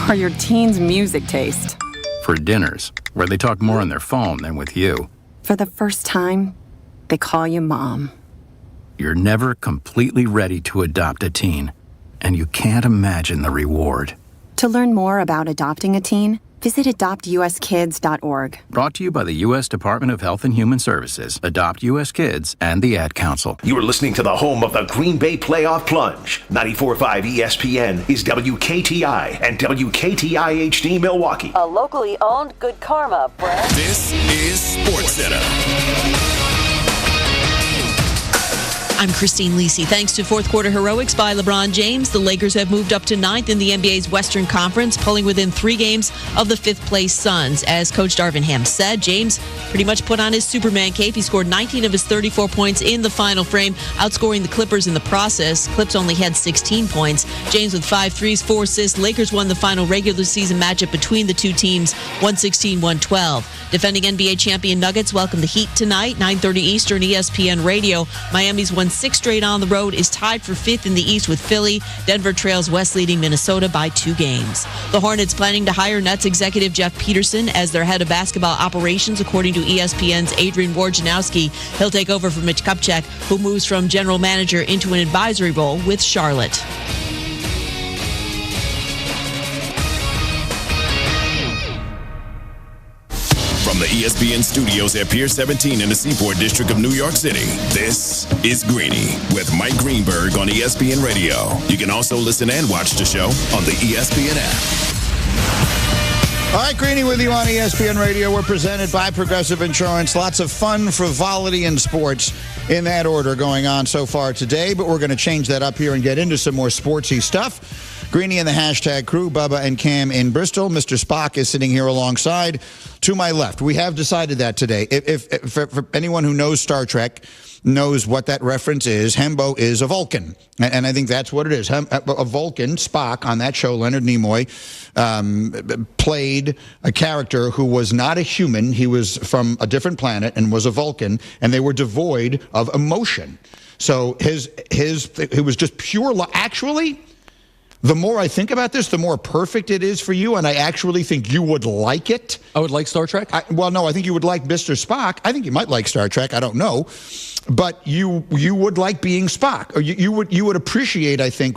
For your teen's music taste. For dinners, where they talk more on their phone than with you. For the first time, they call you mom. You're never completely ready to adopt a teen, and you can't imagine the reward. To learn more about adopting a teen, visit adoptuskids.org. Brought to you by the U.S. Department of Health and Human Services, Adopt U.S. Kids, and the Ad Council. You are listening to the home of the Green Bay Playoff Plunge. 94.5 ESPN is WKTI and WKTI HD Milwaukee. A locally owned Good Karma brand. This is SportsCenter. I'm Christine Lisi. Thanks to fourth quarter heroics by LeBron James, the Lakers have moved up to 9th in the NBA's Western Conference, pulling within 3 games of the 5th place Suns. As Coach Darvin Ham said, James pretty much put on his Superman cape. He scored 19 of his 34 points in the final frame, outscoring the Clippers in the process. Clips only had 16 points. James with 5 threes, 4 assists. Lakers won the final regular season matchup between the two teams, 116-112. Defending NBA champion Nuggets welcome the Heat tonight, 9:30 Eastern, ESPN Radio. Miami's won 6 straight on the road, is tied for 5th in the East with Philly. Denver trails West, leading Minnesota by 2 games. The Hornets planning to hire Nets executive Jeff Peterson as their head of basketball operations, according to ESPN's Adrian Wojnarowski. He'll take over from Mitch Kupchak, who moves from general manager into an advisory role with Charlotte. From the ESPN studios at Pier 17 in the Seaport District of New York City, this is Greeny with Mike Greenberg on ESPN Radio. You can also listen and watch the show on the ESPN app. All right, Greeny with you on ESPN Radio. We're presented by Progressive Insurance. Lots of fun, frivolity, and sports in that order going on so far today, but we're going to change that up here and get into some more sportsy stuff. Greeny and the hashtag crew, Bubba and Cam in Bristol. Mr. Spock is sitting here alongside to my left. We have decided that today. If for anyone who knows Star Trek, knows what that reference is, Hembo is a Vulcan. And I think that's what it is. A Vulcan, Spock, on that show, Leonard Nimoy, played a character who was not a human. He was from a different planet and was a Vulcan, and they were devoid of emotion. So it was just pure actually, the more I think about this, the more perfect it is for you, and I actually think you would like it. I would like Star Trek? Well, no, I think you would like Mr. Spock. I think you might like Star Trek. I don't know. But you would like being Spock. Or you would appreciate, I think,